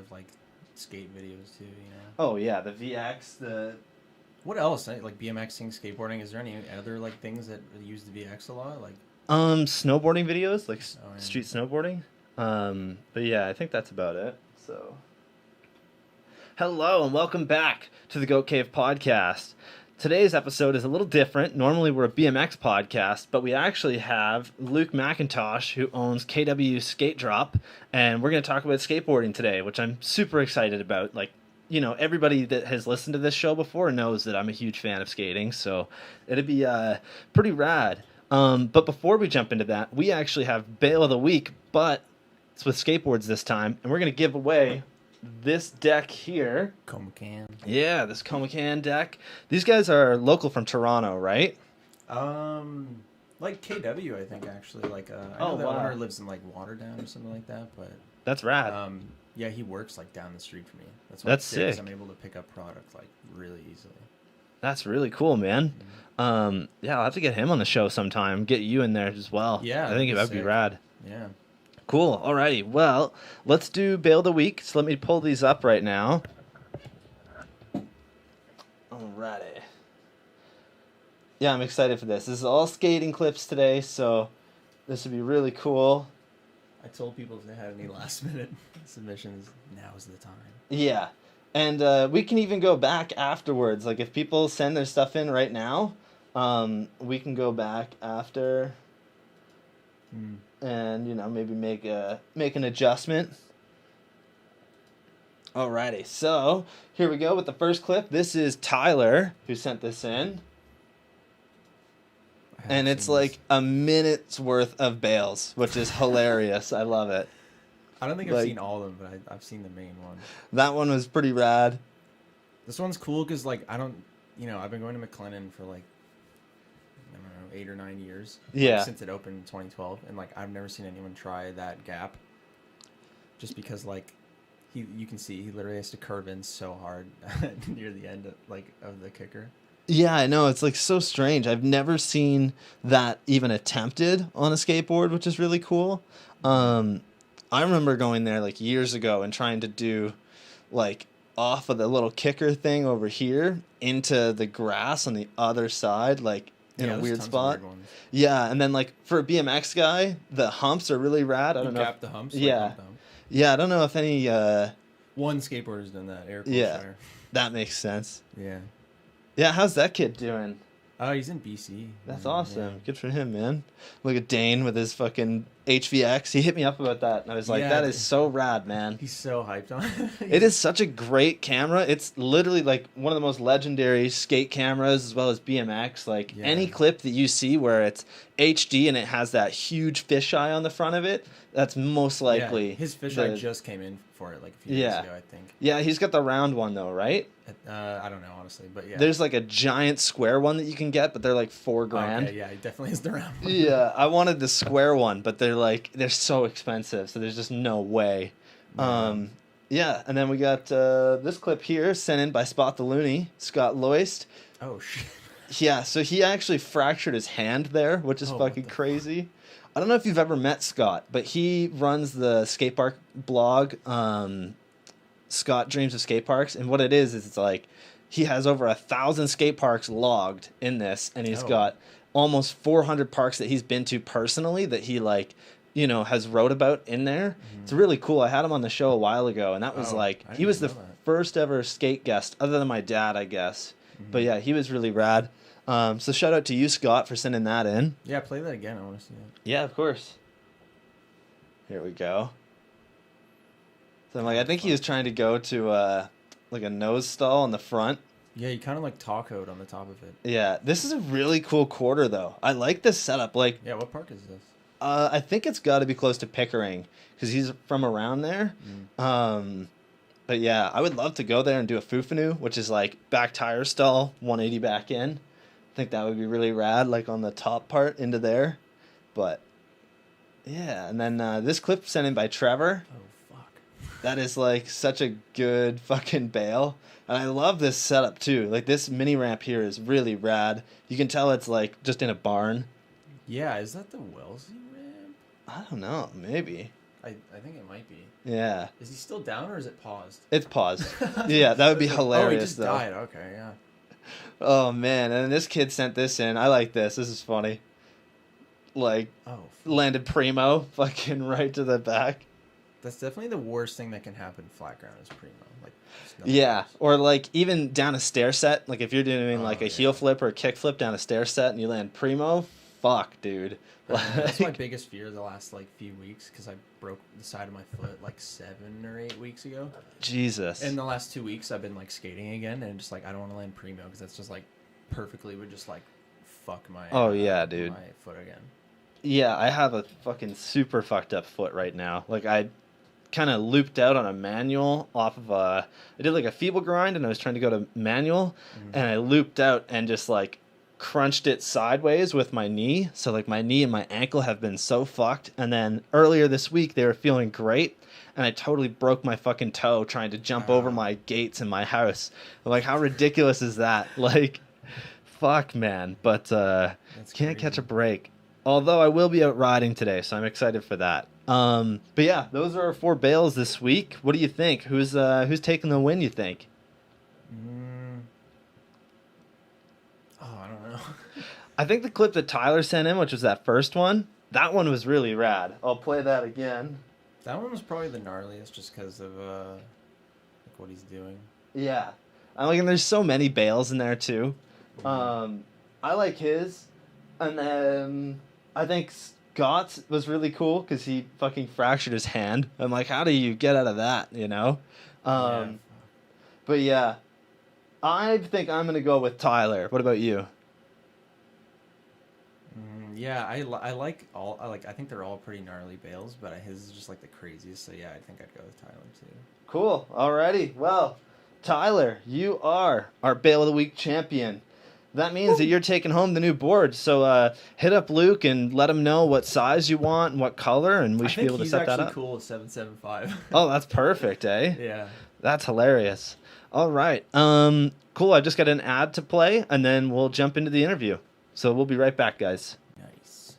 of like skate videos too. Oh yeah, the VX, What else? Like BMXing, skateboarding. Is there any other like things that use the VX a lot? Like snowboarding videos, like yeah. street snowboarding. But yeah, I think that's about it. So, hello and welcome back to the Goat Cave podcast. Today's episode is a little different. Normally we're a BMX podcast, but we actually have Luke Macintosh, who owns KW Skate Drop, and we're going to talk about skateboarding today, which I'm super excited about. Like, everybody that has listened to this show before knows that I'm a huge fan of skating, so it'd be pretty rad. But before we jump into that, we actually have Bail of the Week, but it's with skateboards this time, and we're going to give away this deck here. Comacan. Yeah, this Comacan deck. These guys are local from Toronto, right? Like KW, I think actually. Like I know that owner lives in like Waterdown or something like that, but that's rad. Yeah, he works like down the street from me. That's sick. I'm able to pick up product like really easily. That's really cool, man. Yeah, I'll have to get him on the show sometime. Get you in there as well. Yeah, I think that'd be rad. Yeah. Cool. Alrighty. Well, let's do Bail of the Week. So let me pull these up right now. Alrighty. Yeah, I'm excited for this. This is all skating clips today, so this would be really cool. I told people if they had any last minute submissions, now's the time. Yeah. And we can even go back afterwards. Like if people send their stuff in right now, we can go back after and maybe make an adjustment. Alrighty, so here we go with the first clip. This is Tyler who sent this in. And it's like a minute's worth of bales, which is hilarious. I love it. I don't think I've seen all of them, but I've seen the main one. That one was pretty rad. This one's cool because, like, I've been going to McLennan for, like, I don't know, 8 or 9 years. Yeah. Like, since it opened in 2012. And, like, I've never seen anyone try that gap. Just because, like, you can see he literally has to curve in so hard near the end of the kicker. Yeah, I know. It's, like, so strange. I've never seen that even attempted on a skateboard, which is really cool. I remember going there like years ago and trying to do like off of the little kicker thing over here into the grass on the other side, like in a weird spot. Yeah, and then like for a BMX guy, the humps are really rad. I don't know. Cap the humps. Yeah, yeah. I don't know if any. One skateboarder's done that. Eric. Yeah, that makes sense. Yeah. Yeah, how's that kid doing? Oh, he's in BC. That's awesome. Yeah. Good for him, man. Look at Dane with his fucking HVX. He hit me up about that, and I was like, that is so rad, man. He's so hyped on it. It is such a great camera. It's literally like one of the most legendary skate cameras as well as BMX. Like any clip that you see where it's HD and it has that huge fisheye on the front of it, that's most likely. Yeah, his fisheye just came in for it like a few years ago, I think. Yeah, he's got the round one though, right? I don't know, honestly, but yeah. There's like a giant square one that you can get, but they're like $4,000. Okay, yeah, he definitely is the round one. Yeah, I wanted the square one, but they're so expensive, so there's just no way. Yeah, and then we got this clip here sent in by Spot the Looney, Scott Loist. Oh shit. Yeah, so he actually fractured his hand there, which is fucking crazy. I don't know if you've ever met Scott, but he runs the skate park blog, Scott Dreams of Skate Parks, and what it is it's like he has over 1,000 skate parks logged in this, and he's got almost 400 parks that he's been to personally that he has wrote about in there. Mm-hmm. It's really cool. I had him on the show a while ago, and that was he was the first ever skate guest, other than my dad, I guess. Mm-hmm. But yeah, he was really rad. So shout out to you, Scott, for sending that in. Yeah, play that again. I want to see that. Yeah, of course. Here we go. So I'm like, I think he was trying to go to like a nose stall on the front. Yeah, you kind of like tacoed on the top of it. Yeah, this is a really cool quarter though. I like this setup. Like, yeah, what park is this? I think it's got to be close to Pickering because he's from around there. But yeah, I would love to go there and do a Fufanu, which is like back tire stall, 180 back in. I think that would be really rad, like on the top part into there. But yeah, and then this clip sent in by Trevor. Oh, fuck. That is like such a good fucking bail. And I love this setup too. Like this mini ramp here is really rad. You can tell it's like just in a barn. Yeah, is that the Wellesley ramp? I don't know, maybe. I think it might be. Yeah. Is he still down or is it paused? It's paused. Yeah, that would be hilarious, oh, he just though. died. Okay, yeah. Oh, man. And this kid sent this in. I like this. This is funny. Like, landed primo fucking right to the back. That's definitely the worst thing that can happen flat ground is primo. Like, yeah, or like even down a stair set. Like if you're doing like a heel flip or a kick flip down a stair set and you land primo, fuck, dude. That's my biggest fear the last like few weeks because I broke the side of my foot like 7 or 8 weeks ago. Jesus. In the last 2 weeks, I've been like skating again and just like I don't want to land primo because that's just like perfectly would just like fuck my dude, my foot again. Yeah, I have a fucking super fucked up foot right now. Like I kind of looped out on a manual off of I did like a feeble grind and I was trying to go to manual and I looped out and just like crunched it sideways with my knee. So like my knee and my ankle have been so fucked. And then earlier this week they were feeling great and I totally broke my fucking toe trying to jump over my gates in my house. I'm like, how ridiculous is that? Like, fuck, man. But can't catch a break. Although I will be out riding today, so I'm excited for that. But yeah, those are our 4 bales this week. What do you think? Who's taking the win, you think? I don't know. I think the clip that Tyler sent in, which was that first one, that one was really rad. I'll play that again. That one was probably the gnarliest just because of like what he's doing. Yeah. I'm like, and there's so many bales in there too. I like his. And then I think Scott's was really cool because he fucking fractured his hand. I'm like, how do you get out of that, you know? But yeah, I think I'm going to go with Tyler. What about you? Yeah, I like all. I think they're all pretty gnarly bales, but his is just like the craziest. So yeah, I think I'd go with Tyler too. Cool. Alrighty. Well, Tyler, you are our Bale of the Week champion. That means that you're taking home the new board. So hit up Luke and let him know what size you want and what color, and we should be able to set that up. He's actually cool at 775. Oh, that's perfect, eh? Yeah. That's hilarious. All right. Cool. I just got an ad to play, and then we'll jump into the interview. So we'll be right back, guys. Nice.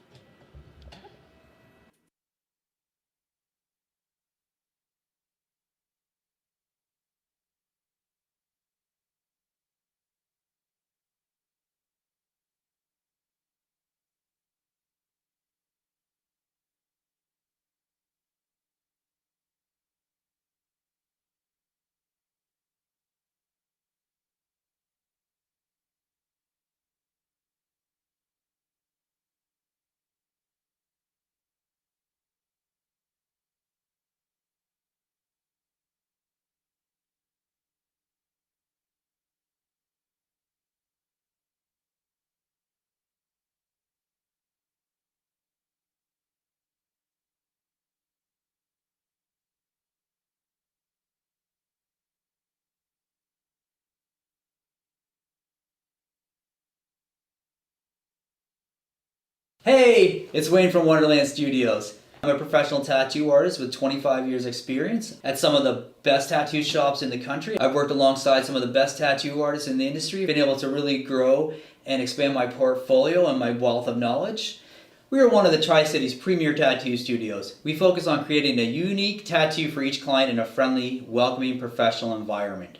Hey, it's Wayne from Wonderland Studios. I'm a professional tattoo artist with 25 years experience at some of the best tattoo shops in the country. I've worked alongside some of the best tattoo artists in the industry, been able to really grow and expand my portfolio and my wealth of knowledge. We are one of the Tri-Cities premier tattoo studios. We focus on creating a unique tattoo for each client in a friendly, welcoming, professional environment.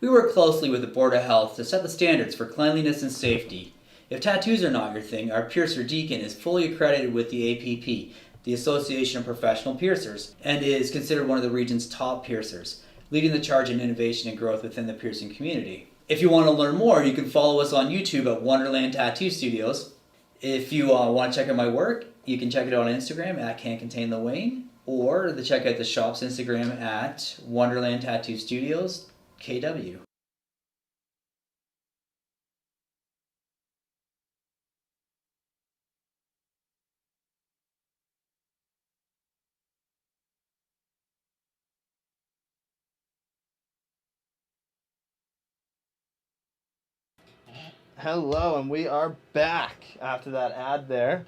We work closely with the Board of Health to set the standards for cleanliness and safety. If tattoos are not your thing, our piercer Deacon is fully accredited with the APP, the Association of Professional Piercers, and is considered one of the region's top piercers, leading the charge in innovation and growth within the piercing community. If you want to learn more, you can follow us on YouTube at Wonderland Tattoo Studios. If you want to check out my work, you can check it out on Instagram at Can't Contain the Wayne, or check out the shop's Instagram at Wonderland Tattoo Studios, KW. Hello, and we are back after that ad there.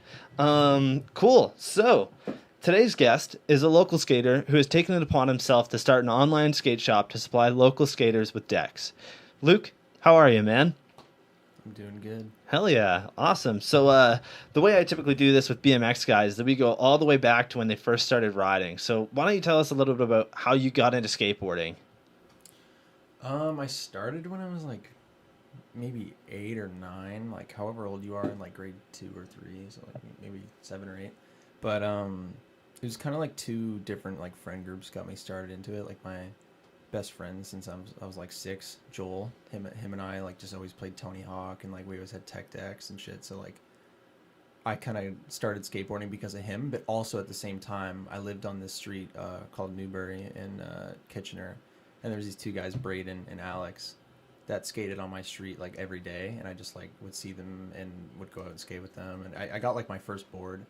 Cool. So, today's guest is a local skater who has taken it upon himself to start an online skate shop to supply local skaters with decks. Luke, how are you, man? I'm doing good. Hell yeah. Awesome. So the way I typically do this with BMX guys is that we go all the way back to when they first started riding. So why don't you tell us a little bit about how you got into skateboarding? I started when I was like maybe 8 or 9, like however old you are in like grade 2 or 3, so like maybe 7 or 8. But it was kind of like two different like friend groups got me started into it. Like my best friend since I was like 6, Joel. Him and I like just always played Tony Hawk, and like we always had tech decks and shit. So like I kind of started skateboarding because of him, but also at the same time I lived on this street called Newbury in Kitchener, and there was these two guys, Braden and Alex, that skated on my street like every day, and I just like would see them and would go out and skate with them. And I got like my first board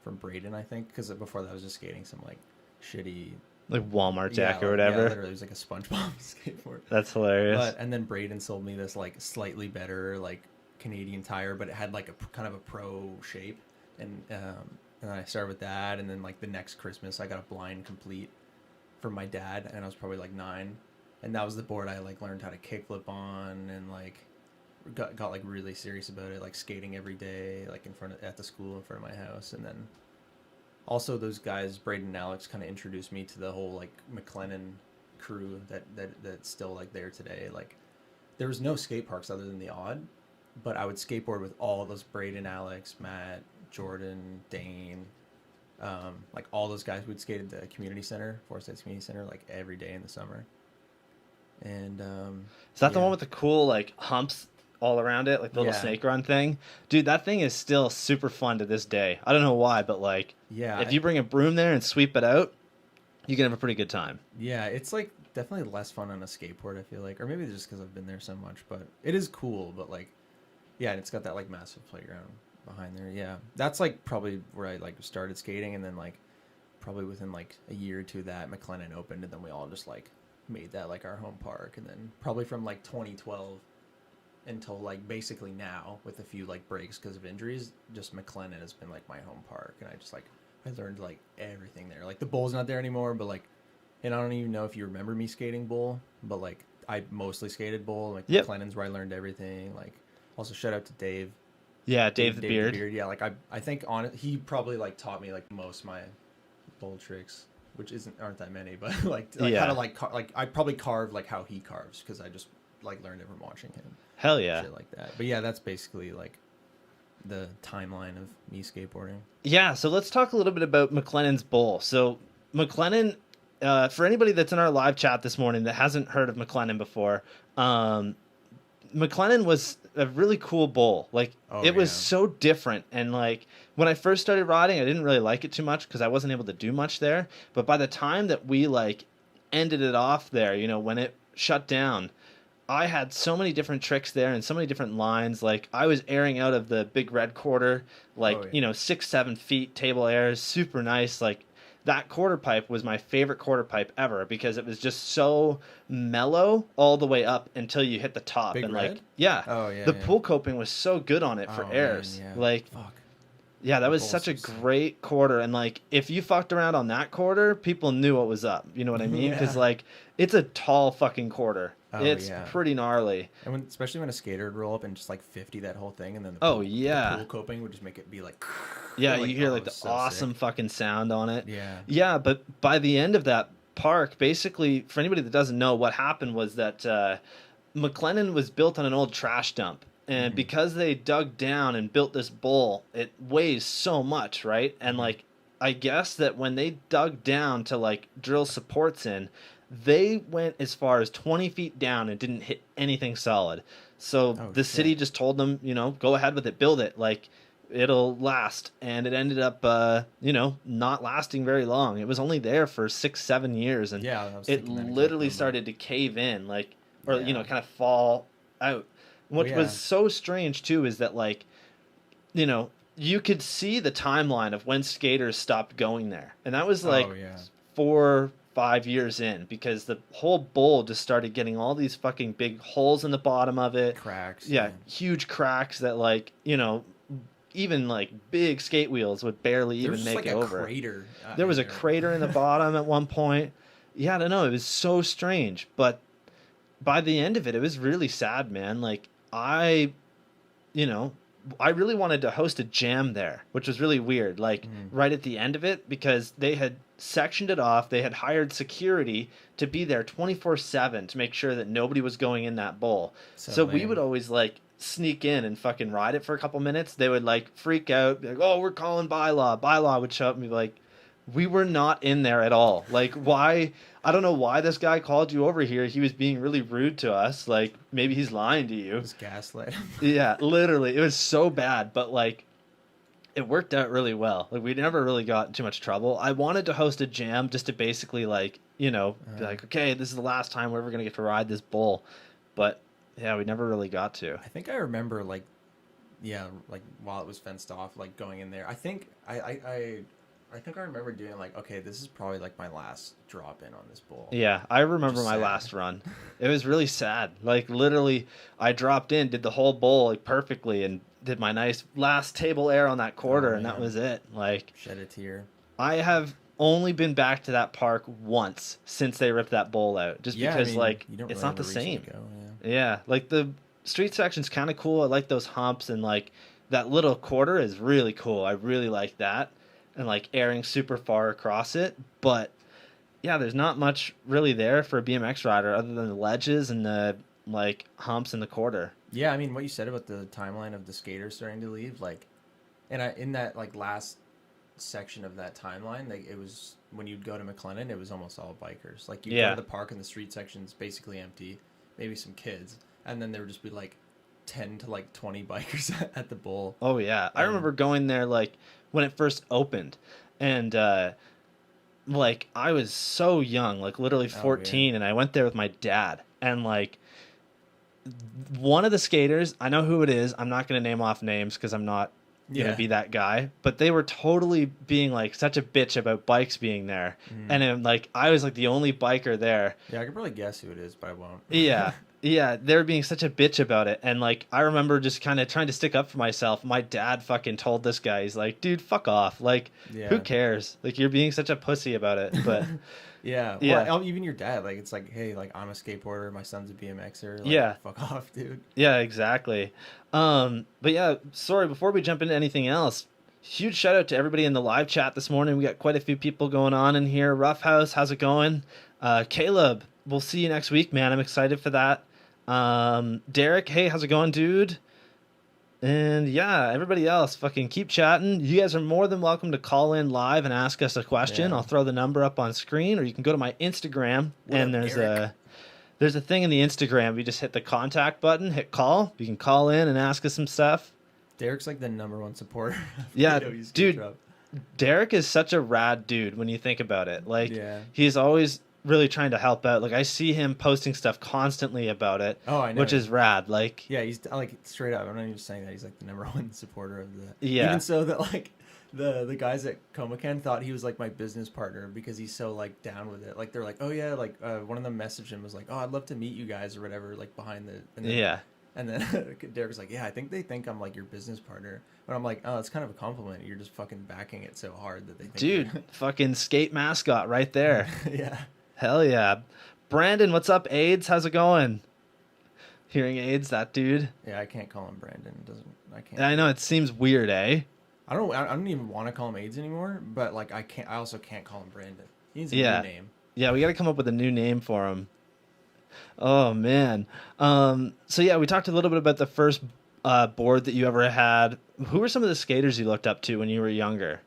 from Braden, I think, because before that I was just skating some like shitty Like Walmart deck yeah, or like, whatever. Yeah, literally it was like a SpongeBob skateboard. That's hilarious. And then Braden sold me this like slightly better like Canadian tire, but it had like a kind of a pro shape, and then I started with that, and then like the next Christmas I got a blind complete from my dad, and I was probably like 9, and that was the board I like learned how to kickflip on, and like got like really serious about it, like skating every day, like at the school in front of my house. And then also those guys, Braden and Alex, kind of introduced me to the whole like McLennan crew that's still like there today. Like there was no skate parks other than the odd, but I would skateboard with all those Braden, Alex, Matt, Jordan, Dane, like all those guys. Would skate at the community center, Forest Heights Community Center, like every day in the summer. And Is that the one with the cool like humps all around it, like the little snake run thing? Dude, that thing is still super fun to this day. I don't know why, but like, if you bring a broom there and sweep it out, you can have a pretty good time. Yeah, it's like definitely less fun on a skateboard, I feel like, or maybe just because I've been there so much. But it is cool. But like, yeah, and it's got that like massive playground behind there. Yeah, that's like probably where I like started skating, and then like probably within like a year or two of that McLennan opened, and then we all just like made that like our home park. And then probably from like 2012 until like basically now, with a few like breaks because of injuries, just McLennan has been like my home park, and I learned like everything there. Like the bowl's not there anymore, but like, and I don't even know if you remember me skating bowl, but like I mostly skated bowl. Like McLennan's where I learned everything. Like also shout out to Dave. Yeah, Dave the Beard. Yeah, like I think on it, he probably like taught me like most of my bowl tricks, which aren't that many, but like kind of like I probably carved like how he carves, because I just like learned it from watching him. Hell yeah. Shit like that. But yeah, that's basically like the timeline of me skateboarding. Yeah, so let's talk a little bit about McLennan's bowl. So McLennan, for anybody that's in our live chat this morning that hasn't heard of McLennan before, McLennan was a really cool bowl. Like it was so different, and like when I first started riding, I didn't really like it too much because I wasn't able to do much there. But by the time that we like ended it off there, you know, when it shut down, I had so many different tricks there and so many different lines. Like I was airing out of the big red quarter, like, you know, 6-7 feet table airs, super nice. Like that quarter pipe was my favorite quarter pipe ever because it was just so mellow all the way up until you hit the top. Big and red? Like, the pool coping was so good on it for airs. Man, like, fuck. Yeah, that was such a great quarter. And like, if you fucked around on that quarter, people knew what was up. You know what I mean? Because like, it's a tall fucking quarter. It's pretty gnarly. And especially when a skater would roll up and just like 50 that whole thing, and then the pool coping would just make it be like... Yeah, like, you hear like the so awesome sick. fucking sound on it. Yeah. Yeah, but by the end of that park, basically, for anybody that doesn't know, what happened was that McLennan was built on an old trash dump. And because they dug down and built this bowl, it weighs so much, right? And like, I guess that when they dug down to like drill supports in, they went as far as 20 feet down and didn't hit anything solid. So the city just told them, you know, go ahead with it, build it, like it'll last. And it ended up, you know, not lasting very long. It was only there for 6-7 years, and it literally started to cave in, like, or you know, kind of fall out. What was so strange too is that, like, you know, you could see the timeline of when skaters stopped going there, and that was like 4-5 years in, because the whole bowl just started getting all these fucking big holes in the bottom of it, cracks, huge cracks that, like, you know, even like big skate wheels would barely even make it over. Crater. There was a crater in the bottom at one point. Yeah, I don't know. It was so strange, but by the end of it, it was really sad, man. Like, I you know, I really wanted to host a jam there, which was really weird, like right at the end of it, because they had sectioned it off. They had hired security to be there 24/7 to make sure that nobody was going in that bowl. So we lame. would always like sneak in and fucking ride it for a couple minutes. They would like freak out, be like, "Oh, we're calling bylaw." Bylaw would show up and be like, "We were not in there at all. Like, why? I don't know why this guy called you over here. He was being really rude to us. Like, maybe he's lying to you." Just gaslight him. Yeah, literally. It was so bad, but like it worked out really well. Like we never really got in too much trouble. I wanted to host a jam just to basically like, you know, be like, okay, this is the last time we're ever gonna get to ride this bull. But yeah, we never really got to. I think I remember like, yeah, like while it was fenced off, like going in there. I think I think I remember doing like, okay, this is probably like my last drop in on this bowl. Yeah, I remember Just my sad. last run. It was really sad. Like literally, I dropped in, did the whole bowl like perfectly, and did my nice last table air on that quarter, Oh, and that man. was it. Like Shed a tear. I have only been back to that park once since they ripped that bowl out, just Yeah, I because mean, like you don't it's really not the have a reason same. to go, Yeah, like the street section's kind of cool. I like those humps, and like that little quarter is really cool. I really like that, and like airing super far across it. But yeah, there's not much really there for a BMX rider other than the ledges and the like humps in the quarter. Yeah, I mean, what you said about the timeline of the skaters starting to leave, like, and in that like last section of that timeline, like it was when you'd go to McLennan, it was almost all bikers. Like you Yeah. go to the park and the street section's basically empty, maybe some kids, and then there would just be like 10 to like 20 bikers at the bowl. Oh yeah, I remember going there like when it first opened, and like I was so young, like literally 14, and I went there with my dad, and like one of the skaters, I know who it is. I'm not going to name off names because I'm not going to be that guy, but they were totally being like such a bitch about bikes being there, and then like I was like the only biker there. Yeah, I could probably guess who it is, but I won't. Yeah. Yeah, they were being such a bitch about it. And, like, I remember just kind of trying to stick up for myself. My dad fucking told this guy, he's like, dude, fuck off. Like, who cares? Like, you're being such a pussy about it. But, yeah. Well, even your dad, like, it's like, hey, like, I'm a skateboarder. My son's a BMXer. Like, yeah. Fuck off, dude. Yeah, exactly. But, yeah, sorry, before we jump into anything else, huge shout out to everybody in the live chat this morning. We got quite a few people going on in here. Roughhouse, how's it going? Caleb, we'll see you next week, man. I'm excited for that. Derek, hey, how's it going, dude? And yeah, everybody else, fucking keep chatting. You guys are more than welcome to call in live and ask us a question. Yeah. I'll throw the number up on screen, or you can go to my Instagram, and there's a thing in the Instagram. You just hit the contact button, hit call. You can call in and ask us some stuff. Derek's like the #1 supporter. Yeah, PW's dude. Drop. Derek is such a rad dude when you think about it. Like, Yeah. he's always really trying to help out. Like, I see him posting stuff constantly about it. Oh, I know. Which is rad. Like, Yeah, he's like straight up. I'm not even saying that. He's like the #1 supporter of the. Yeah. Even so that like the guys at Comacan thought he was like my business partner because he's so like down with it. Like they're like, oh yeah, like one of them messaged him was like, oh, I'd love to meet you guys or whatever. Like behind the. And then, yeah. And then Derek was like, yeah, I think they think I'm like your business partner. But I'm like, oh, it's kind of a compliment. You're just fucking backing it so hard that they think. Dude, fucking skate mascot right there. Yeah. Hell yeah. Brandon, what's up, AIDS? How's it going? Hearing AIDS, that dude. Yeah, I can't call him Brandon. It doesn't. I can't. I know it seems weird, eh? I don't even want to call him AIDS anymore. But like, I can't. I also can't call him Brandon. He needs a Yeah. new name. Yeah, we got to come up with a new name for him. Oh man. So yeah, we talked a little bit about the first board that you ever had. Who were some of the skaters you looked up to when you were younger?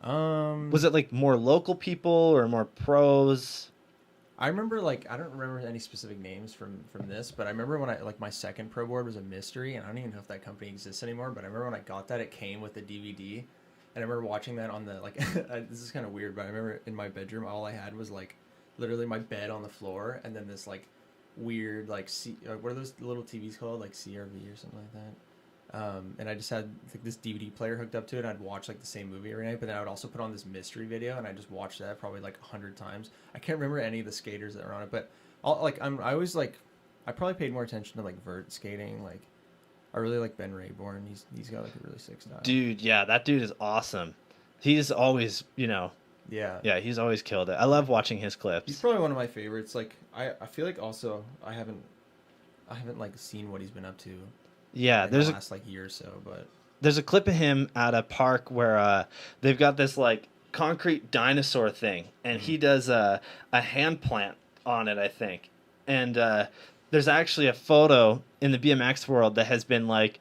Was it like more local people or more pros? I remember like I don't remember any specific names from this, but I remember when I like my second pro board was a mystery, and I don't even know if that company exists anymore. But I remember when I got that, it came with the DVD, and I remember watching that on the like. This is kind of weird, but I remember in my bedroom, all I had was like literally my bed on the floor, and then this like weird like what are those little TVs called, like CRV or something like that. And I just had like this DVD player hooked up to it, and I'd watch like the same movie every night, but then I would also put on this mystery video, and I just watched that probably like 100 times. I can't remember any of the skaters that were on it, but I always like, I probably paid more attention to like vert skating. Like I really like Ben Rayborn. He's got like a really sick style. Dude, yeah, that dude is awesome. He's always, Yeah, he's always killed it. I love watching his clips. he's probably one of my favorites. Like I feel like also I haven't like seen what he's been up to. Yeah, in the last like year or so. But there's a clip of him at a park where they've got this like concrete dinosaur thing, and he does a hand plant on it, I think. And there's actually a photo in the BMX world that has been like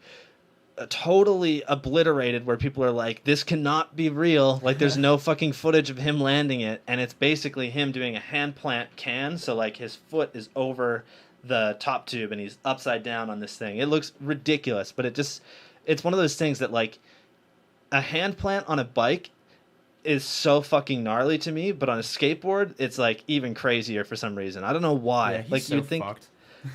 totally obliterated, where people are like, this cannot be real. Like, there's no fucking footage of him landing it, and it's basically him doing a hand plant can. So like his foot is over the top tube and he's upside down on this thing. It looks ridiculous, but it's one of those things that like a hand plant on a bike is so fucking gnarly to me, but on a skateboard it's like even crazier for some reason. I don't know why. yeah, he's Like so you'd think fucked.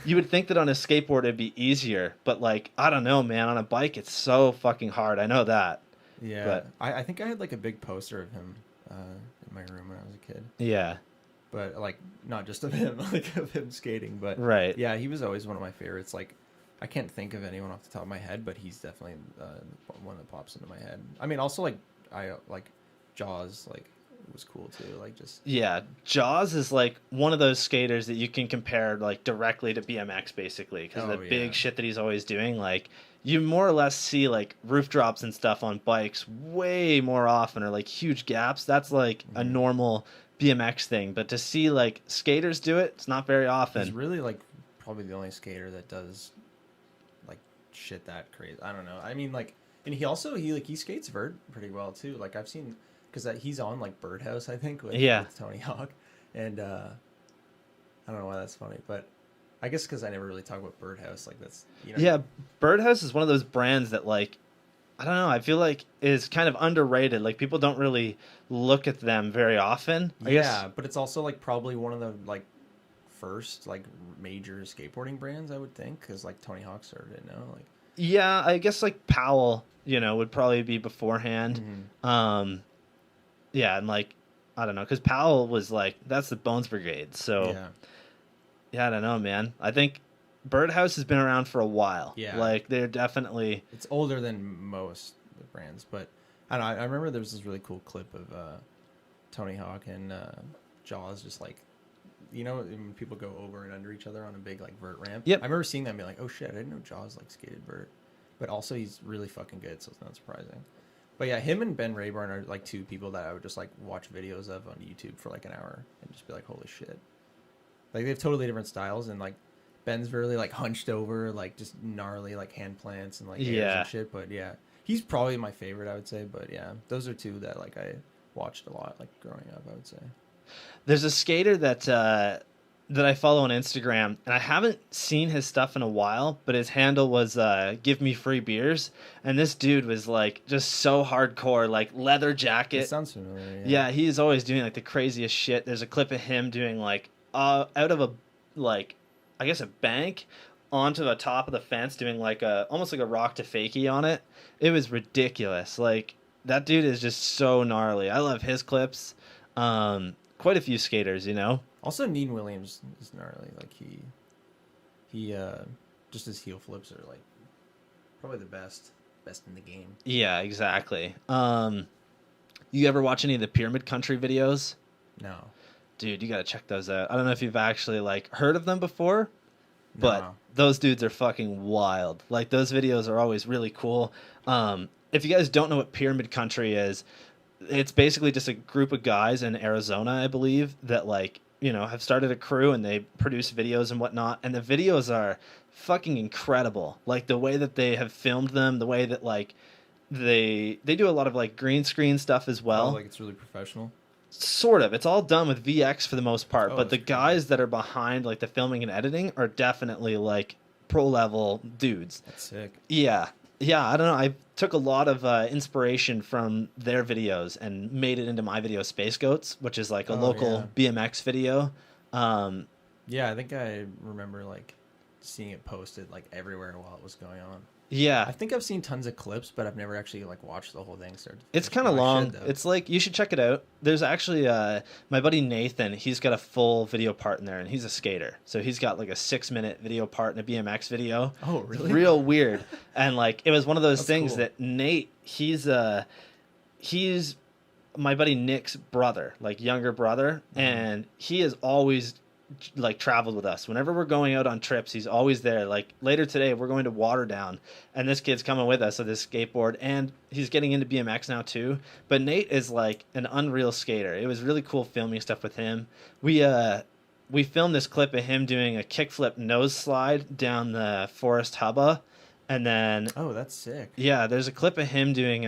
you would think that on a skateboard it'd be easier, but like I don't know, man. On a bike it's so fucking hard. I know that. Yeah, But I think I had like a big poster of him in my room when I was a kid. yeah, But like not just of him, like of him skating. But right. yeah, he was always one of my favorites. Like I can't think of anyone off the top of my head, but he's definitely one that pops into my head. I mean, also like I like Jaws, like was cool too. Like just Yeah, Jaws is like one of those skaters that you can compare like directly to BMX basically, because Oh, the big yeah. shit that he's always doing. Like you more or less see like roof drops and stuff on bikes way more often, or like huge gaps. That's like a Mhm. normal BMX thing, but to see like skaters do it, it's not very he's often. really like probably the only skater that does like shit that crazy. I don't know. I mean like, and he skates vert pretty well too. Like I've seen because he's on like Birdhouse, I think, with Tony Hawk, and I don't know why that's funny, but I guess because I never really talk about Birdhouse. Like that's Yeah, Birdhouse is one of those brands that like I don't know, I feel like is kind of underrated. Like people don't really look at them very often. I yeah, guess. but it's also like probably one of the like first like major skateboarding brands, I would think, because like Tony Hawk started it. No, like Yeah, I guess like Powell, would probably be beforehand. Mhm. Yeah, and like I don't know, because Powell was like that's the Bones Brigade. So yeah, I don't know, man. I think Birdhouse has been around for a while. Yeah. Like they're definitely it's older than most of the brands, but I don't know. I remember there was this really cool clip of Tony Hawk and Jaws, just like when people go over and under each other on a big like vert ramp. Yep. I remember seeing that and be like, oh shit, I didn't know Jaws like skated vert, but also he's really fucking good, so it's not surprising. But yeah, him and Ben Rayburn are like two people that I would just like watch videos of on YouTube for like an hour and just be like, holy shit. Like they have totally different styles, and like Ben's really like hunched over, like just gnarly like hand plants and like airs Yeah. and shit. But yeah, he's probably my favorite, I would say. But yeah, those are two that like I watched a lot like growing up, I would say. there's a skater that I follow on Instagram, and I haven't seen his stuff in a while, but his handle was give me free beers, and this dude was like just so hardcore, like leather jacket. It sounds familiar. Yeah, he's always doing like the craziest shit. There's a clip of him doing like out of a like I guess a bank onto the top of the fence, doing like almost like a rock to fakie on it. It was ridiculous. Like that dude is just so gnarly. I love his clips. Quite a few skaters, Also, Neen Williams is gnarly. Like he just his heel flips are like probably the best in the game. Yeah, exactly. You ever watch any of the Pyramid Country videos? No. Dude, you gotta check those out. I don't know if you've actually like heard of them before, but No. those dudes are fucking wild. Like those videos are always really cool. If you guys don't know what Pyramid Country is, it's basically just a group of guys in Arizona, I believe, that like have started a crew and they produce videos and whatnot. And the videos are fucking incredible. Like the way that they have filmed them, the way that like they do a lot of like green screen stuff as well. Oh, like it's really professional. Sort of. It's all done with VX for the most part, Oh, but the that's cool. guys that are behind like the filming and editing are definitely like pro level dudes. That's sick. Yeah. I don't know. I took a lot of inspiration from their videos and made it into my video, Space Goats, which is like a local BMX video. Yeah, I think I remember like seeing it posted like everywhere while it was going on. I Yeah. think I've seen tons of clips, but I've never actually like watched the whole thing. It's kind of I long. should, though. It's like you should check it out. There's actually my buddy Nathan. He's got a full video part in there, and he's a skater, so he's got like a 6-minute video part in a BMX video. Oh, really? Real weird. And like it was one of those That's things cool. that Nate. He's my buddy Nick's brother, like younger brother, and he is always like traveled with us. Whenever we're going out on trips, he's always there. Like later today, we're going to Waterdown, and this kid's coming with us with his skateboard, and he's getting into BMX now too. But Nate is like an unreal skater. It was really cool filming stuff with him. We filmed this clip of him doing a kickflip nose slide down the Forest Hubba, and then Oh, that's sick. yeah, there's a clip of him doing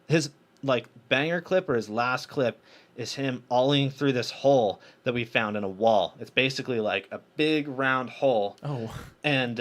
his like banger clip, or his last clip is him ollieing through this hole that we found in a wall. It's basically like a big round hole, Oh, and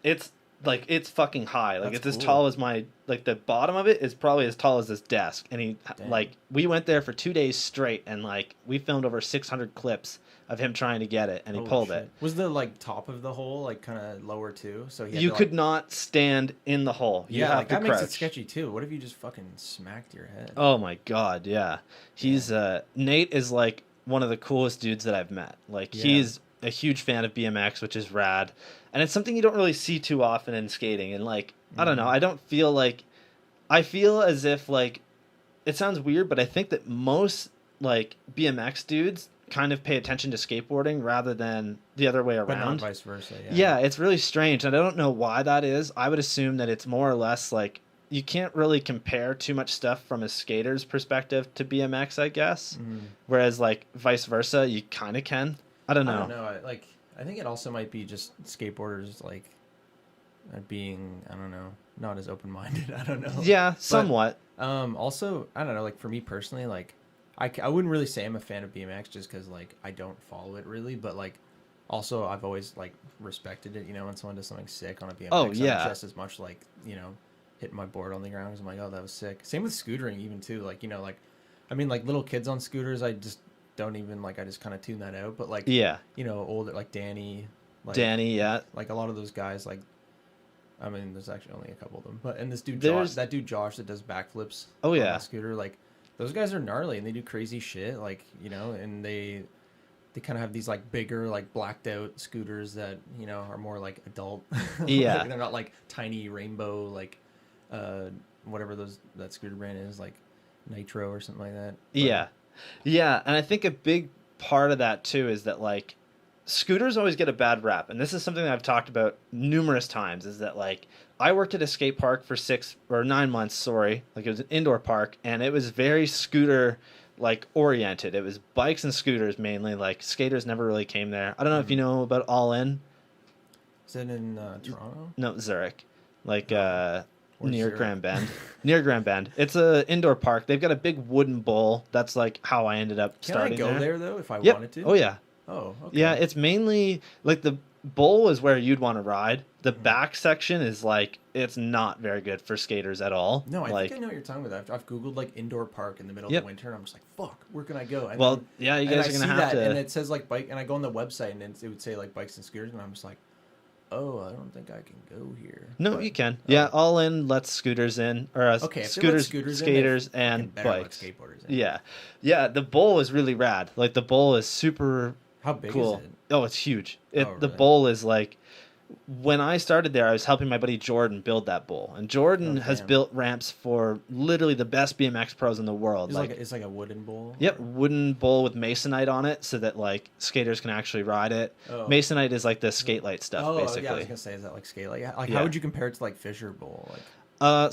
it's like it's fucking high. Like That's it's as cool. tall as my like the bottom of it is probably as tall as this desk. And he Dang. like we went there for 2 days straight, and like we filmed over 600 clips of him trying to get it, and he holy pulled shit. it. Was the like top of the hole like kind of lower too? So he had You to, could like, not stand in the hole. You yeah, have like to that crouch. makes it sketchy too. What if you just fucking smacked your head? Oh my god, yeah. He's Nate is like one of the coolest dudes that I've met. Like Yeah. he's a huge fan of BMX, which is rad. And it's something you don't really see too often in skating. And like I don't know, I don't feel like I feel as if like it sounds weird, but I think that most like BMX dudes kind of pay attention to skateboarding rather than the other way But not around. vice versa. Yeah, it's really strange, and I don't know why that is. I would assume that it's more or less like you can't really compare too much stuff from a skater's perspective to BMX, I guess. Mm. Whereas like vice versa, you kind of can. I don't know. I don't know. I think it also might be just skateboarders like being, I don't know, not as open minded. I don't know. Yeah, somewhat. Also, I don't know. Like for me personally, like I wouldn't really say I'm a fan of BMX just because like I don't follow it really, but like also I've always like respected it. You know, when someone does something sick on a BMX, Oh, I'm yeah. just as much like hitting my board on the ground because I'm like, oh, that was sick. Same with scootering even too. Like like I mean like little kids on scooters, I just don't even like I just kind of tune that out. But like Yeah, older like Danny, like Danny. Yeah, like a lot of those guys like. I mean, there's actually only a couple of them, but and this dude There's- Josh, that dude Josh that does backflips. Oh, on yeah. the scooter, like those guys are gnarly and they do crazy shit, like and they kind of have these like bigger, like blacked out scooters that are more like adult. Yeah. Like, they're not like tiny rainbow, like whatever that scooter brand is, like Nitro or something like that. But, yeah, and I think a big part of that too is that like scooters always get a bad rap, and this is something that I've talked about numerous times, is that like I worked at a skate park for 6 or 9 months, sorry, like it was an indoor park, and it was very scooter like oriented. It was bikes and scooters mainly, like skaters never really came there. I don't know if you know about All In. Is it in Toronto? No, Zurich. Like Where's near Zurich? Grand Bend. Near Grand Bend. It's a indoor park. They've got a big wooden bowl. That's like how I ended up Can starting I go there though if I Yep. wanted to? Oh yeah. Oh, okay. Yeah, it's mainly like the bowl is where you'd want to ride. The back section is like it's not very good for skaters at all. No, I like, think I know what you're talking about. I've googled like indoor park in the middle Yep. of the winter, and I'm just like, fuck, where can I go? And well, then- yeah, you and guys I are gonna see have that, to. and it says like bike, and I go on the website, and it would say like bikes and scooters, and I'm just like, oh, I don't think I can go here. No, But- you can. oh. Yeah, All In lets scooters in, or Okay, if they let scooters, scooters in, skaters, they and fucking better let bikes. skateboarders in. Yeah, yeah. The bowl is really rad. Like the bowl is super How big cool. is it? Oh, it's huge. Oh, The really? bowl is like when I started there, I was helping my buddy Jordan build that bowl, and Jordan Oh, has damn. built ramps for literally the best BMX pros in the world. It's like a wooden bowl. Yep, wooden bowl with masonite on it, so that like skaters can actually ride it. Oh. Masonite is like the skate light stuff, Oh, basically. yeah, I was gonna say, is that like skate? Like Yeah. how would you compare it to like Fisher Bowl? Like,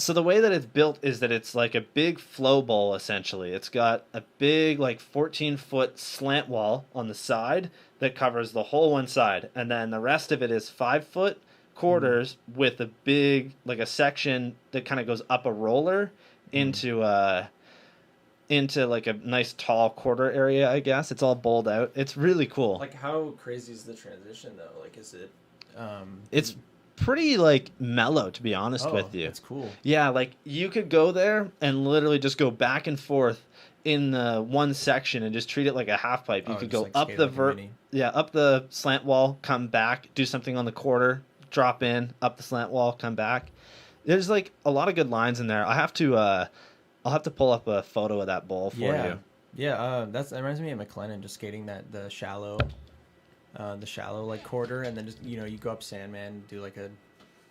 So the way that it's built is that it's like a big flow bowl, essentially. It's got a big, like 14-foot slant wall on the side that covers the whole one side, and then the rest of it is 5-foot quarters with a big, like a section that kind of goes up a roller into like a nice tall quarter area. I guess it's all bowled out. It's really cool. like how crazy is the transition though? Like, is it? It's pretty like mellow, to be honest with you. It's cool. Yeah, like you could go there and literally just go back and forth in the one section and just treat it like a half pipe. You Oh, could just, go like, up skate the like a mini. up the slant wall, come back, do something on the quarter, drop in, up the slant wall, come back. There's like a lot of good lines in there. I'll have to pull up a photo of that bowl for you. Yeah, that reminds me of McLennan just skating the shallow like quarter, and then just you go up Sandman, do like a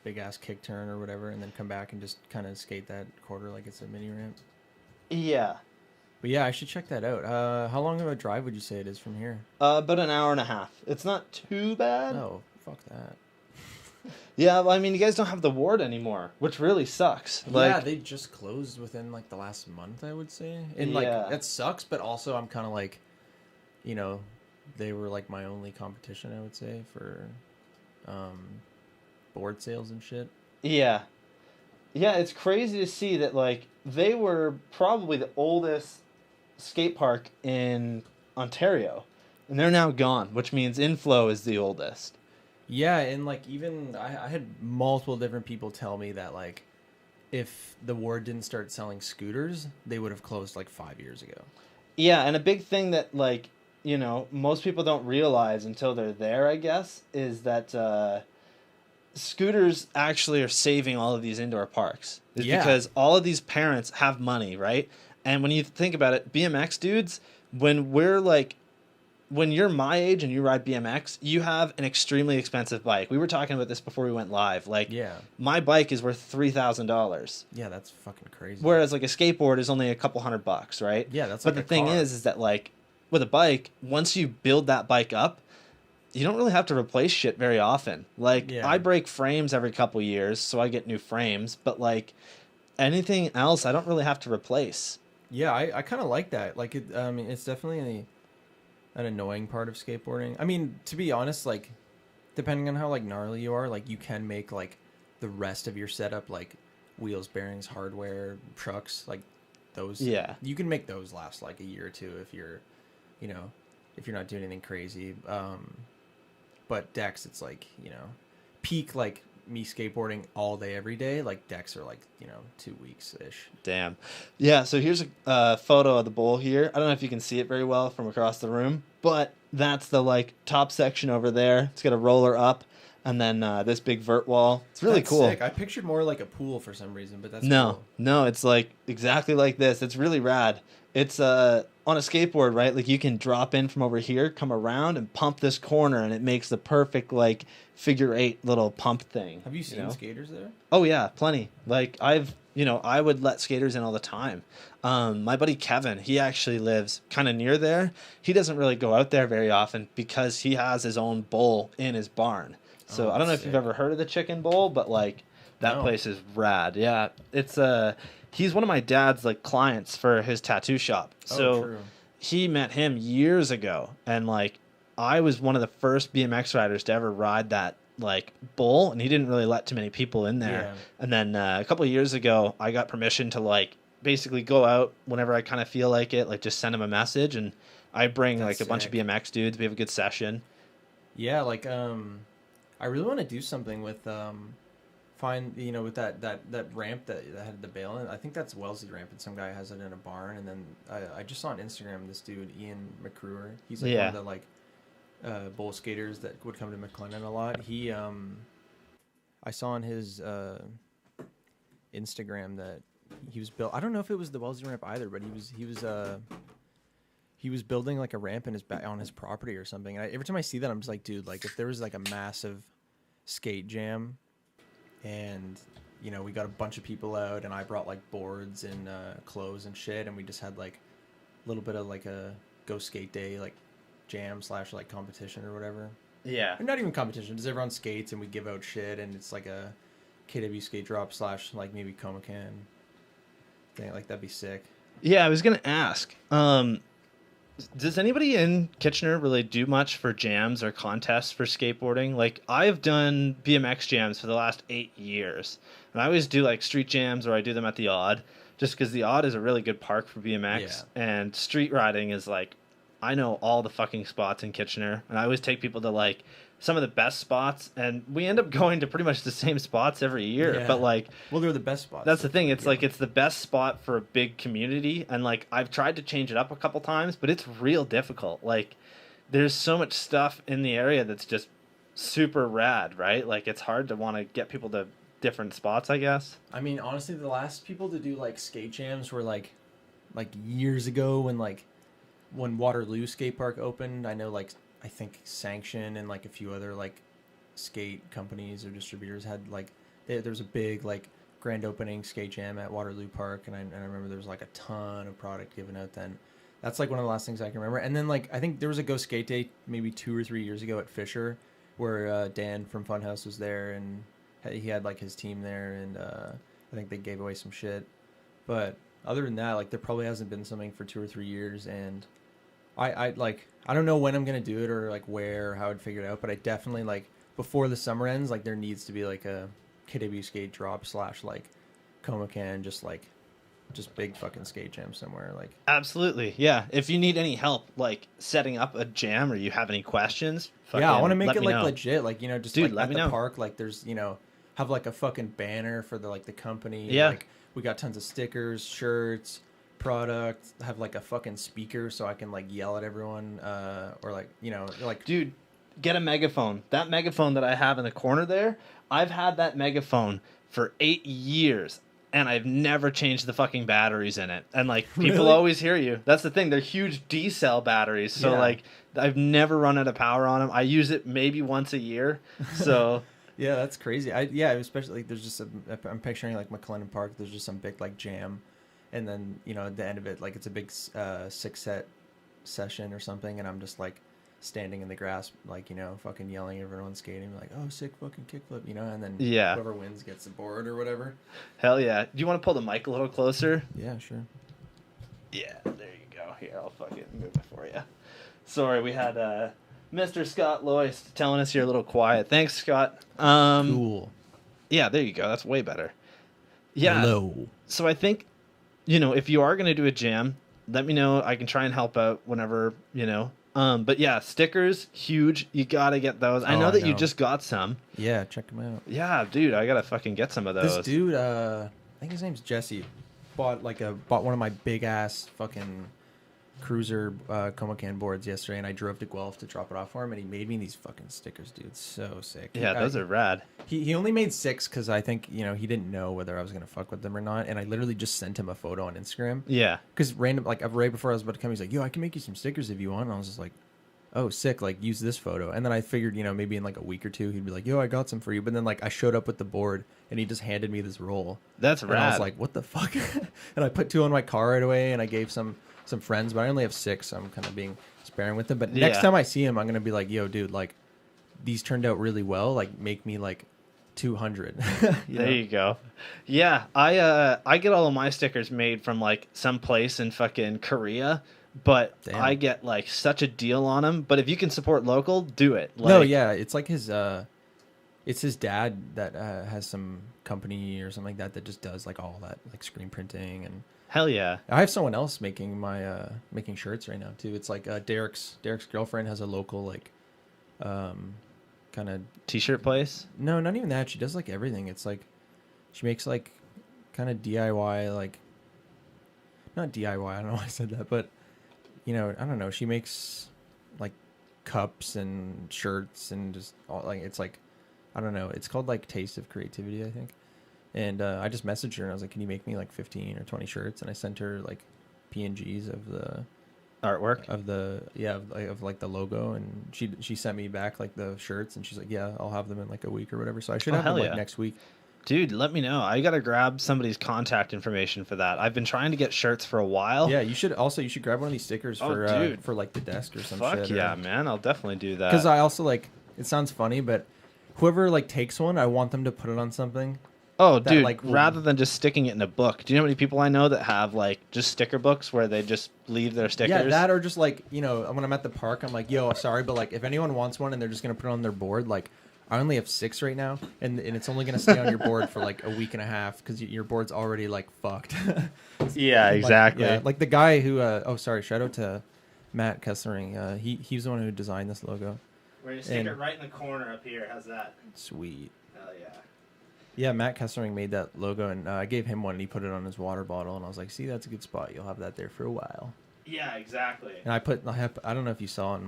big ass kick turn or whatever, and then come back and just kind of skate that quarter like it's a mini ramp. Yeah. But yeah, I should check that out. How long of a drive would you say it is from here? About an hour and a half. It's not too bad. Oh, fuck that. Yeah, well, I mean, you guys don't have the ward anymore, which really sucks. Yeah, they just closed within like the last month, I would say. And like Yeah. that sucks, but also I'm kind of like, you know, they were like my only competition, I would say, for board sales and shit. Yeah. Yeah, it's crazy to see that, like, they were probably the oldest skate park in Ontario, and they're now gone, which means Inflow is the oldest. Yeah, and like even I had multiple different people tell me that like if the ward didn't start selling scooters, they would have closed like 5 years ago. Yeah, and a big thing that, like, you know, most people don't realize until they're there, I guess, is that scooters actually are saving all of these indoor parks. It's Yeah. because all of these parents have money, right? And when you think about it, BMX dudes, when you're my age and you ride BMX, you have an extremely expensive bike. We were talking about this before we went live. Like, Yeah. my bike is worth $3,000, Yeah, that's fucking crazy. whereas like a skateboard is only a couple $100, right? Yeah, that's But like the a thing car. is that like with a bike, once you build that bike up, you don't really have to replace shit very often. Like, Yeah. I break frames every couple years, so I get new frames. But like anything else, I don't really have to replace. Yeah, I kind of like that. Like, I mean, it's definitely an annoying part of skateboarding. I mean, to be honest, like, depending on how like gnarly you are, like, you can make like the rest of your setup, like wheels, bearings, hardware, trucks, like those. Yeah. You can make those last like a year or two if you're, you know, if you're not doing anything crazy. But decks, it's like, you know, peak like me skateboarding all day every day, like decks are like, you know, 2 weeks ish. Damn. Yeah, so here's a photo of the bowl here. I don't know if you can see it very well from across the room, but that's the like top section over there. It's got a roller up, and then this big vert wall. It's really That's cool. sick. I pictured more like a pool for some reason, but that's No, cool. no, it's like exactly like this. It's really rad. It's on a skateboard, right? Like, you can drop in from over here, come around, and pump this corner, and it makes the perfect like figure 8 little pump thing. Have you seen know? skaters there? Oh yeah, plenty. Like, I would let skaters in all the time. My buddy Kevin, he actually lives kind of near there. He doesn't really go out there very often because he has his own bowl in his barn. So Oh, I don't know if sick. you've ever heard of the Chicken Bowl, but like that No. place is rad. Yeah, it's he's one of my dad's like clients for his tattoo shop. So true. he met him years ago, and like I was one of the first BMX riders to ever ride that like bowl, and he didn't really let too many people in there. Yeah. And then a couple of years ago, I got permission to like basically go out whenever I kind of feel like it, like just send him a message, and I bring That's like a bunch of sick. BMX dudes. We have a good session. Yeah, like I really want to do something with find, you know, with that ramp that had the bail in. I think that's Wellesley ramp, and some guy has it in a barn. And then I just saw on Instagram this dude Ian McCrewer. He's like Yeah. one of the like bowl skaters that would come to McLennan a lot. He I saw on his Instagram that he was built. I don't know if it was the Wellesley ramp either, but he was building like a ramp in his on his property or something. And every time I see that, I'm just like, dude, like if there was like a massive skate jam, and you know we got a bunch of people out, and I brought like boards and clothes and shit, and we just had like a little bit of like a go skate day like jam / like competition or whatever. Yeah. Or not even competition, just everyone skates and we give out shit, and it's like a KW skate drop / like maybe Comican thing. Like that'd be sick. Yeah, I was gonna ask. Does anybody in Kitchener really do much for jams or contests for skateboarding? Like, I've done BMX jams for the last 8 years, and I always do like street jams, or I do them at the Odd, just because the Odd is a really good park for BMX, and street riding is like, I know all the fucking spots in Kitchener, and I always take people to like some of the best spots, and we end up going to pretty much the same spots every year. Yeah. But like, Well, they're the best spots. that's the thing. It's Yeah. like it's the best spot for a big community, and like I've tried to change it up a couple times, but it's real difficult. Like, there's so much stuff in the area that's just super rad, right? Like, it's hard to want to get people to different spots, I guess. I mean, honestly, the last people to do like skate jams were like years ago when Waterloo Skate Park opened. I know I think Sanction and like a few other like skate companies or distributors had like there was a big like grand opening skate jam at Waterloo Park, and I remember there was like a ton of product given out then. That's like one of the last things I can remember. And then like I think there was a Go Skate Day maybe 2 or 3 years ago at Fisher, where Dan from Funhouse was there, and he had like his team there, and I think they gave away some shit. But other than that, like there probably hasn't been something for 2 or 3 years, and I don't know when I'm gonna do it or like where or how I'd figure it out, but I definitely like before the summer ends, like there needs to be like a KW skate drop / like Comican, just big fucking skate jam somewhere. Like Absolutely, yeah. If you need any help, like setting up a jam, or you have any questions, yeah, I want to make let it me like know. legit, like just Dude, like let at me the know. park, like there's have like a fucking banner for the like the company. Yeah. Like we got tons of stickers, shirts, product. Have like a fucking speaker so I can like yell at everyone, or like like Dude, get a megaphone. That megaphone that I have in the corner there, I've had that megaphone for 8 years. And I've never changed the fucking batteries in it. And, like, people Really? always hear you. That's the thing. They're huge D-cell batteries. So, Yeah. like, I've never run out of power on them. I use it maybe once a year. So, yeah, that's crazy. Especially like there's just I'm picturing like McLennan Park. There's just some big like jam, and then at the end of it, like it's a big 6-set session or something, and I'm just like standing in the grass, like fucking yelling at everyone skating, like oh sick fucking kickflip, and then Yeah. whoever wins gets the board or whatever. hell yeah. Do you want to pull the mic a little closer? Yeah, sure. Yeah, there you go. Here, I'll fucking move it for you. Sorry, we had Mr. Scott Loyce telling us you're a little quiet. Thanks, Scott. Cool. Yeah, there you go. That's way better. Yeah. Hello. So I think, if you are going to do a jam, let me know. I can try and help out whenever, But yeah, stickers, huge. You got to get those. I Oh, know I that you know. just got some. Yeah, check them out. Yeah, dude, I got to fucking get some of those. This dude, I think his name's Jesse, bought one of my big ass fucking cruiser Comican boards yesterday, and I drove to Guelph to drop it off for him, and he made me these fucking stickers, dude. So sick. Yeah, those are rad. He only made 6 because I think he didn't know whether I was gonna fuck with them or not, and I literally just sent him a photo on Instagram. Yeah. Because right before I was about to come, he's like, "Yo, I can make you some stickers if you want." And I was just like, "Oh, sick! Like, use this photo." And then I figured, maybe in like a week or two, he'd be like, "Yo, I got some for you." But then like I showed up with the board, and he just handed me this roll. That's And rad. I was like, "What the fuck?" And I put 2 on my car right away, and I gave some friends, but I only have 6, so I'm kind of being sparing with them. But next Yeah. time I see him, I'm gonna be like, "Yo, dude, like, these turned out really well. Like, make me like 200." There you go. Yeah, I get all of my stickers made from like some place in fucking Korea, but Damn. I get like such a deal on them. But if you can support local, do it. Like, No, yeah, it's like it's his dad that has some company or something like that just does like all that like screen printing, and hell yeah. I have someone else making my making shirts right now too. It's like Derek's girlfriend has a local like kind of T-shirt place. no, not even that. She does like everything. It's like she makes like kind of DIY, like not DIY. I don't know why I said that, but I don't know. She makes like cups and shirts and just all, like it's like I don't know. It's called like Taste of Creativity, I think. And I just messaged her and I was like, "Can you make me like 15 or 20 shirts?" And I sent her like PNGs of the Artwork. of like the logo, and she sent me back like the shirts, and she's like, "Yeah, I'll have them in like a week or whatever." So I should Oh, have them hell like yeah. next week. Dude, let me know. I gotta grab somebody's contact information for that. I've been trying to get shirts for a while. Yeah, you should grab one of these stickers Oh, for dude. for like the desk or some Fuck shit. yeah, man. I'll definitely do that. Because I also like it sounds funny, but whoever like takes one, I want them to put it on something. Oh, that, dude, like, will- rather than just sticking it in a book. Do you know how many people I know that have, like, just sticker books where they just leave their stickers? Yeah, that or just like when I'm at the park, I'm like, "Yo, sorry, but like if anyone wants one and they're just gonna put it on their board, like I only have 6 right now, and it's only gonna stay on your board for like a week and a half because your board's already like fucked." Yeah, Like, exactly. yeah, like the guy who shout out to Matt Kessering. He's the one who designed this logo. We're going to stick it right in the corner up here. How's that? Sweet. Hell yeah. Yeah, Matt Kessering made that logo, and I gave him one, and he put it on his water bottle, and I was like, "See, that's a good spot. You'll have that there for a while." Yeah, exactly. And I don't know if you saw on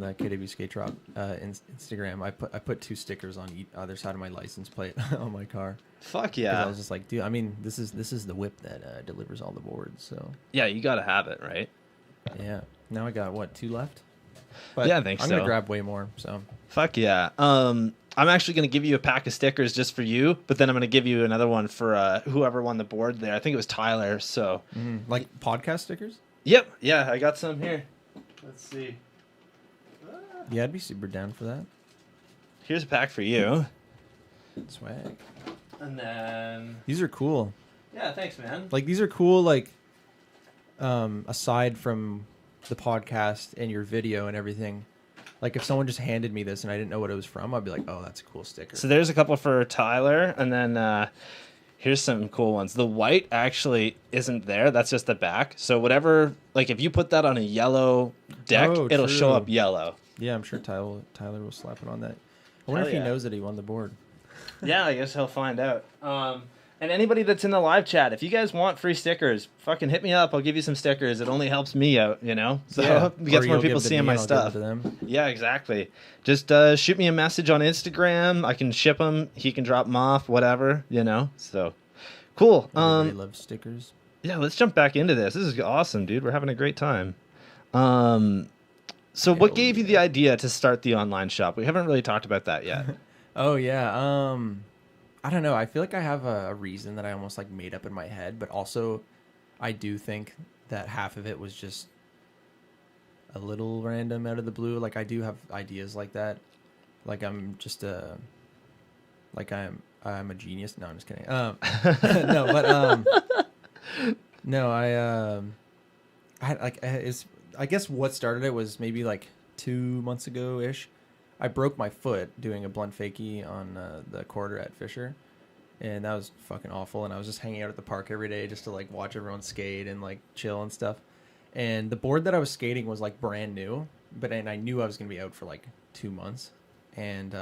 the KW Skate Drop Instagram, I put 2 stickers on either side of my license plate on my car. Fuck 'Cause yeah. I was just like, dude, I mean, this is the whip that delivers all the boards. So Yeah, you got to have it, right? yeah, now I got 2 left. But Yeah, I think I'm so. gonna grab way more. So Fuck yeah. I'm actually going to give you a pack of stickers just for you, but then I'm going to give you another one for whoever won the board there. I think it was Tyler. So, Like podcast stickers? yep. Yeah, I got some here. Let's see. Yeah, I'd be super down for that. Here's a pack for you. Swag. And then... These are cool. Yeah, thanks, man. Like, these are cool, like, aside from the podcast and your video and everything. Like, if someone just handed me this and I didn't know what it was from, I'd be like, oh, that's a cool sticker. So there's a couple for Tyler, and then here's some cool ones. The white actually isn't there. That's just the back. So whatever, like if you put that on a yellow deck, Oh, it'll show true. up yellow. Yeah, I'm sure Tyler will slap it on that. I wonder Hell if he yeah. knows that he won the board. Yeah, I guess he'll find out. And anybody that's in the live chat, if you guys want free stickers, fucking hit me up. I'll give you some stickers. It only helps me out, you know? So it gets Or more you'll people give to seeing me my and I'll give stuff. it to them. Yeah, exactly. Just shoot me a message on Instagram. I can ship them. He can drop them off, whatever, you know? So, cool. Everybody loves stickers. Yeah, let's jump back into this. This is awesome, dude. We're having a great time. So what gave you the idea to start the online shop? We haven't really talked about that yet. Oh, yeah. I don't know. I feel like I have a reason that I almost like made up in my head, but also I do think that half of it was just a little random out of the blue. Like I do have ideas like that. Like I'm just I'm a genius. No, I'm just kidding. No, but no, I guess what started it was maybe like 2 months ago ish. I broke my foot doing a blunt fakie on the quarter at Fisher, and that was fucking awful. And I was just hanging out at the park every day just to like watch everyone skate and like chill and stuff. And the board that I was skating was like brand new, and I knew I was gonna be out for like 2 months, and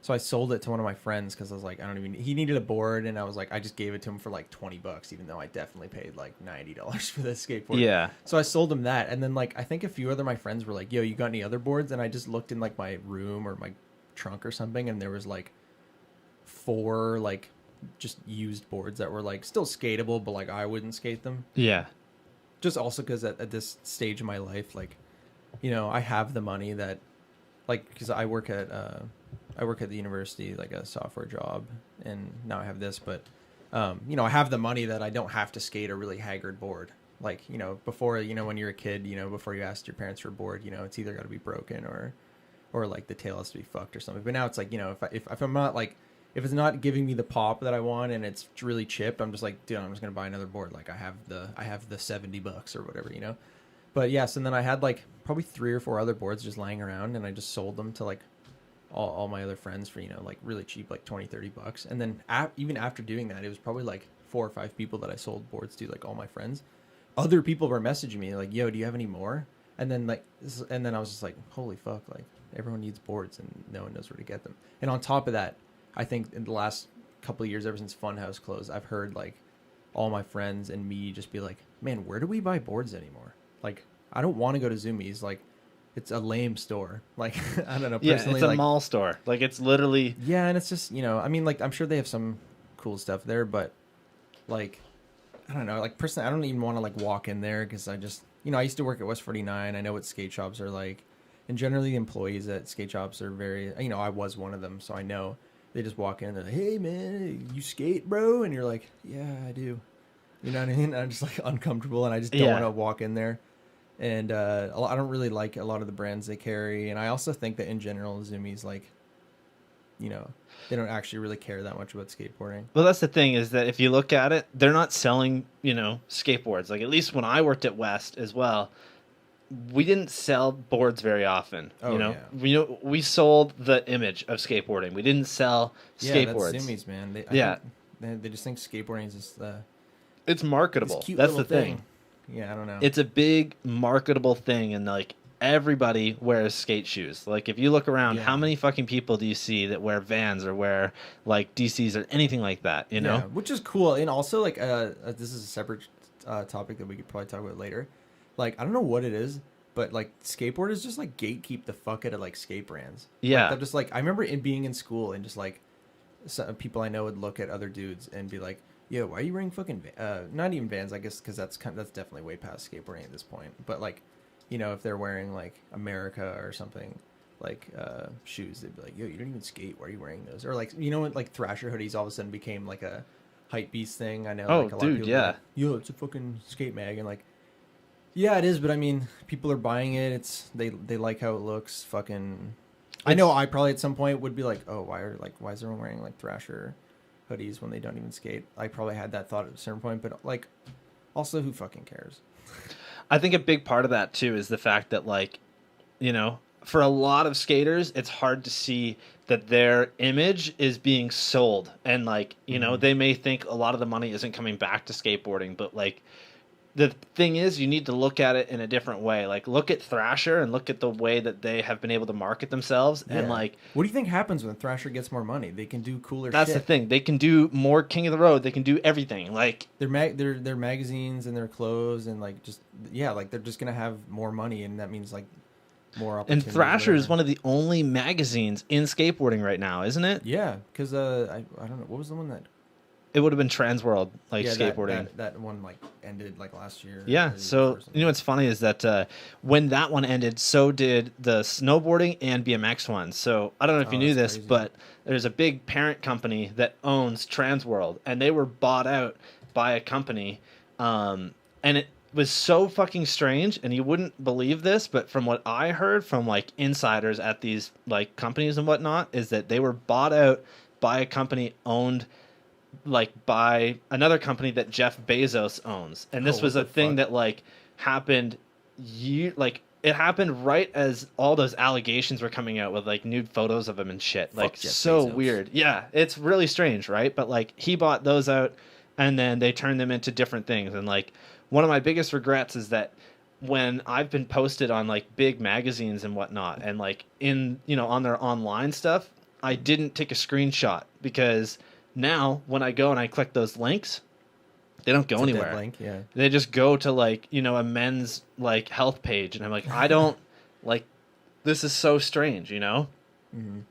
so I sold it to one of my friends because I was like, he needed a board, and I was like, I just gave it to him for like $20, even though I definitely paid like $90 for this skateboard. Yeah. So I sold him that, and then like I think a few other my friends were like, yo, you got any other boards? And I just looked in like my room or my trunk or something, and there was like 4 like just used boards that were like still skatable, but like I wouldn't skate them. Yeah. Just also because at this stage of my life, like, you know, I have the money that, like, because I work at the university, like a software job, and now I have this, but, you know, I have the money that I don't have to skate a really haggard board. Like, you know, before, you know, when you're a kid, you know, before you asked your parents for a board, you know, it's either got to be broken or like the tail has to be fucked or something. But now it's like, you know, if I'm not like, if it's not giving me the pop that I want and it's really chipped, I'm just like, dude, I'm just gonna buy another board. Like I have the $70 or whatever, you know. But yes, and then I had like probably 3 or 4 other boards just lying around, and I just sold them to like all my other friends for, you know, like really cheap, like $20-$30. And then even after doing that, it was probably like 4 or 5 people that I sold boards to, like all my friends. Other people were messaging me like, yo, do you have any more? And then I was just like, holy fuck, like everyone needs boards and no one knows where to get them. And on top of that, I think in the last couple of years, ever since Funhouse closed, I've heard like all my friends and me just be like, man, where do we buy boards anymore? Like, I don't want to go to Zoomies. Like, it's a lame store. Like, I don't know. Yeah, Personally, it's a like, mall store. Like, it's literally... Yeah, and it's just, you know, I mean, like, I'm sure they have some cool stuff there, but, like, I don't know. Like, personally, I don't even want to, like, walk in there because I just, you know, I used to work at West 49. I know what skate shops are like. And generally, the employees at skate shops are very, you know, I was one of them, so I know. They just walk in and they're like, hey, man, you skate, bro? And you're like, yeah, I do. You know what I mean? I'm just, like, uncomfortable, and I just don't want to walk in there. And I don't really like a lot of the brands they carry. And I also think that in general, Zoomies, like, you know, they don't actually really care that much about skateboarding. Well, that's the thing, is that if you look at it, they're not selling, you know, skateboards. Like, at least when I worked at West as well, we didn't sell boards very often. Oh, you know, yeah. we sold the image of skateboarding. We didn't sell skateboards. Yeah, that's Zoomies, man. They just think skateboarding is just it's marketable. this cute That's the little thing. Yeah, I don't know. It's a big marketable thing, and like everybody wears skate shoes. Like if you look around, how many fucking people do you see that wear Vans or wear like DCs or anything like that? You know, which is cool. And also, like, this is a separate topic that we could probably talk about later. Like, I don't know what it is, but like skateboarders just like gatekeep the fuck out of like skate brands. Yeah, like, they're just like, I remember being in school and just like some people I know would look at other dudes and be like, yo, why are you wearing fucking not even Vans, I guess, because that's definitely way past skateboarding at this point. But like, you know, if they're wearing like America or something, shoes. They'd be like, yo, you don't even skate. Why are you wearing those? Or like, you know, when like Thrasher hoodies all of a sudden became like a hype beast thing. I know. Oh, like, a lot dude, of people yeah. are like, yo, it's a fucking skate mag, and like, yeah, it is. But I mean, people are buying it. They like how it looks. Fucking. I know. I probably at some point would be like, oh, why is everyone wearing like Thrasher hoodies when they don't even skate? I probably had that thought at a certain point, but like, also, who fucking cares? I think a big part of that too is the fact that, like, you know, for a lot of skaters, it's hard to see that their image is being sold, and like, you know, they may think a lot of the money isn't coming back to skateboarding, but like, the thing is, you need to look at it in a different way. Like, look at Thrasher and look at the way that they have been able to market themselves. Yeah. And like, what do you think happens when Thrasher gets more money? They can do cooler that's shit. the thing. They can do more King of the Road. They can do everything. Like, Their magazines and their clothes and like just like they're just gonna have more money, and that means like more and opportunities. Thrasher is whatever. one of the only magazines in skateboarding right now, isn't it? Yeah, because I don't know what was the one that It would have been Transworld, like that- skateboarding. that one like ended like last year. Yeah, so you know what's funny is that when that one ended, so did the snowboarding and BMX ones. So I don't know if you knew that's this, crazy. but there's a big parent company that owns Transworld, and they were bought out by a company, and it was so fucking strange, and you wouldn't believe this, but from what I heard from like insiders at these like companies and whatnot, is that they were bought out by a company owned like by another company that Jeff Bezos owns. And this Oh, was what a the thing fuck? that like happened it happened right as all those allegations were coming out with like nude photos of him and shit. Like, Jeff so Bezos. weird. Yeah, it's really strange, right? But like, he bought those out and then they turned them into different things. And like, one of my biggest regrets is that when I've been posted on like big magazines and whatnot, and like in, you know, on their online stuff, I didn't take a screenshot, because now when I go and I click those links, they don't go It's a dead anywhere. link, yeah. They just go to like, you know, a men's like health page, and I'm like, I don't like, this is so strange, you know? Mm-hmm.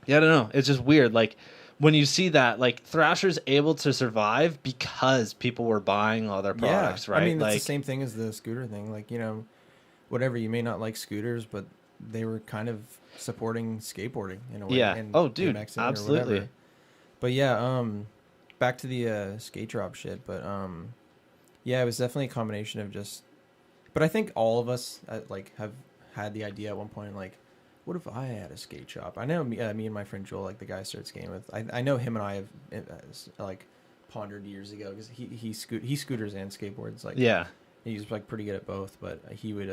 Yeah, I don't know. It's just weird. Like, when you see that, like, Thrasher's able to survive because people were buying all their products, right? I mean, it's like, the same thing as the scooter thing. Like, you know, whatever, you may not like scooters, but they were kind of supporting skateboarding in a way. Yeah. And Oh, dude, BMXing or absolutely. whatever. But yeah, back to the skate drop shit. But yeah, it was definitely a combination of just. But I think all of us like have had the idea at one point, like, what if I had a skate shop? I know me and my friend Joel, like the guy I started skating with. I know him and I have like pondered years ago, because he scooters and skateboards. Like, yeah. he's like pretty good at both. But he would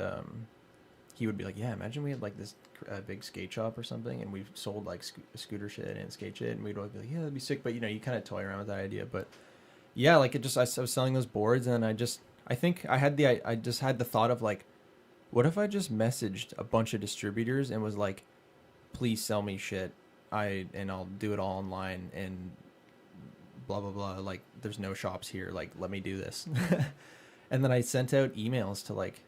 be like, yeah, imagine we had like this big skate shop or something, and we sold like scooter shit and skate shit, and we'd always be like, yeah, that'd be sick. But you know, you kind of toy around with that idea. But yeah, like I was selling those boards, and I think I just had the thought of like, what if I just messaged a bunch of distributors and was like, please sell me shit, and I'll do it all online, and blah blah blah, like there's no shops here, like let me do this. And then I sent out emails to like,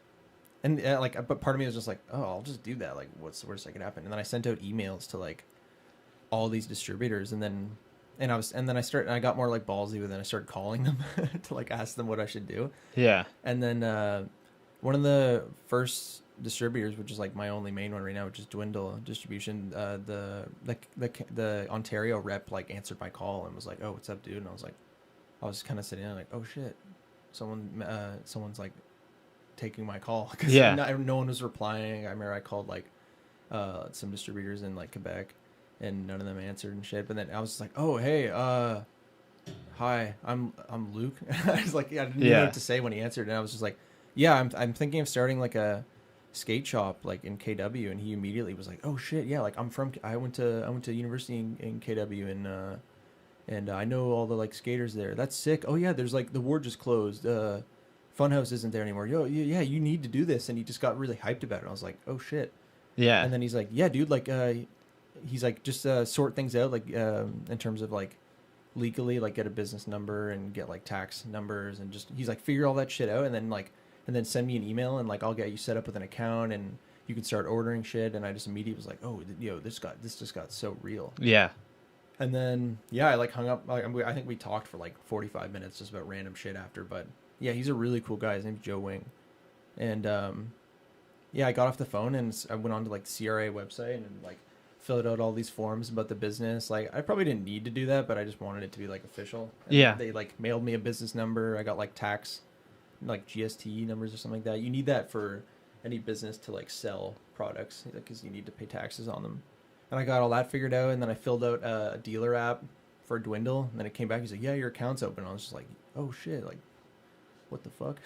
and like, but part of me was just like, oh, I'll just do that, like what's the worst that could happen? And then I sent out emails to like all these distributors, and then I got more like ballsy with it. I started calling them to like ask them what I should do. Yeah. And then one of the first distributors, which is like my only main one right now, which is Dwindle Distribution, the Ontario rep like answered my call and was like, oh, what's up, dude? And I was kind of sitting there like, oh shit, someone's like taking my call, because Yeah. no one was replying. I remember I called like some distributors in like Quebec, and none of them answered and shit. But then I was just like, oh hey, hi, I'm Luke. I was like, I didn't know what to say when he answered, and I was just like, yeah, I'm thinking of starting like a skate shop like in KW. And he immediately was like, oh shit, yeah, like I went to university in KW, and I know all the like skaters there. That's sick. Oh yeah, there's like the ward just closed. Funhouse isn't there anymore. Yo, yeah, you need to do this. And he just got really hyped about it. I was like, oh shit. Yeah. And then he's like, yeah, dude, like he's like, just sort things out, like in terms of like legally, like get a business number and get like tax numbers, and just he's like, figure all that shit out, and then send me an email, and like I'll get you set up with an account, and you can start ordering shit. And I just immediately was like, oh, yo, this just got so real. Yeah. And then yeah, I like hung up. I think we talked for like 45 minutes just about random shit after. But yeah, he's a really cool guy. His name's Joe Wing, and yeah, I got off the phone and I went on to like the CRA website and like filled out all these forms about the business. Like I probably didn't need to do that, but I just wanted it to be like official. And Yeah. they like mailed me a business number. I got like tax, like GST numbers or something like that. You need that for any business to like sell products because you need to pay taxes on them. And I got all that figured out, and then I filled out a dealer app for Dwindle, and then it came back. He's like, "Yeah, your account's open." I was just like, "Oh shit! Like, what the fuck?"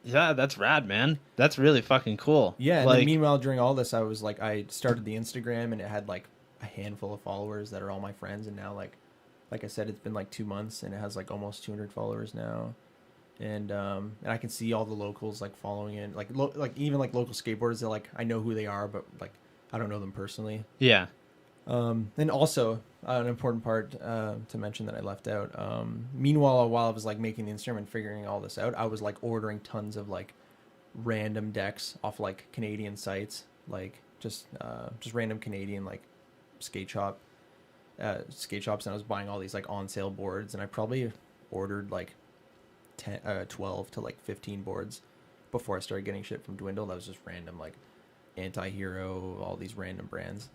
Yeah, that's rad, man. That's really fucking cool. Yeah, and like, then meanwhile, during all this, I was like, I started the Instagram, and it had like a handful of followers that are all my friends, and now like I said, it's been like 2 months, and it has like almost 200 followers now, and I can see all the locals like following it, like like even like local skateboarders that like I know who they are, but like I don't know them personally. yeah, And also an important part to mention that I left out. Meanwhile, while I was like making the Instagram and figuring all this out, I was like ordering tons of like random decks off like Canadian sites, like just random Canadian like skate shops, and I was buying all these like on sale boards, and I probably ordered like 12 to like 15 boards before I started getting shit from Dwindle. That was just random like Anti-Hero, all these random brands,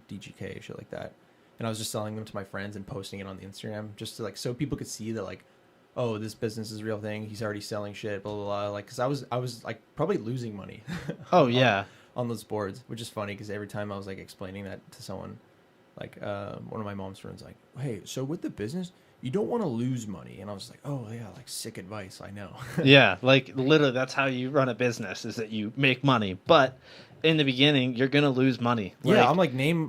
DGK, shit like that. And I was just selling them to my friends and posting it on the Instagram just to like so people could see that like, oh, this business is a real thing. He's already selling shit, blah blah blah. Like, cause I was like probably losing money. oh yeah, on those boards, which is funny because every time I was like explaining that to someone, like one of my mom's friends, like, hey, so with the business, you don't want to lose money, and I was like, oh yeah, like sick advice, I know. yeah. Like literally, that's how you run a business: is that you make money, but in the beginning, you're gonna lose money. Yeah, I'm like name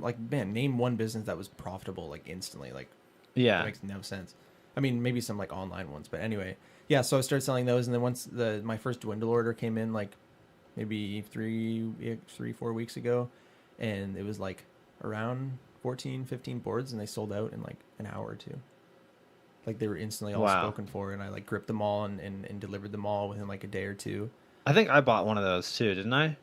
one business that was profitable like instantly, like yeah, that makes no sense. I mean, maybe some like online ones, but anyway, yeah. So I started selling those, and then once my first Dwindle order came in, like maybe 4 weeks ago, and it was like around 14-15 boards, and they sold out in like an hour or two. Like they were instantly all spoken for, and I like gripped them all and delivered them all within like a day or two. I think I bought one of those too, didn't I?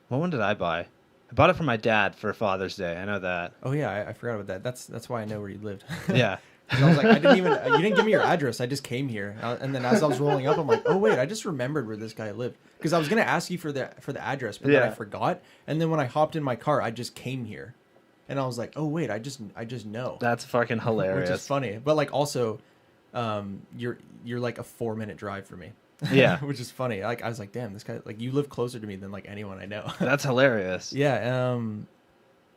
What one did I buy? I bought it for my dad for Father's Day. I know that. Oh yeah, I forgot about that. That's why I know where you lived. Yeah. 'Cause I was like, you didn't give me your address. I just came here, and then as I was rolling up, I'm like, oh wait, I just remembered where this guy lived because I was gonna ask you for the address, but then I forgot. And then when I hopped in my car, I just came here, and I was like, oh wait, I just know. That's fucking hilarious. Which is funny, but like also, you're like a 4-minute drive for me. Yeah. Which is funny. Like I was like, damn, this guy, like you live closer to me than like anyone I know. That's hilarious. Yeah.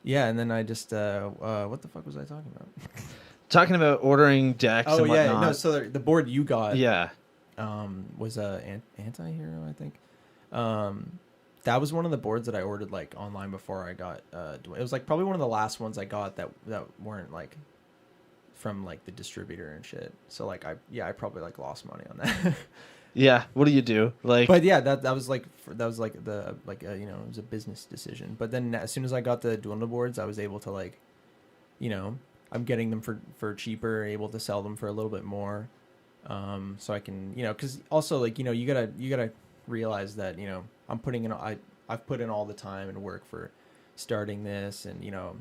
Yeah, and then I just what the fuck was I talking about? Talking about ordering decks and whatnot. Yeah, no, so the board you got Yeah. was Anti-Hero, I think. That was one of the boards that I ordered like online before I got it was like probably one of the last ones I got that weren't like from like the distributor and shit. So like I probably like lost money on that. Yeah. What do you do? Like, But yeah, that was like the you know, it was a business decision. But then as soon as I got the Dwindle boards, I was able to like, you know, I'm getting them for cheaper, able to sell them for a little bit more. So I can, you know, because also like, you know, you gotta realize that, you know, I've put in all the time and work for starting this, and you know,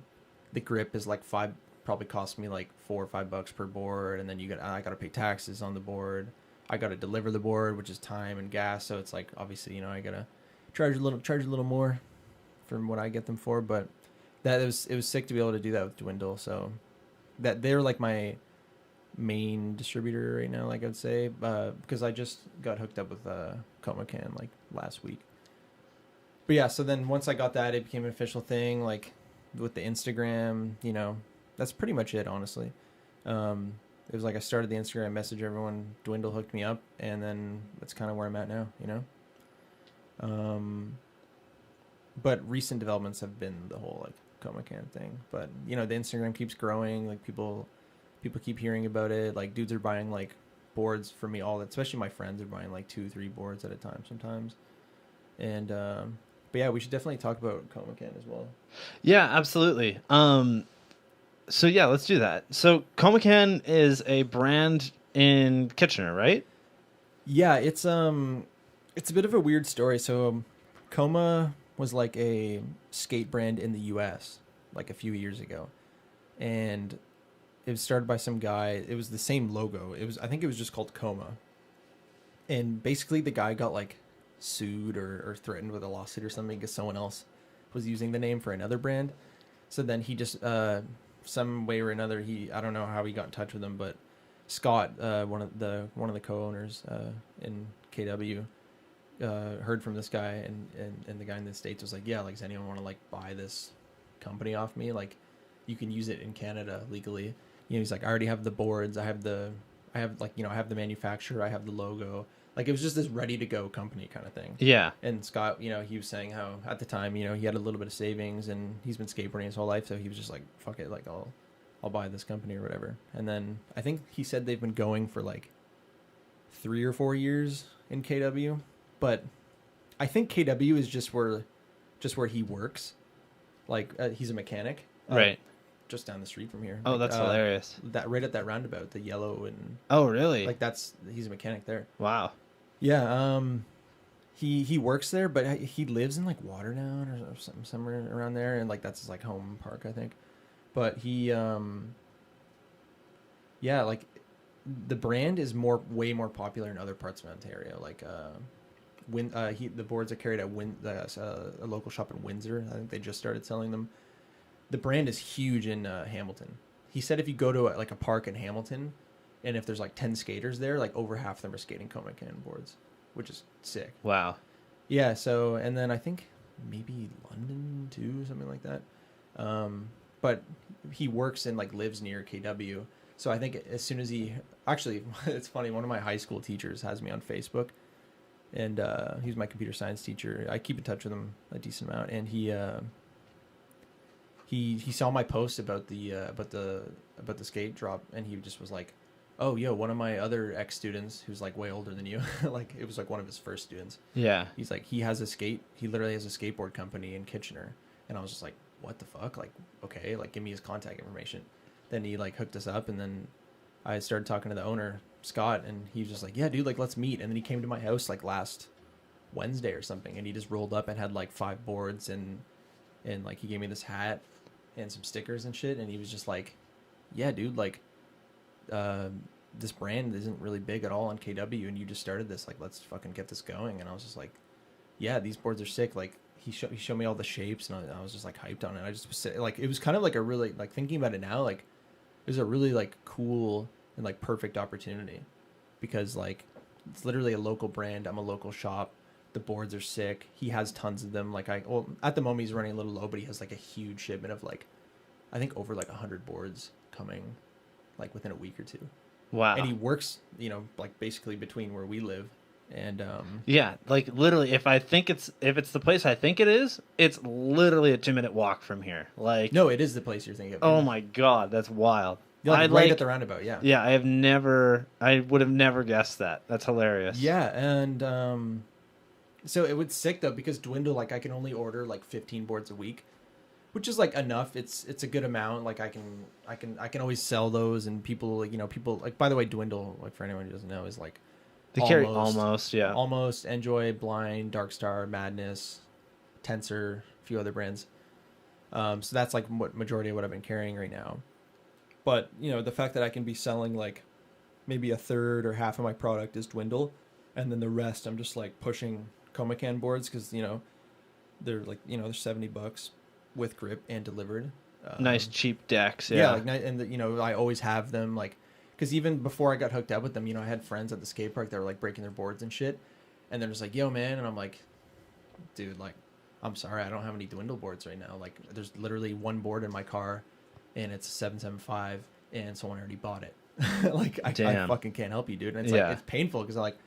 the grip is like probably cost me like $4 or $5 per board, and then I gotta pay taxes on the board. I gotta deliver the board, which is time and gas. So it's like obviously, you know, I gotta charge a little more from what I get them for. But it was sick to be able to do that with Dwindle. So that they're like my main distributor right now, like I'd say, because I just got hooked up with Comacan like last week. But yeah, so then once I got that, it became an official thing, like with the Instagram, you know, that's pretty much it, honestly. It was like I started the Instagram, message everyone, Dwindle hooked me up, and then that's kind of where I'm at now, you know. But recent developments have been the whole like Comacan thing. But you know, the Instagram keeps growing, like people keep hearing about it. Like dudes are buying like boards for me especially my friends are buying like 2-3 boards at a time sometimes. And but yeah, we should definitely talk about Comacan as well. Yeah, absolutely. So yeah, let's do that. So Comacan is a brand in Kitchener, right? Yeah, it's a bit of a weird story. So Coma was like a skate brand in the US like a few years ago. And it was started by some guy. It was the same logo. I think it was just called Coma. And basically the guy got like sued or threatened with a lawsuit or something because someone else was using the name for another brand. So then he just some way or another, I don't know how he got in touch with him, but Scott, one of the co-owners in KW, heard from this guy, and the guy in the States was like, yeah, like, does anyone want to like buy this company off me? Like, you can use it in Canada legally. He's like, I already have the boards, I have the manufacturer, I have the logo. Like, it was just this ready to go company kind of thing. Yeah. And Scott, he was saying how at the time, he had a little bit of savings and he's been skateboarding his whole life, so he was just like, fuck it, like I'll buy this company or whatever. And then I think he said they've been going for like 3 or 4 years in KW, but I think KW is just where he works. Like, he's a mechanic, right, just down the street from here. Oh, like, that's hilarious. That right at that roundabout, the yellow and. Oh, really? Like, he's a mechanic there. Wow. Yeah. He works there, but he lives in like Waterdown or somewhere around there, and like that's his like home park, I think. But he, yeah, like the brand is way more popular in other parts of Ontario. Like, the boards are carried at a local shop in Windsor. I think they just started selling them. The brand is huge in Hamilton. He said if you go to like a park in Hamilton, and if there's like 10 skaters there, like over half of them are skating Comic-Con boards, which is sick. Wow. Yeah. So, and then I think maybe London too, something like that. But he works and like lives near KW. So I think as soon as actually, it's funny. One of my high school teachers has me on Facebook, and he's my computer science teacher. I keep in touch with him a decent amount, and he saw my post about the skate drop, and he just was like, oh, yo, one of my other ex-students who's like way older than you, like it was like one of his first students. Yeah. He's like, he literally has a skateboard company in Kitchener. And I was just like, what the fuck? Like, okay, like give me his contact information. Then he like hooked us up, and then I started talking to the owner, Scott, and he was just like, yeah, dude, like let's meet. And then he came to my house like last Wednesday or something, and he just rolled up and had like 5 boards and like he gave me this hat and some stickers and shit, and he was just like, yeah, dude, like this brand isn't really big at all on KW, and you just started this, like let's fucking get this going. And I was just like, yeah, these boards are sick. Like he showed me all the shapes, and I was just like hyped on it. I just was like, it was kind of like a really, like thinking about it now, like it was a really like cool and like perfect opportunity, because like it's literally a local brand. I'm a local shop. The boards are sick. He has tons of them. Like at the moment he's running a little low, but he has like a huge shipment of like, I think over like 100 boards coming like within a week or two. Wow. And he works, like basically between where we live and yeah, like literally if it's the place I think it is, it's literally a 2-minute walk from here. Like, no, it is the place you're thinking of. Oh my god, that's wild. Like, right at the roundabout. Yeah, I would have never guessed that. That's hilarious. Yeah. And so it was sick though, because Dwindle, like I can only order like 15 boards a week, which is like enough. It's a good amount. Like I can always sell those, and people like, by the way, Dwindle, like for anyone who doesn't know, is like they carry almost Enjoy, Blind, Darkstar, Madness, Tensor, a few other brands. So that's like what majority of what I've been carrying right now. But the fact that I can be selling like maybe a third or half of my product is Dwindle, and then the rest I'm just like pushing Comic-Con boards, because they're like they're $70 with grip and delivered. Nice cheap decks. Yeah, like, and I always have them, like, because even before I got hooked up with them, I had friends at the skate park that were like breaking their boards and shit, and they're just like, yo man, and I'm like, dude, like I'm sorry, I don't have any Dwindle boards right now. Like there's literally one board in my car, and it's a 775, and someone already bought it. Like I fucking can't help you, dude. And it's like it's painful, because like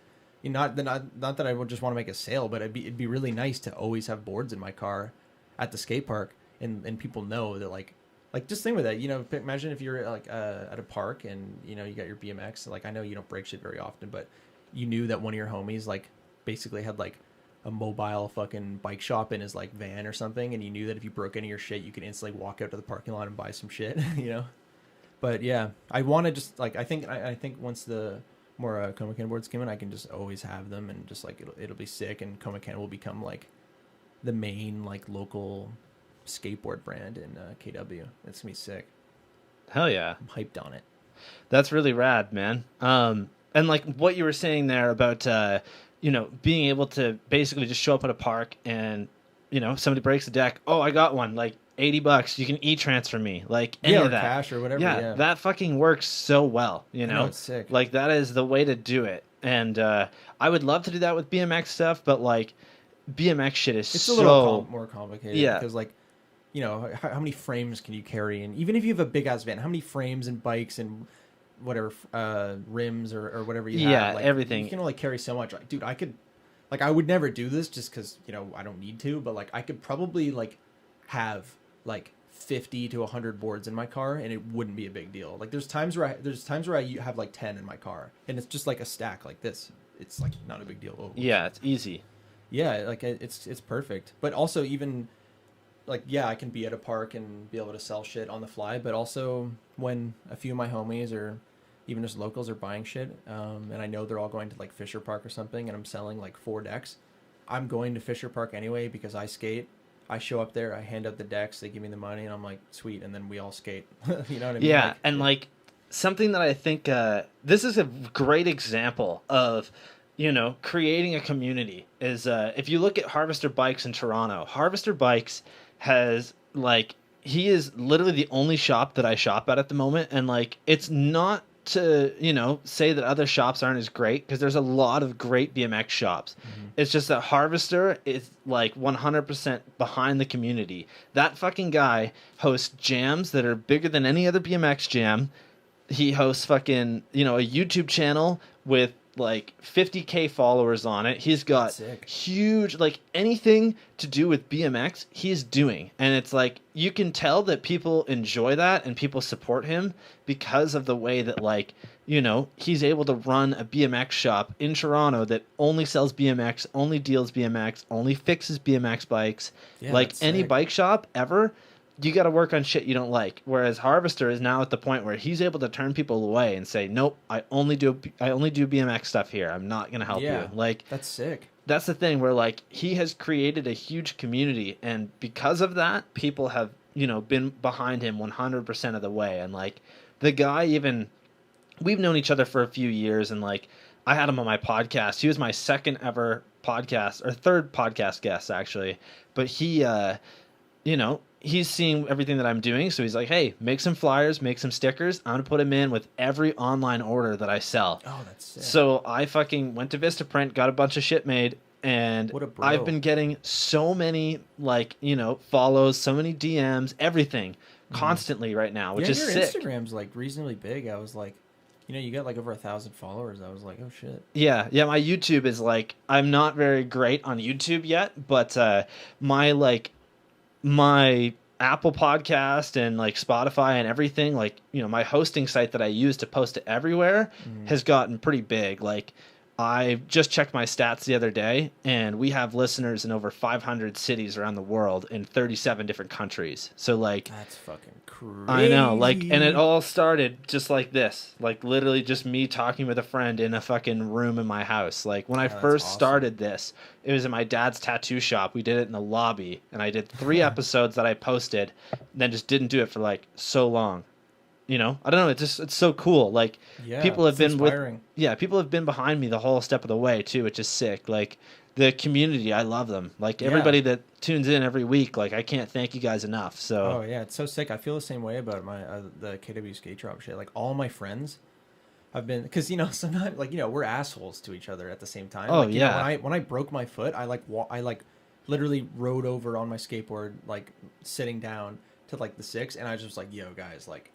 not that I would just want to make a sale, but it'd be really nice to always have boards in my car at the skate park, and people know that like just think with that, imagine if you're like at a park and you got your BMX. Like I know you don't break shit very often, but you knew that one of your homies like basically had like a mobile fucking bike shop in his like van or something, and you knew that if you broke any of your shit, you could instantly walk out to the parking lot and buy some shit. But yeah, I want to just like I think once the more Comic-Con boards come in, I can just always have them, and just like it'll be sick, and Comic-Con will become like the main like local skateboard brand in KW. It's gonna be sick. Hell yeah, I'm hyped on it. That's really rad, man. And like what you were saying there about being able to basically just show up at a park and, somebody breaks the deck. Oh, I got one. Like $80. You can e-transfer me. Like any or of that. cash or whatever. Yeah, that fucking works so well. I know, it's sick. Like that is the way to do it. And I would love to do that with BMX stuff, but like BMX shit is it's so a little more complicated. Yeah. Because like, how many frames can you carry? And even if you have a big ass van, how many frames and bikes and whatever rims or whatever you have? Yeah, like, everything. You can only carry so much. Like, dude, I could, like, I would never do this just because I don't need to. But like, I could probably like have like 50 to 100 boards in my car, and it wouldn't be a big deal. Like, there's times where I have like 10 in my car, and it's just like a stack like this. It's like not a big deal. Oh, yeah, it's easy. Yeah, like it's perfect. But also even like, yeah, I can be at a park and be able to sell shit on the fly, but also when a few of my homies or even just locals are buying shit, and I know they're all going to like Fisher Park or something, and I'm selling like 4 decks, I'm going to Fisher Park anyway because I skate. I show up there, I hand out the decks, they give me the money, and I'm like, sweet, and then we all skate. You know what I mean? Yeah, and like something that I think this is a great example of creating a community is if you look at Harvester Bikes in Toronto. Harvester Bikes has like, he is literally the only shop that I shop at the moment, and like it's not to say that other shops aren't as great, because there's a lot of great BMX shops. It's just that Harvester is like 100% behind the community. That fucking guy hosts jams that are bigger than any other BMX jam. He hosts fucking a YouTube channel with like 50K followers on it. He's got huge, like anything to do with BMX he's doing, and it's like you can tell that people enjoy that and people support him because of the way that like he's able to run a BMX shop in Toronto that only sells BMX, only deals BMX, only fixes BMX bikes. Like any bike shop ever, you got to work on shit you don't like. Whereas Harvester is now at the point where he's able to turn people away and say, nope, I only do BMX stuff here. I'm not going to help you. Like, that's sick. That's the thing where like he has created a huge community, and because of that, people have, been behind him 100% of the way. And like the guy, even we've known each other for a few years, and like I had him on my podcast. He was my second ever podcast, or third podcast guest actually. But he, he's seeing everything that I'm doing, so he's like, hey, make some flyers, make some stickers. I'm going to put them in with every online order that I sell. Oh, that's sick. So I fucking went to Vistaprint, got a bunch of shit made, and what a bro. I've been getting so many, like, follows, so many DMs, everything, constantly right now, which is your sick. Instagram's, like, reasonably big. I was like, you got, like, over 1,000 followers. I was like, oh, shit. Yeah, my YouTube is, like, I'm not very great on YouTube yet, but my Apple Podcast and like Spotify and everything, like my hosting site that I use to post it everywhere has gotten pretty big. Like I just checked my stats the other day, and we have listeners in over 500 cities around the world in 37 different countries. So like, that's fucking crazy. I know, like, and it all started just like this, like literally just me talking with a friend in a fucking room in my house. Like when I first started this, it was in my dad's tattoo shop. We did it in the lobby, and I did 3 episodes that I posted, then just didn't do it for like so long. I don't know. It's so cool. Like people have been inspiring. People have been behind me the whole step of the way too, which is sick. Like the community, I love them. Like everybody that tunes in every week, like I can't thank you guys enough. So it's so sick. I feel the same way about my the KW skate drop shit. Like all my friends have been, because sometimes like we're assholes to each other at the same time. Oh like, when I broke my foot, I literally rode over on my skateboard, like sitting down to like the 6, and I was just like, yo guys, like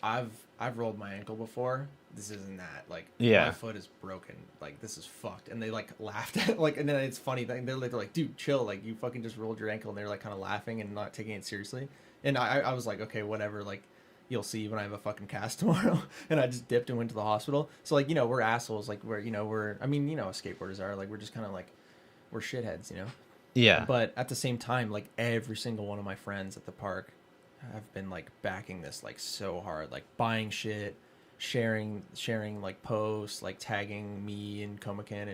I've rolled my ankle before. This isn't that. Like, my foot is broken. Like, this is fucked. And they like laughed at like, and then it's funny. They're like, dude, chill. Like, you fucking just rolled your ankle, and they're like kind of laughing and not taking it seriously. And I was like, okay, whatever. Like, you'll see when I have a fucking cast tomorrow. And I just dipped and went to the hospital. So like, we're assholes. Like we're skateboarders are like, we're just kind of like, we're shitheads, Yeah. But at the same time, like every single one of my friends at the park have been like backing this like so hard, like buying shit, sharing like posts, like tagging me and Comican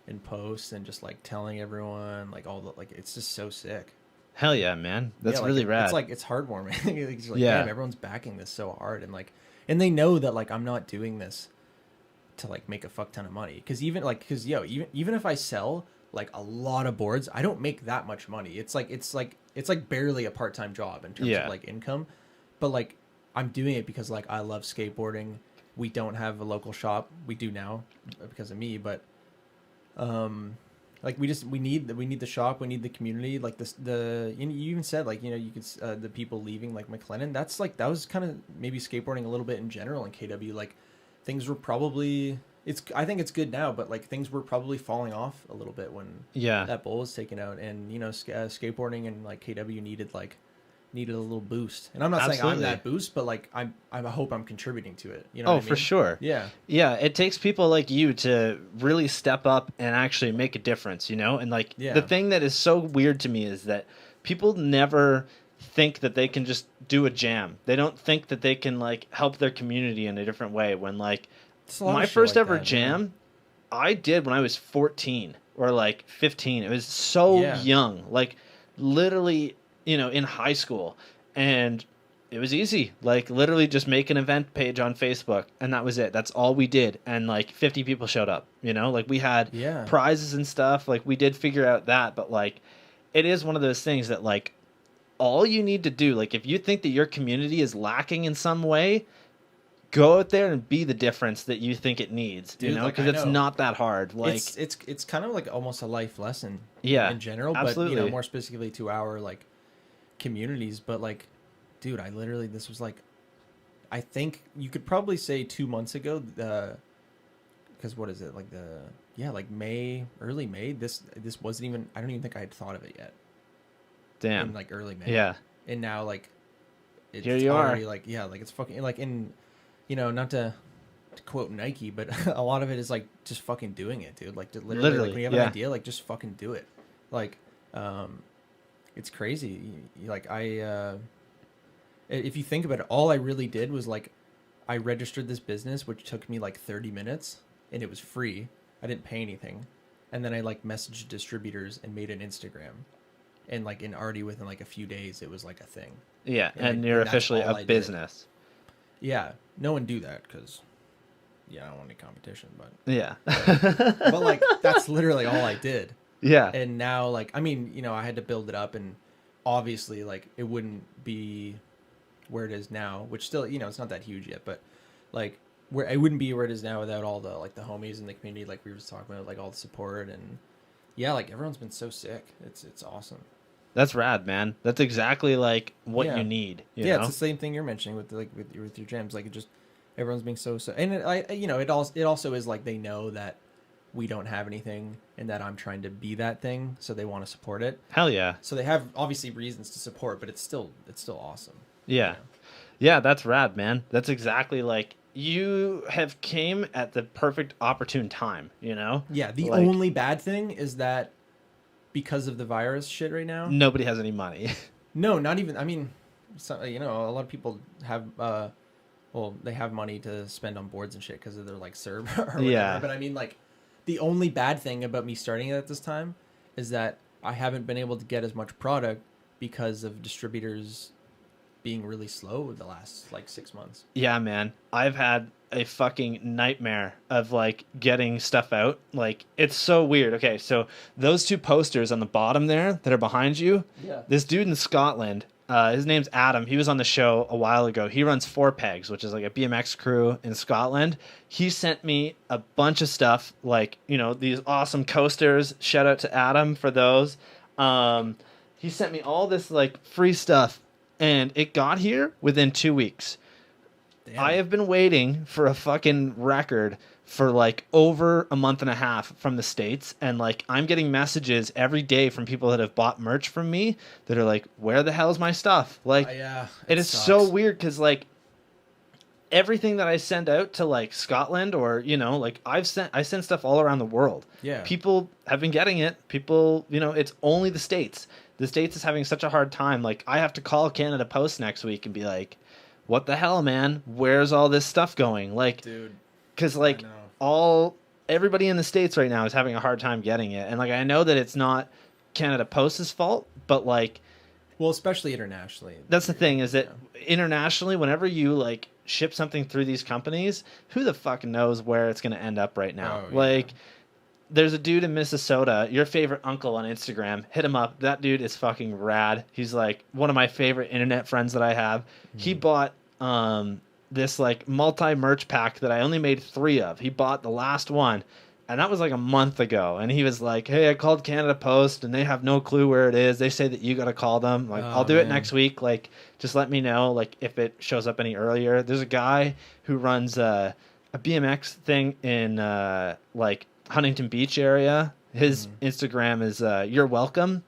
in posts, and just like telling everyone, like all the, like it's just so sick. Hell yeah, man. That's really rad. It's like, it's heartwarming. It's like, damn, everyone's backing this so hard, and like, and they know that like I'm not doing this to like make a fuck ton of money. Because even if I sell like a lot of boards, I don't make that much money. It's like barely a part-time job in terms Yeah. of like income. But like I'm doing it because like I love skateboarding. We don't have a local shop. We do now because of me, but like we need the shop, we need the community, like you even said like, you know, you could the people leaving like McLennan, that was kind of maybe skateboarding a little bit in general in KW. Like things were probably, I think it's good now, but like things were probably falling off a little bit when that bowl was taken out, and you know, skateboarding and like KW needed a little boost. And I'm not saying I'm that boost, but like I hope I'm contributing to it. You know what I mean? For sure. Yeah. Yeah, it takes people like you to really step up and actually make a difference, you know? And like the thing that is so weird to me is that people never think that they can just do a jam. They don't think that they can like help their community in a different way, when like my first ever jam I did when I was 14 or like 15. It was so young. Like literally, you know, in high school, and it was easy. Like literally just make an event page on Facebook, and that was it. That's all we did. And like 50 people showed up, you know, like we had prizes and stuff. Like we did figure out that, but like it is one of those things that like all you need to do, like if you think that your community is lacking in some way, go out there and be the difference that you think it needs. Dude, you know, because it's not that hard. Like it's kind of like almost a life lesson in general, absolutely. But you know, more specifically to our like communities. But like, dude, this was like, I think you could probably say 2 months ago, because what is it, like like May, early May, this wasn't even, I don't even think I had thought of it yet. Damn. In like early May. Yeah. And now like it's here you already are. like, like it's fucking like, in, you know, not to quote Nike, but a lot of it is like just fucking doing it, dude. Like literally like when you have an idea, like just fucking do it. Like it's crazy. Like if you think about it, all I really did was like I registered this business, which took me like 30 minutes, and it was free. I didn't pay anything. And then I like messaged distributors and made an Instagram, and like already within like a few days it was like a thing. Yeah, and you're officially a business. Yeah, no one do that because I don't want any competition, but but like that's literally all I did. Yeah. And now, like, I mean, you know, I had to build it up, and obviously, like, it wouldn't be where it is now, which still, you know, it's not that huge yet, but like, where it wouldn't be where it is now without all the like the homies in the community, like we were just talking about, like all the support, and like everyone's been so sick. It's awesome. That's rad, man. That's exactly like what you need. You know? It's the same thing you're mentioning with your gyms. Like, it just, everyone's being so, and it also is like they know that we don't have anything and that I'm trying to be that thing, so they want to support it. Hell yeah. So they have obviously reasons to support, but it's still awesome. Yeah. Yeah, that's rad, man. That's exactly like you have came at the perfect opportune time, you know? Yeah, the only bad thing is that because of the virus shit right now, nobody has any money. No, not even, I mean, you know, a lot of people have they have money to spend on boards and shit because of their like CERB or whatever. Yeah. But I mean, like, the only bad thing about me starting it at this time is that I haven't been able to get as much product because of distributors being really slow the last like 6 months. Yeah, man. I've had a fucking nightmare of like getting stuff out. Like, it's so weird. Okay, so those two posters on the bottom there that are behind you, this dude in Scotland, his name's Adam. He was on the show a while ago. He runs Four Pegs, which is like a BMX crew in Scotland. He sent me a bunch of stuff, like, you know, these awesome coasters. Shout out to Adam for those. He sent me all this like free stuff, and it got here within 2 weeks. Damn. I have been waiting for a fucking record for like over a month and a half from the States, and like I'm getting messages every day from people that have bought merch from me that are like, where the hell is my stuff? Like, it is sucks. So weird because like everything that I send out to like Scotland, or, you know, like I send stuff all around the world. Yeah, people have been getting it. People, you know, it's only the States. The States is having such a hard time. Like, I have to call Canada Post next week and be like, what the hell, man? Where's all this stuff going? Like, dude, because like everybody in the States right now is having a hard time getting it. And like, I know that it's not Canada Post's fault, but like, well, especially internationally. That's the thing, is that internationally, whenever you like ship something through these companies, who the fuck knows where it's going to end up right now? Oh, Like, yeah. there's a dude in Minnesota, your favorite uncle on Instagram. Hit him up. That dude is fucking rad. He's like one of my favorite internet friends that I have. He bought this like multi merch pack that I only made 3 of. He bought the last one, and that was like a month ago. And he was like, "Hey, I called Canada Post, and they have no clue where it is. They say that you got to call them. Like, Oh, I'll do it man. next week. Like, just let me know. Like, if it shows up any earlier." There's a guy who runs a BMX thing in like Huntington Beach area. His Instagram is You're Welcome.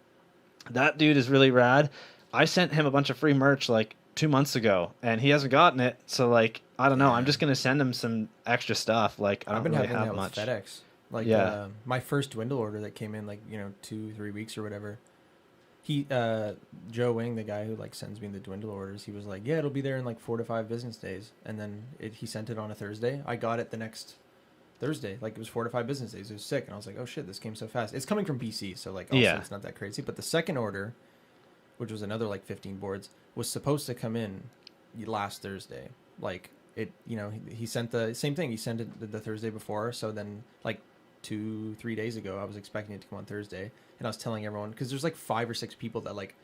That dude is really rad. I sent him a bunch of free merch like 2 months ago, and he hasn't gotten it. So like, I don't know. I'm just gonna send him some extra stuff. Like, I I've don't been really having have that much. with FedEx. Like, Yeah. my first dwindle order that came in like 2-3 weeks or whatever. He Joe Wing, the guy who like sends me the dwindle orders, he was like, "Yeah, it'll be there in like 4 to 5 business days." And then he sent it on a Thursday. I got it the next Thursday. Like, it was 4 to 5 business days. It was sick, and I was like, "Oh shit, this came so fast." It's coming from BC, so like, also Yeah. it's not that crazy. But the second order, which was another like 15 boards, was supposed to come in last Thursday. Like, he sent the same thing. He sent it the Thursday before. So then like 2-3 days ago, I was expecting it to come on Thursday, and I was telling everyone, because there's like 5 or 6 people that like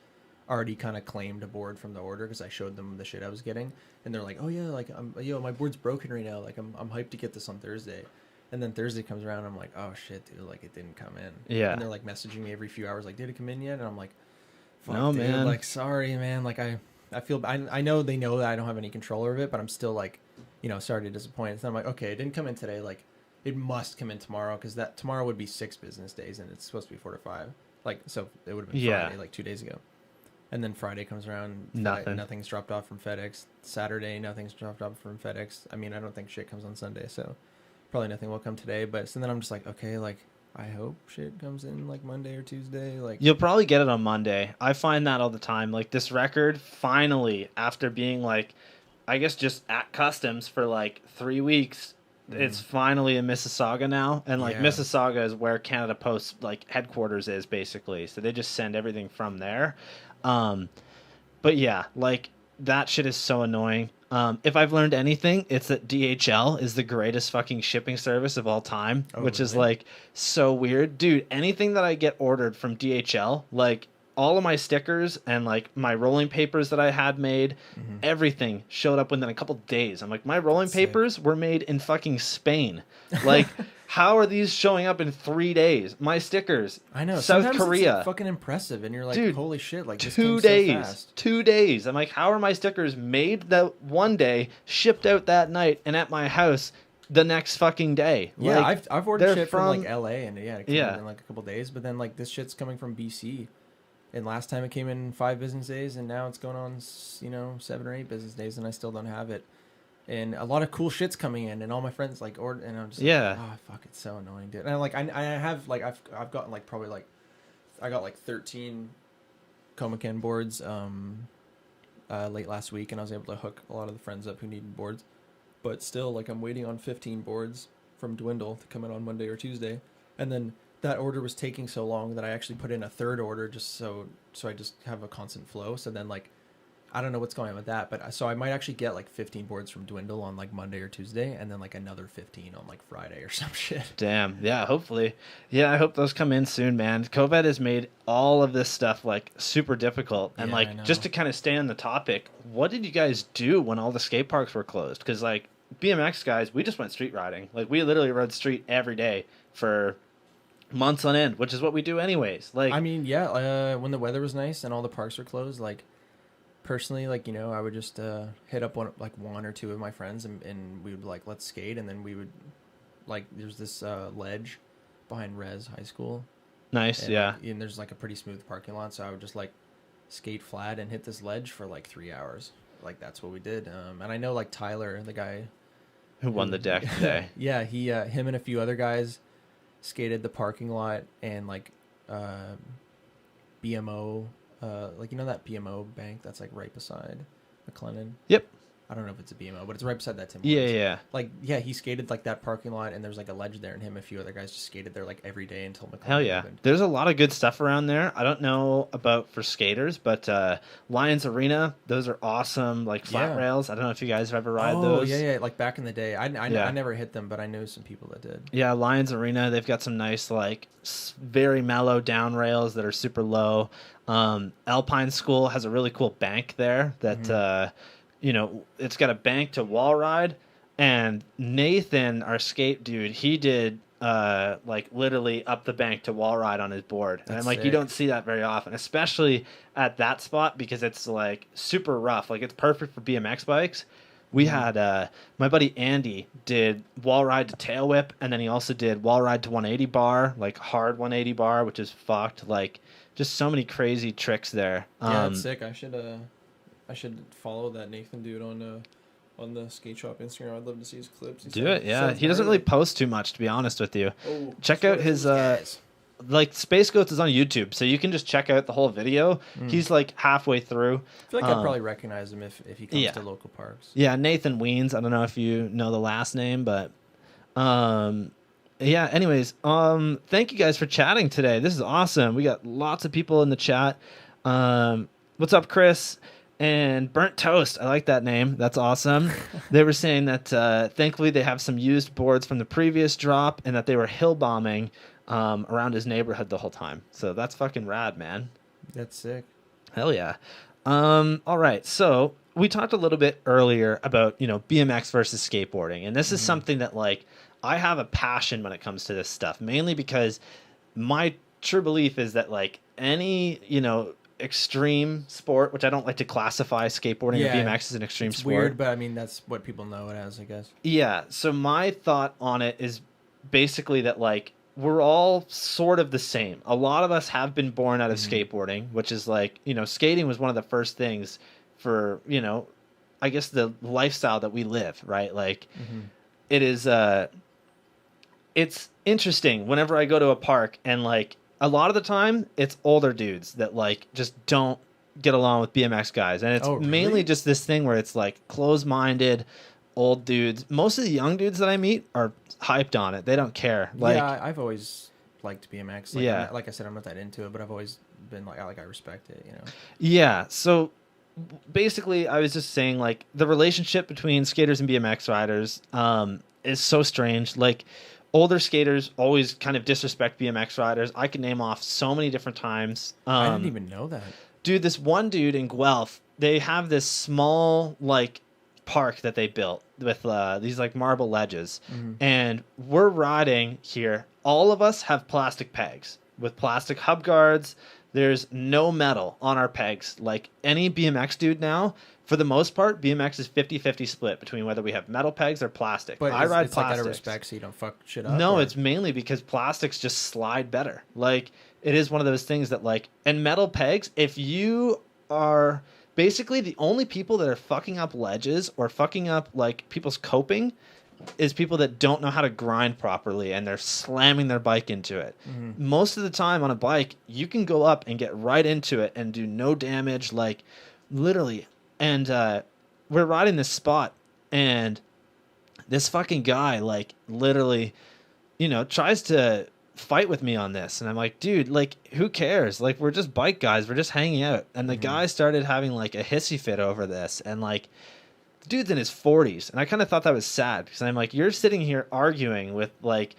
already kind of claimed a board from the order because I showed them the shit I was getting, and they're like, "Oh yeah, like my board's broken right now. Like I'm hyped to get this on Thursday." And then Thursday comes around, and I'm like, "Oh shit, dude, like it didn't come in." Yeah. And they're like messaging me every few hours, like, "Did it come in yet?" And I'm like, "Fuck, No, dude, man. like, sorry, man. Like I feel I know they know that I don't have any control over it, but I'm still like, sorry to disappoint." So I'm like, "Okay, it didn't come in today. Like, it must come in tomorrow, because that tomorrow would be 6 business days, and it's supposed to be 4 to 5. Like, so it would have been Yeah. Friday, like 2 days ago." And then Friday comes around, Nothing. nothing's dropped off from FedEx. Saturday, nothing's dropped off from FedEx. I mean, I don't think shit comes on Sunday, so probably nothing will come today. But so then I'm just like, okay, like, I hope shit comes in like Monday or Tuesday. Like, You'll probably get it on Monday. I find that all the time. Like, this record, finally, after being like, I guess just at customs for like 3 weeks, it's finally in Mississauga now. And like, Yeah. Mississauga is where Canada Post like headquarters is, basically. So they just send everything from there. But yeah, like, that shit is so annoying. If I've learned anything, it's that DHL is the greatest fucking shipping service of all time, Oh, which is really? like so weird. Dude, anything that I get ordered from DHL, like all of my stickers and like my rolling papers that I had made, everything showed up within a couple days. I'm like, my rolling Sick. papers were made in fucking Spain. Like, how are these showing up in 3 days? My stickers, I know, South sometimes Korea. it's fucking impressive, and you're like, Dude, holy shit, like this 2 came days. so fast. 2 days. I'm like, how are my stickers made that one day, shipped out that night, and at my house the next fucking day? Yeah, Like, I've ordered they're shit from like LA, and it came Yeah. in like a couple days, but then like this shit's coming from BC, and last time it came in 5 business days, and now it's going on 7 or 8 business days, and I still don't have it. And a lot of cool shit's coming in, and all my friends like order, and I'm just Yeah. like, oh fuck, it's so annoying, dude. And I have like I've gotten like probably like I got like 13 Comican boards late last week, and I was able to hook a lot of the friends up who needed boards. But still, like, I'm waiting on 15 boards from Dwindle to come in on Monday or Tuesday, and then that order was taking so long that I actually put in a third order just so I just have a constant flow. So then, like, I don't know what's going on with that, but so I might actually get like 15 boards from Dwindle on like Monday or Tuesday, and then like another 15 on like Friday or some shit. Damn. Yeah, hopefully. Yeah, I hope those come in soon, man. COVID has made all of this stuff like super difficult. And Yeah, I like, know. just to kind of stay on the topic, what did you guys do when all the skate parks were closed? Because like, BMX guys, we just went street riding. Like, we literally rode street every day for months on end, which is what we do anyways. Like, I mean, yeah, when the weather was nice and all the parks were closed, like, personally, like, I would just hit up one or two of my friends, and we would like, let's skate, and then we would like, there's this ledge behind Res High School, nice. and, Yeah. like, and there's like a pretty smooth parking lot, so I would just like skate flat and hit this ledge for like 3 hours. Like, that's what we did. And I know like Tyler, the guy Who won the deck today? yeah, he him and a few other guys skated the parking lot, and like BMO, like, that BMO bank that's like right beside McLennan. Yep. I don't know if it's a BMO, but it's right beside that Tim Yeah, Hortons. yeah. Like, yeah, he skated like that parking lot, and there's like a ledge there, and him and a few other guys just skated there like every day until McCollum Hell yeah. opened. There's a lot of good stuff around there. I don't know about for skaters, but Lions Arena, those are awesome. Like flat Yeah. rails. I don't know if you guys have ever ride Oh, those. yeah. Like back in the day. I Yeah. never hit them, but I knew some people that did. Yeah, Lions Arena, they've got some nice, like, very mellow down rails that are super low. Alpine School has a really cool bank there that, you know, it's got a bank to wall ride. And Nathan, our skate dude, he did, like, literally up the bank to wall ride on his board. And That's I'm like, you sick. don't see that very often, especially at that spot because it's, like, super rough. Like, it's perfect for BMX bikes. We had my buddy Andy did wall ride to tail whip, and then he also did wall ride to 180 bar, like hard 180 bar, which is fucked. Like just so many crazy tricks there. Yeah, that's sick. I should follow that Nathan dude on the skate shop Instagram. I'd love to see his clips. Do it, yeah. He doesn't really post too much, to be honest with you. Oh, Check out his like Space Goats is on YouTube, so you can just check out the whole video. He's like halfway through. I feel like I'd probably recognize him if he comes yeah. to local parks. Yeah, Nathan Weens. I don't know if you know the last name, but yeah, anyways, thank you guys for chatting today. This is awesome. We got lots of people in the chat. What's up, Chris? And Burnt Toast. I like that name. That's awesome. They were saying that thankfully they have some used boards from the previous drop and that they were hill bombing around his neighborhood the whole time. So that's fucking rad, man. That's sick. Hell yeah. All right. So we talked a little bit earlier about, you know, BMX versus skateboarding. And this is something that, like, I have a passion when it comes to this stuff, mainly because my true belief is that, like, any, you know, extreme sport, which I don't like to classify skateboarding or BMX as an extreme it's sport. weird, but I mean, that's what people know it as, I guess. Yeah. So my thought on it is basically that, like, we're all sort of the same. A lot of us have been born out of skateboarding, which is like, you know, skating was one of the first things for, you know, I guess the lifestyle that we live, right? Like it is, it's interesting whenever I go to a park and, like, a lot of the time it's older dudes that, like, just don't get along with BMX guys. And it's mainly just this thing where it's like closed-minded old dudes. Most of the young dudes that I meet are hyped on it. They don't care. Like, yeah, I've always liked BMX. Like, Yeah. like I said, I'm not that into it, but I've always been like I respect it, you know. yeah. So basically, I was just saying, like, the relationship between skaters and BMX riders is so strange. Like, older skaters always kind of disrespect BMX riders. I can name off so many different times. I didn't even know that. Dude, this one dude in Guelph, they have this small, like, park that they built with these, like, marble ledges. And we're riding here. All of us have plastic pegs with plastic hub guards. There's no metal on our pegs. Like, any BMX dude now, for the most part, BMX is 50-50 split between whether we have metal pegs or plastic. But I ride it's like out plastics. of respect, so you don't fuck shit up. No, or- it's mainly because plastics just slide better. Like, it is one of those things that, like, and metal pegs, if you are basically the only people that are fucking up ledges or fucking up, like, people's coping is people that don't know how to grind properly and they're slamming their bike into it. Most of the time on a bike, you can go up and get right into it and do no damage, like, literally. And we're riding this spot, and this fucking guy, like, literally, you know, tries to fight with me on this. And I'm like, dude, like, who cares? Like, we're just bike guys. We're just hanging out. And the guy started having, like, a hissy fit over this. And, like, the dude's in his 40s. And I kind of thought that was sad because I'm like, you're sitting here arguing with, like,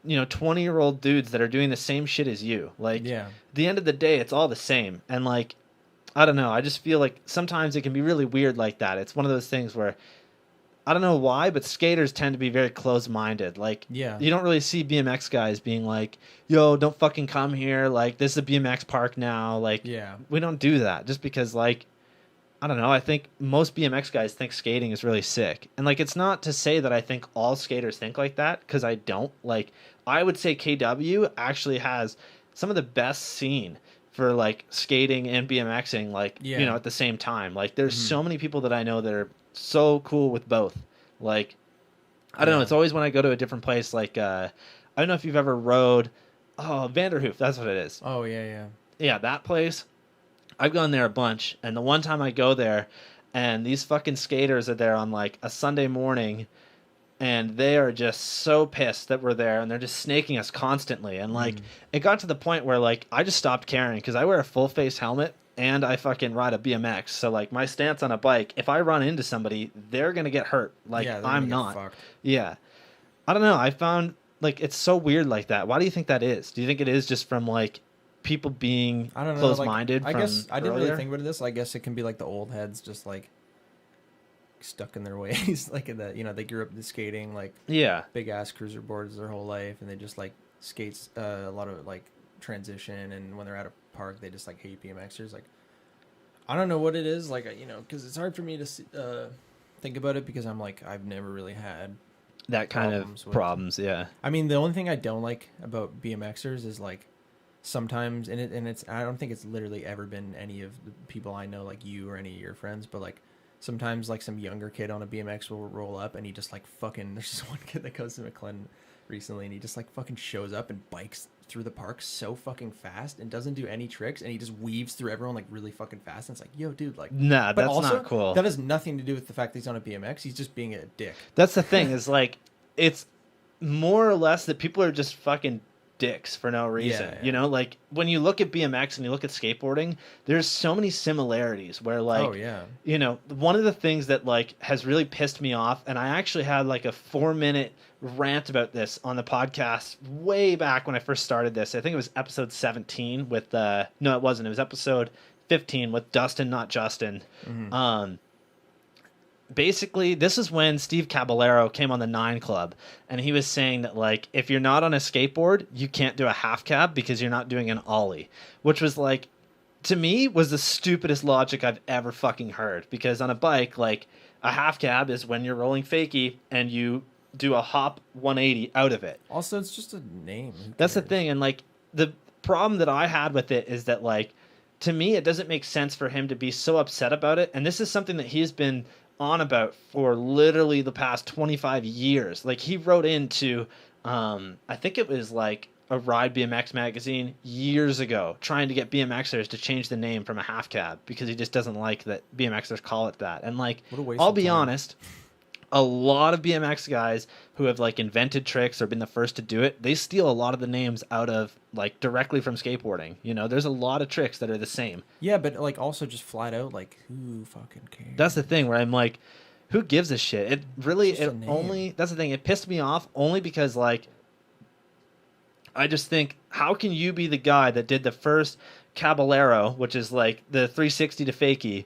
you know, 20-year-old dudes that are doing the same shit as you. Like, Yeah. at the end of the day, it's all the same. And, like, I don't know. I just feel like sometimes it can be really weird like that. It's one of those things where I don't know why, but skaters tend to be very closed-minded. Like, Yeah. you don't really see BMX guys being like, yo, don't fucking come here. Like, this is a BMX park now. Like, Yeah. we don't do that just because, like, I don't know. I think most BMX guys think skating is really sick. And, like, it's not to say that I think all skaters think like that, because I don't. Like, I would say KW actually has some of the best scene for, like, skating and BMXing, like, Yeah. you know, at the same time. Like, there's so many people that I know that are so cool with both. Like, I don't know. It's always when I go to a different place, like, I don't know if you've ever rode, Vanderhoof. That's what it is. Oh yeah, yeah. Yeah, that place. I've gone there a bunch, and the one time I go there, and these fucking skaters are there on like a Sunday morning, and they are just so pissed that we're there, and they're just snaking us constantly. And like it got to the point where like I just stopped caring because I wear a full face helmet and I fucking ride a BMX. So like my stance on a bike, if I run into somebody, they're gonna get hurt. Like Yeah, they're I'm gonna not. get fucked. Yeah, I don't know. I found like it's so weird like that. Why do you think that is? Do you think it is just from like people being I don't know. closed-minded? Like, I guess I didn't really earlier? think about this. I guess it can be like the old heads just like stuck in their ways, like in that, you know, they grew up skating like Yeah, big ass cruiser boards their whole life, and they just like skates a lot of like transition, and when they're at a park they just like hate BMXers. Like I don't know what it is, like you know, because it's hard for me to think about it because I'm like I've never really had that kind of with- problems. Yeah, I mean, the only thing I don't like about BMXers is like sometimes, and it's I don't think it's literally ever been any of the people I know, like you or any of your friends, but like sometimes like some younger kid on a BMX will roll up and he just like fucking. There's this one kid that goes to McLean recently, and he just like fucking shows up and bikes through the park so fucking fast and doesn't do any tricks, and he just weaves through everyone like really fucking fast. And it's like, yo, dude, like, nah, but that's also, not cool. That has nothing to do with the fact that he's on a BMX. He's just being a dick. That's the thing is like it's more or less that people are just fucking dicks for no reason. Yeah. You know, like when you look at BMX and you look at skateboarding, there's so many similarities where like Oh yeah. you know, one of the things that like has really pissed me off, and I actually had like a 4-minute rant about this on the podcast way back when I first started this. I think it was episode 17 with no, it wasn't. It was episode 15 with Dustin, not Justin. Basically, this is when Steve Caballero came on the 9 Club, and he was saying that like if you're not on a skateboard, you can't do a half cab because you're not doing an ollie, which was like, to me, was the stupidest logic I've ever fucking heard. Because on a bike, like a half cab is when you're rolling fakie and you do a hop 180 out of it. Also, it's just a name. Who That's the cares? thing. And like the problem that I had with it is that like to me it doesn't make sense for him to be so upset about it. And this is something that he's been on about for literally the past 25 years. Like he wrote into I think it was like a Ride BMX magazine years ago trying to get BMXers to change the name from a half cab because he just doesn't like that BMXers call it that. And like What a waste I'll of be time. honest, a lot of BMX guys who have like invented tricks or been the first to do it, they steal a lot of the names out of like directly from skateboarding. You know, there's a lot of tricks that are the same. Yeah, but like also just flat out, like who fucking cares? That's the thing where I'm like, who gives a shit? It really, It's just it a name. only, that's the thing. It pissed me off only because like, I just think, how can you be the guy that did the first Caballero, which is like the 360 to fakie,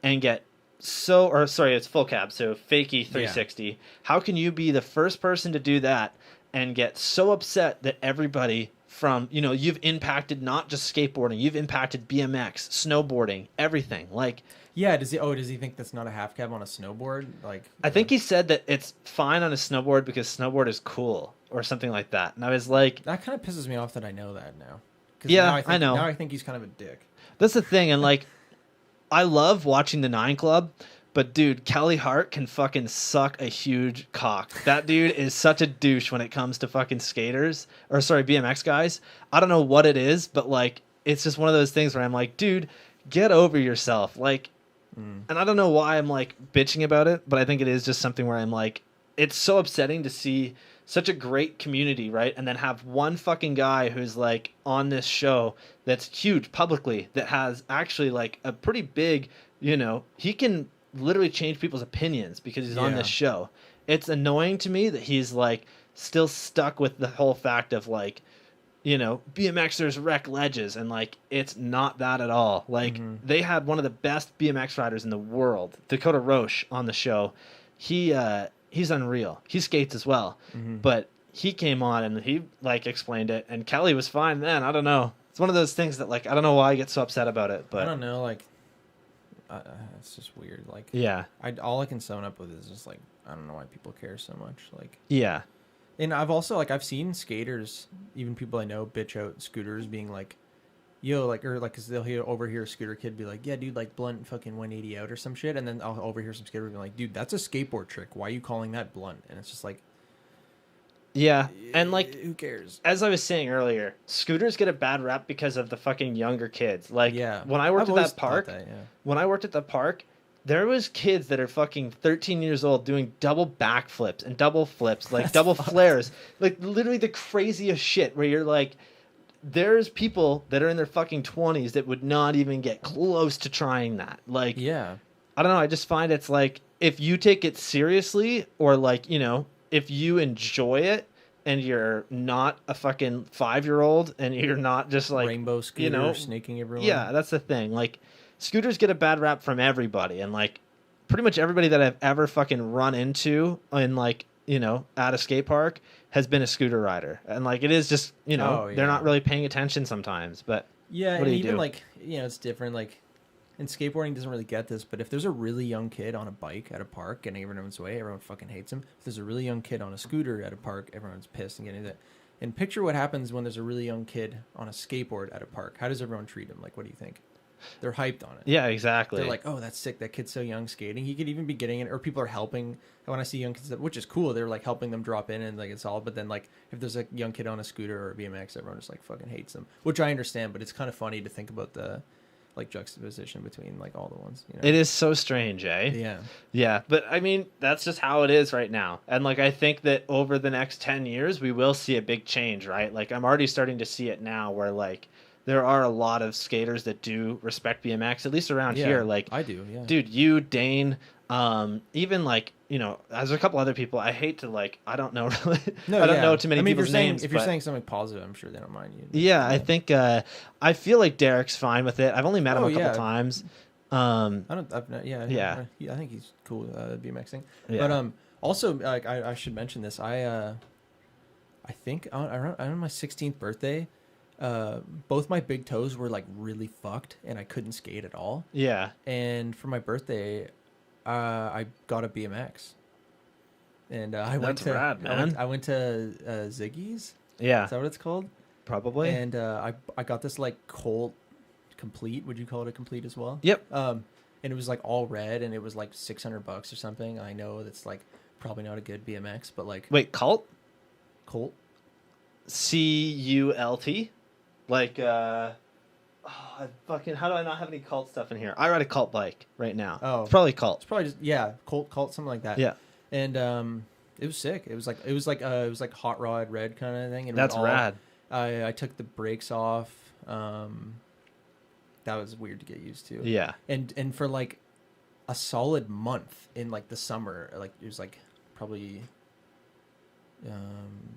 and get it's full cab, so fakie 360. How can you be the first person to do that and get so upset that everybody from, you know, you've impacted not just skateboarding, you've impacted BMX, snowboarding, everything. Like, Yeah, does he think that's not a half cab on a snowboard? Like I think he said that it's fine on a snowboard because snowboard is cool or something like that. And I was like, that kind of pisses me off that I know that now. 'Cause Yeah, now I know. Now I think he's kind of a dick. that's the thing. And like, I love watching the 9 Club, but dude, Kelly Hart can fucking suck a huge cock. That dude is such a douche when it comes to fucking skaters, or sorry, BMX guys. I don't know what it is, but like, it's just one of those things where I'm like, dude, get over yourself. Like, and I don't know why I'm like bitching about it, but I think it is just something where I'm like, it's so upsetting to see such a great community, right? And then have one fucking guy who's like on this show that's huge publicly, that has actually like a pretty big, you know, he can literally change people's opinions because he's on Yeah. this show. It's annoying to me that he's like still stuck with the whole fact of like, you know, BMXers wreck ledges, and like it's not that at all. Like they had one of the best BMX riders in the world, Dakota Roche, on the show. He's unreal. He skates as well, but he came on and he like explained it, and Kelly was fine then. I don't know. It's one of those things that like I don't know why I get so upset about it, I but don't know, like it's just weird. Like yeah, all I can sum up with is just like I don't know why people care so much. Like, yeah, and I've also like I've seen skaters, even people I know, bitch out scooters, being like, "Yo," like, or like, cause they'll overhear a scooter kid be like, "Yeah, dude, like blunt fucking 180 out or some shit," and then I'll overhear some skater be like, "Dude, that's a skateboard trick. Why are you calling that blunt?" And it's just like, yeah, and like who cares? as I was saying earlier, scooters get a bad rap because of the fucking younger kids. Like, Yeah, when I worked I've at always that park, thought that, yeah. when I worked at the park, there was kids that are fucking 13 years old doing double backflips and double flips, like double flares, like literally the craziest shit where you're like, there's people that are in their fucking 20s that would not even get close to trying that. Like, Yeah. I don't know. I just find it's like, if you take it seriously, or like, you know, if you enjoy it and you're not a fucking 5-year-old and you're not just like Rainbow scooter, you know, snaking everyone. yeah, that's the thing. Like, scooters get a bad rap from everybody, and like pretty much everybody that I've ever fucking run into in, like, you know, at a skate park has been a scooter rider. And like, it is just, you know, Oh, yeah. they're not really paying attention sometimes, but Yeah, what and do you even do? like, you know, it's different. Like, and skateboarding doesn't really get this, but if there's a really young kid on a bike at a park getting everyone's way, everyone fucking hates him. If there's a really young kid on a scooter at a park, everyone's pissed and getting it. And picture what happens when there's a really young kid on a skateboard at a park. How does everyone treat him? Like, what do you think? They're hyped on it. yeah, exactly. They're like, oh, that's sick. That kid's so young skating. He could even be getting it, or people are helping. And when I see young kids, which is cool, they're like helping them drop in and like it's all. But then like if there's a young kid on a scooter or a BMX, everyone just like fucking hates them, which I understand. But it's kind of funny to think about the like juxtaposition between like all the ones. You know? it is so strange, eh? Yeah. Yeah, but I mean, that's just how it is right now. And like, I think that over the next 10 years, we will see a big change, right? Like, I'm already starting to see it now where like there are a lot of skaters that do respect BMX, at least around Yeah, here. Like, I do. Yeah. dude, you, Dane, even like, you know, there's a couple other people. I hate to like, I don't know really. No, I don't yeah. know too many I mean, people's names. if you're but- saying something positive, I'm sure they don't mind you. yeah, I think I feel like Derek's fine with it. I've only met him Oh, a couple yeah. times. I don't. I've not, yeah. Yeah. I think he's cool BMXing. Yeah. But also like I should mention this. I think around my 16th birthday, both my big toes were like really fucked and I couldn't skate at all. Yeah. And for my birthday, I got a BMX. And I went That's to rad, man. I went to Ziggy's. Yeah. Is that what it's called? Probably. And I got this like Colt Complete. Would you call it a Complete as well? Yep. And it was like all red, and it was like $600 or something. I know that's like probably not a good BMX, but like Wait, Cult? Colt. CULT? Like, fucking, how do I not have any Cult stuff in here? I ride a Cult bike right now. Oh. It's probably Cult. It's probably just Colt, something like that. Yeah. And it was sick. It was like hot rod red kind of thing. And it was That's all- rad. I took the brakes off. That was weird to get used to. Yeah. And for like a solid month in like the summer, like it was like probably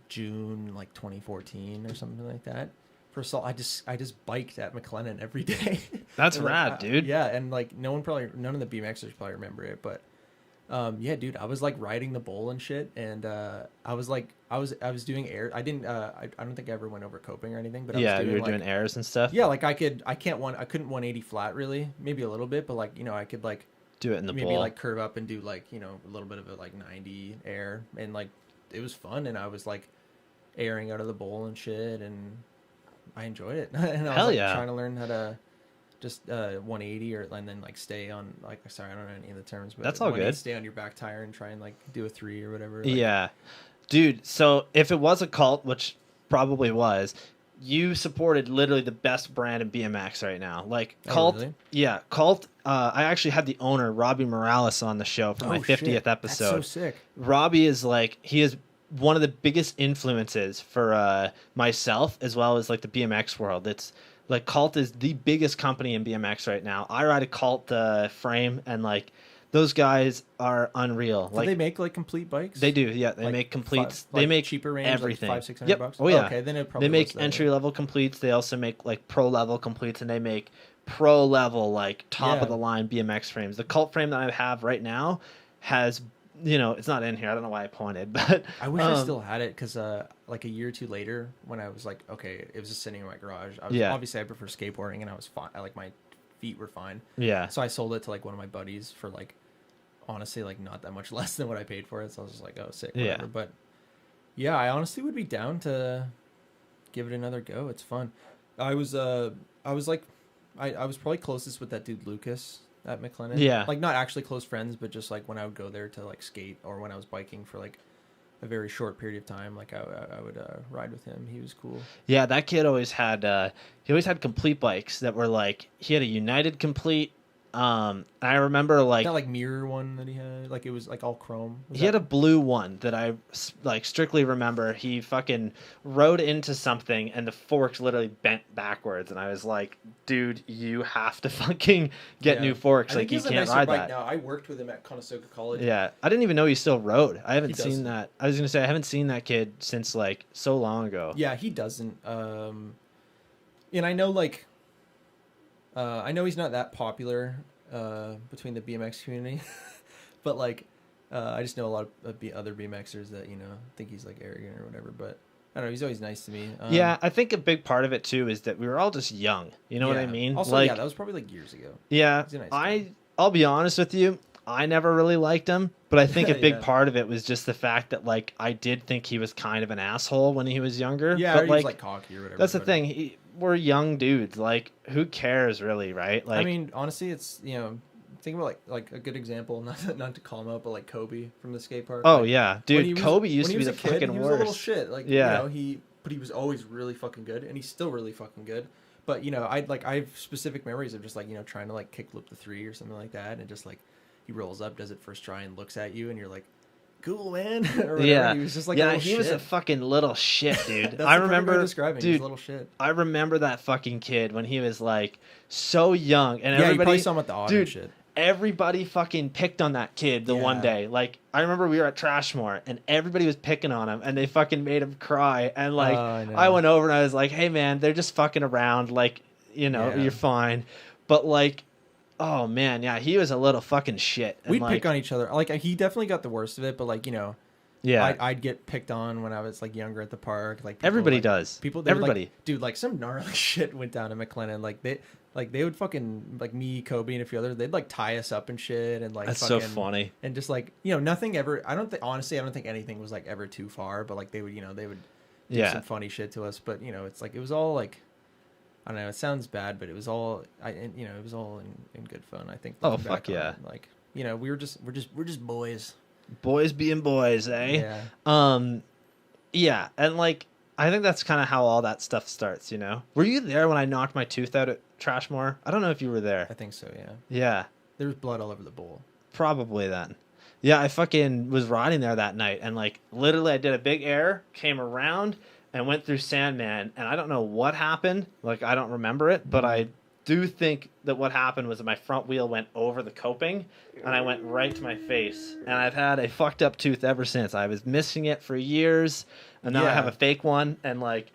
June like 2014 or something like that. I just biked at McLennan every day. That's And, like, rad, dude. Yeah, and like none of the BMXers probably remember it, but yeah, dude, I was like riding the bowl and shit, and I was doing air. I don't think I ever went over coping or anything, but I Yeah, was you doing, were like, doing airs and stuff. yeah, like I couldn't 180 flat really, maybe a little bit, but like, you know, I could like Do it in the maybe bowl. like curve up and do like, you know, a little bit of a like 90 air, and like it was fun, and I was like airing out of the bowl and shit, and I enjoyed it. And I was Hell like yeah. trying to learn how to just 180 and then like stay on, like, sorry, I don't know any of the terms, but That's all 180, good. stay on your back tire and try and like do a 3 or whatever. Like, Yeah. Dude, so if it was a Cult, which probably was, you supported literally the best brand in BMX right now. Like, Oh, Cult. really? Yeah, Cult. I actually had the owner, Robbie Morales, on the show for my 50th shit. episode. That's so sick. Robbie is like, he is one of the biggest influences for myself as well as like the BMX world. It's like, Cult is the biggest company in BMX right now. I ride a Cult frame, and like those guys are unreal. Do Like, they make like complete bikes? they do, yeah. They Like, make completes. like They make cheaper range, everything. like $500-600 Yep. bucks. Oh yeah. Okay, then it probably They make was that. entry level completes. They also make like pro level completes, and they make pro level, like top Yeah. of the line BMX frames. The Cult frame that I have right now has, you know, it's not in here. I don't know why I pointed, but I wish I still had it, because like a year or two later, when I was like, okay, it was just sitting in my garage. Yeah. Obviously, I prefer skateboarding, and I was fine. Like my feet were fine. yeah, So I sold it to like one of my buddies for like, honestly, like not that much less than what I paid for it. So I was just like, oh, sick, Yeah. whatever. But yeah, I honestly would be down to give it another go. It's fun. I was like, I was probably closest with that dude Lucas at McLennan. Yeah. Like, not actually close friends, but just like when I would go there to like skate, or when I was biking for like a very short period of time, like I would ride with him. He was cool. yeah. That kid always had complete bikes that were like, he had a United complete, I remember like That like mirror one that he had, like it was like all chrome. he had a blue one that I like strictly remember. He fucking rode into something and the forks literally bent backwards, and I was like, dude, you have to fucking get new forks. Like, you can't ride that. Now I worked with him at Conestoga College. Yeah, I didn't even know he still rode. I haven't He seen doesn't. that. I was gonna say I haven't seen that kid since like so long ago. Yeah, he doesn't. And I know like, I know he's not that popular between the BMX community, but like, I just know a lot of other BMXers that think he's like arrogant or whatever. But I don't know. He's always nice to me. Yeah, I think a big part of it too is that we were all just young. You know what I mean? Also, like, yeah, that was probably like years ago. yeah, He's a nice guy. I'll be honest with you. I never really liked him, but I think a big Yeah. part of it was just the fact that like I did think he was kind of an asshole when he was younger. Yeah, but or he was like cocky or whatever. that's the but- thing. We're young dudes. Like, who cares really, right? Like, I mean, honestly, it's think about like a good example, not to call him out, but like Kobe from the skate park. oh like, yeah, when dude, he was- Kobe used when to he be was the a kid, fucking he was a little worst. shit. Like, Yeah. but he was always really fucking good, and he's still really fucking good. But I have specific memories of just like trying to like kickflip the three or something like that, and just like he rolls up, does it first try, and looks at you, and you're like, cool, man. Or whatever. Yeah, He was just like yeah, a little he was a shit. fucking little shit, dude. That's I the perfect way to remember, describe him. He was dude. a little shit. I remember that fucking kid when he was like so young, and Yeah, you everybody, probably saw him at the auto and dude, shit. everybody fucking picked on that kid the one Yeah. day. Like, I remember we were at Trashmore and everybody was picking on him and they fucking made him cry. And like, Oh, I know. I went over and I was like, hey man, they're just fucking around. Like, Yeah. you're fine. But like, oh man, yeah, he was a little fucking shit. And We'd like, pick on each other. Like he definitely got the worst of it, but like yeah, I'd get picked on when I was like younger at the park. Like people, everybody like, does. People, they would, everybody. like, dude, like some gnarly shit went down in McLennan. Like they would fucking like me, Kobe, and a few others. They'd like tie us up and shit, and like That's fucking, so funny. And just like nothing ever. I don't think honestly, I don't think anything was like ever too far. But like they would do Yeah. some funny shit to us. But it's like it was all like. I don't know. It sounds bad, but it was all it was all in good fun. I think. Oh, looking fuck back on yeah. it, like we're just boys. Boys being boys, eh? Yeah. Yeah, and like I think that's kind of how all that stuff starts, Were you there when I knocked my tooth out at Trashmore? I don't know if you were there. I think so. Yeah. Yeah, There was blood all over the bowl. probably then. Yeah, I fucking was riding there that night and like literally I did a big air, came around and went through Sandman, and I don't know what happened. Like, I don't remember it, but I do think that what happened was that my front wheel went over the coping and I went right to my face, and I've had a fucked up tooth ever since. I was missing it for years, and now I Yeah. have a fake one, and like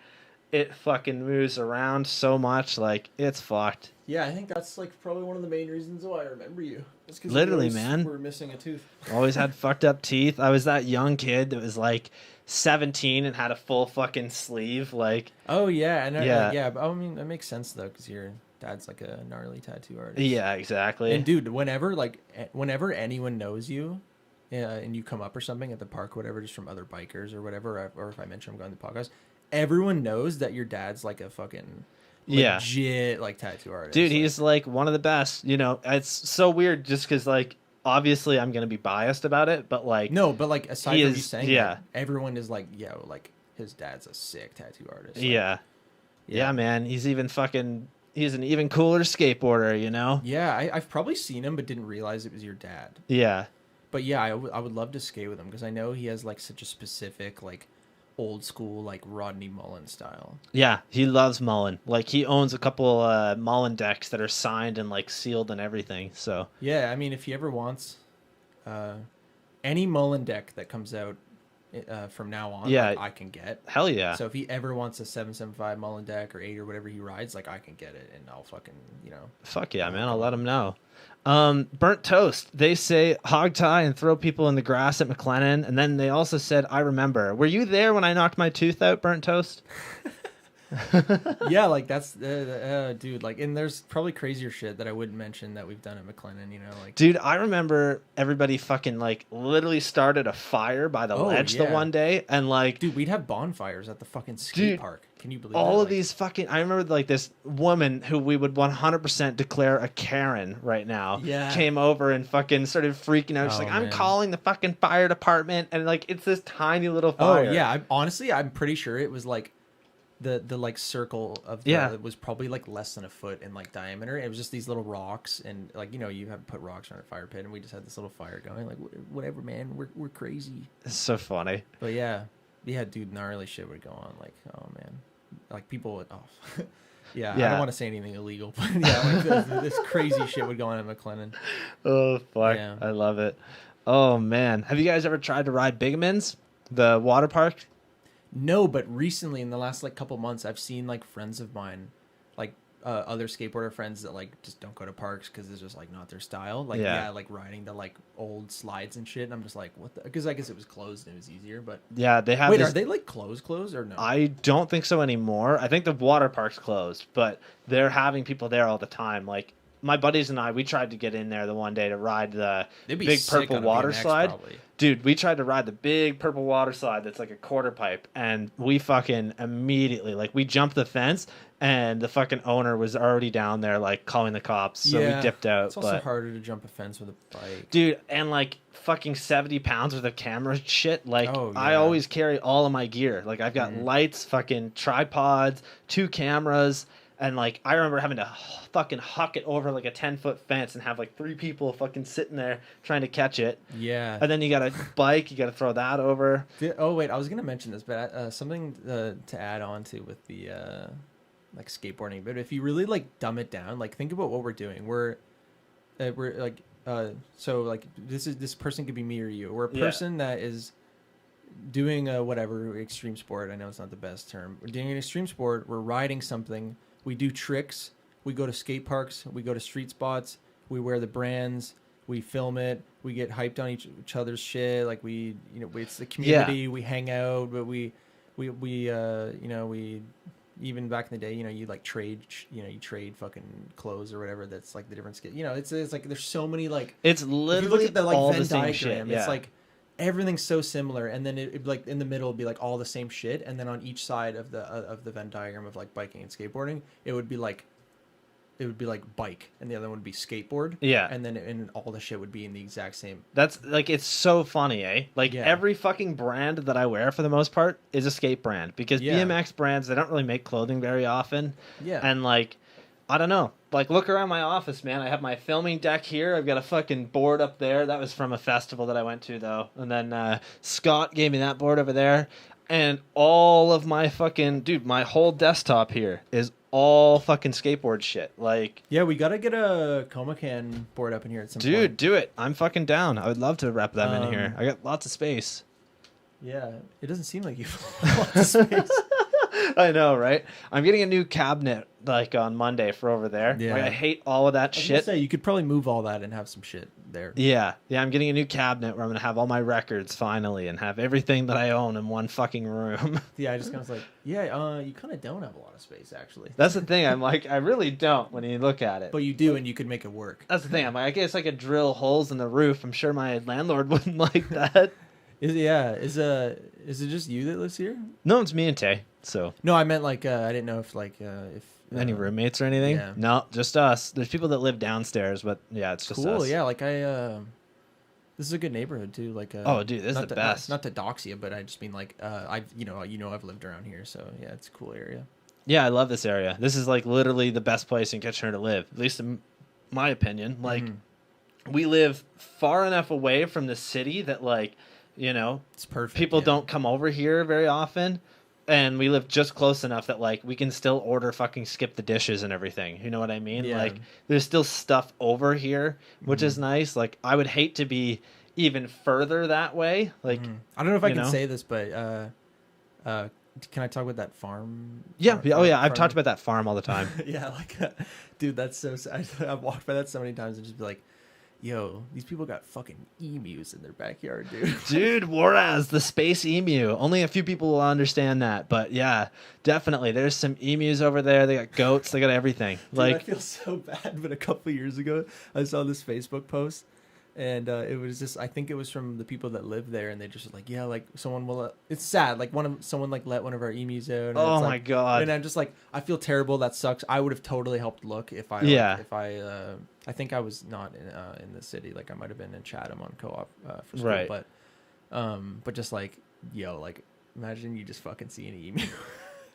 it fucking moves around so much, like it's fucked. Yeah, I think that's like probably one of the main reasons why I remember you. It's 'cause Literally, we always man. were missing a tooth. Always had fucked up teeth. I was that young kid that was like 17 and had a full fucking sleeve. Like, Oh yeah, and Yeah. yeah. But I mean, that makes sense though, because your dad's like a gnarly tattoo artist. yeah, exactly. And dude, whenever anyone knows you, and you come up or something at the park, whatever, just from other bikers or whatever, or if I mention I'm going to the podcast, everyone knows that your dad's like a fucking Yeah. legit like tattoo artist. Dude, Like, he's like one of the best. It's so weird just because, like, obviously I'm going to be biased about it, but like, no, but like aside He from is- you saying yeah. that, everyone is like, yo, like his dad's a sick tattoo artist. Like, yeah. Yeah, man. He's an even cooler skateboarder, Yeah, I've probably seen him, but didn't realize it was your dad. Yeah. But yeah, I would love to skate with him because I know he has like such a specific like old school like Rodney Mullen style. Yeah, he loves Mullen. Like, he owns a couple Mullen decks that are signed and like sealed and everything. So Yeah, I mean, if he ever wants any Mullen deck that comes out from now on, Yeah. like, I can get. hell yeah. So if he ever wants a 775 Mullen deck or 8 or whatever he rides, like I can get it and I'll fucking Fuck yeah, man. I'll let him know. Burnt toast. They say hog tie and throw people in the grass at McLennan. And then they also said, I remember. Were you there when I knocked my tooth out, burnt toast? yeah, like that's dude. Like, and there's probably crazier shit that I wouldn't mention that we've done at McLennan. Like Dude, I remember everybody fucking like literally started a fire by the ledge the yeah. one day. And like, dude, we'd have bonfires at the fucking skate Dude, park. Can you believe all that? of Like, these fucking, I remember like this woman who we would 100% declare a Karen right now. Yeah. Came over and fucking started freaking out. She's Oh, like, I'm man. calling the fucking fire department. And like, it's this tiny little Oh fire. yeah, honestly, I'm pretty sure it was like the like circle of the, Yeah. it was probably like less than a foot in like diameter. It was just these little rocks, and like, you know, you have to put rocks on a fire pit, and we just had this little fire going. Like, whatever, man, we're crazy. It's so funny. But yeah, dude, gnarly shit would go on. Like, oh man, like people would. Oh, yeah, I Yeah. don't want to say anything illegal, but yeah, like this crazy shit would go on at McLennan. Oh fuck, Yeah. I love it. Oh man, have you guys ever tried to ride Bigamins, the water park? No, but recently in the last like couple months, I've seen like friends of mine, like other skateboarder friends that like just don't go to parks because it's just like not their style. Like Yeah. like riding the like old slides and shit. And I'm just like, what the? Because I guess it was closed and it was easier. But Yeah, they have. wait, this- are they like closed or no? I don't think so anymore. I think the water park's closed, but they're having people there all the time. Like my buddies and I, we tried to get in there the one day to ride the They'd be big sick purple on a water BMX slide. probably. Dude, we tried to ride the big purple water slide that's like a quarter pipe, and we fucking immediately, like, we jumped the fence, and the fucking owner was already down there, like, calling the cops, so we dipped out. It's also but harder to jump a fence with a bike. dude, and like fucking 70 pounds worth of camera shit. Like, Oh, I yeah. always carry all of my gear. Like, I've got lights, fucking tripods, 2 cameras, and like I remember having to fucking huck it over like a 10-foot fence and have like 3 people fucking sitting there trying to catch it. Yeah. And then you got a bike, you got to throw that over. Oh wait, I was gonna mention this, but something to add on to with the like skateboarding. But if you really like dumb it down, like think about what we're doing. We're like so like this person could be me or you. We're a Yeah. person that is doing whatever extreme sport. I know it's not the best term. We're doing an extreme sport. We're riding something. We do tricks. We go to skate parks. We go to street spots. We wear the brands. We film it. We get hyped on each other's shit. Like we, you know, it's the community. We hang out, but we, you know, we even back in the day, you know, you like trade, you know, you trade fucking clothes or whatever. That's like the different skate. You know, it's like there's so many like. It's If you literally look at the like all Venn the same diagram, shit. it's Yeah. like everything's so similar, and then it like in the middle would be like all the same shit, and then on each side of the Venn diagram of like biking and skateboarding, it would be like bike, and the other one would be skateboard. Yeah. and then all the shit would be in the exact same. That's like, it's so funny, eh? Like, Yeah. every fucking brand that I wear for the most part is a skate brand, because Yeah. BMX brands, they don't really make clothing very often. Yeah, And like, I don't know. Like, look around my office, man. I have my filming deck here. I've got a fucking board up there. That was from a festival that I went to, though. And then Scott gave me that board over there. And all of my fucking... Dude, my whole desktop here is all fucking skateboard shit. Like, yeah, we gotta get a Comacan board up in here at some dude, point. do it. I'm fucking down. I would love to rep them in Um, here. I got lots of space. Yeah, it doesn't seem like you have a lot of space. I know, right? I'm getting a new cabinet, like, on Monday for over there. Yeah. Like, I hate all of that I was gonna shit. say, you could probably move all that and have some shit there. Yeah, I'm getting a new cabinet where I'm gonna have all my records finally, and have everything that I own in one fucking room. Yeah, I just kind of like, yeah, you kind of don't have a lot of space actually. That's the thing. I'm like, I really don't when you look at it. But you do, and you could make it work. That's the thing. I'm like, I guess I could drill holes in the roof. I'm sure my landlord wouldn't like that. Is it just you that lives here? No, it's me and Tay. So No, I meant like I didn't know if if any roommates or anything? yeah. No, just us. There's people that live downstairs, but yeah, it's just cool. us. Yeah, like this is a good neighborhood too. Like Oh, dude, this is not the to- best. Not to dox you, but I just mean like I've I've lived around here, so yeah, it's a cool area. Yeah, I love this area. This is like literally the best place in Kitchener to live, at least in my opinion. Like, we live far enough away from the city that, like, you know, It's perfect. people yeah. don't come over here very often, and we live just close enough that, like, we can still order fucking skip the dishes and everything. You know what I mean? Yeah. Like, there's still stuff over here, which is nice. Like, I would hate to be even further that way. Like, I don't know if I you can know? say this, but can I talk about that farm? yeah. farm- Oh, yeah. I've farm- talked about that farm all the time. Yeah, like, dude, that's so sad. I've walked by that so many times and just be like, yo, these people got fucking emus in their backyard, dude. Dude, Waraz, the space emu. Only a few people will understand that, but yeah, definitely. There's some emus over there. They got goats. They got everything. Dude, I Like, feel so bad, but a couple of years ago, I saw this Facebook post, and it was just, I think it was from the people that live there, and they just like, yeah, like someone will. It's sad, like someone like let one of our emus out. And oh it's my like, god. And I'm just like, I feel terrible. That sucks. I would have totally helped look if I, Yeah. I think I was not in the city. Like I might have been in Chatham on co-op for school, Right. but just like, yo, like imagine you just fucking see an emu.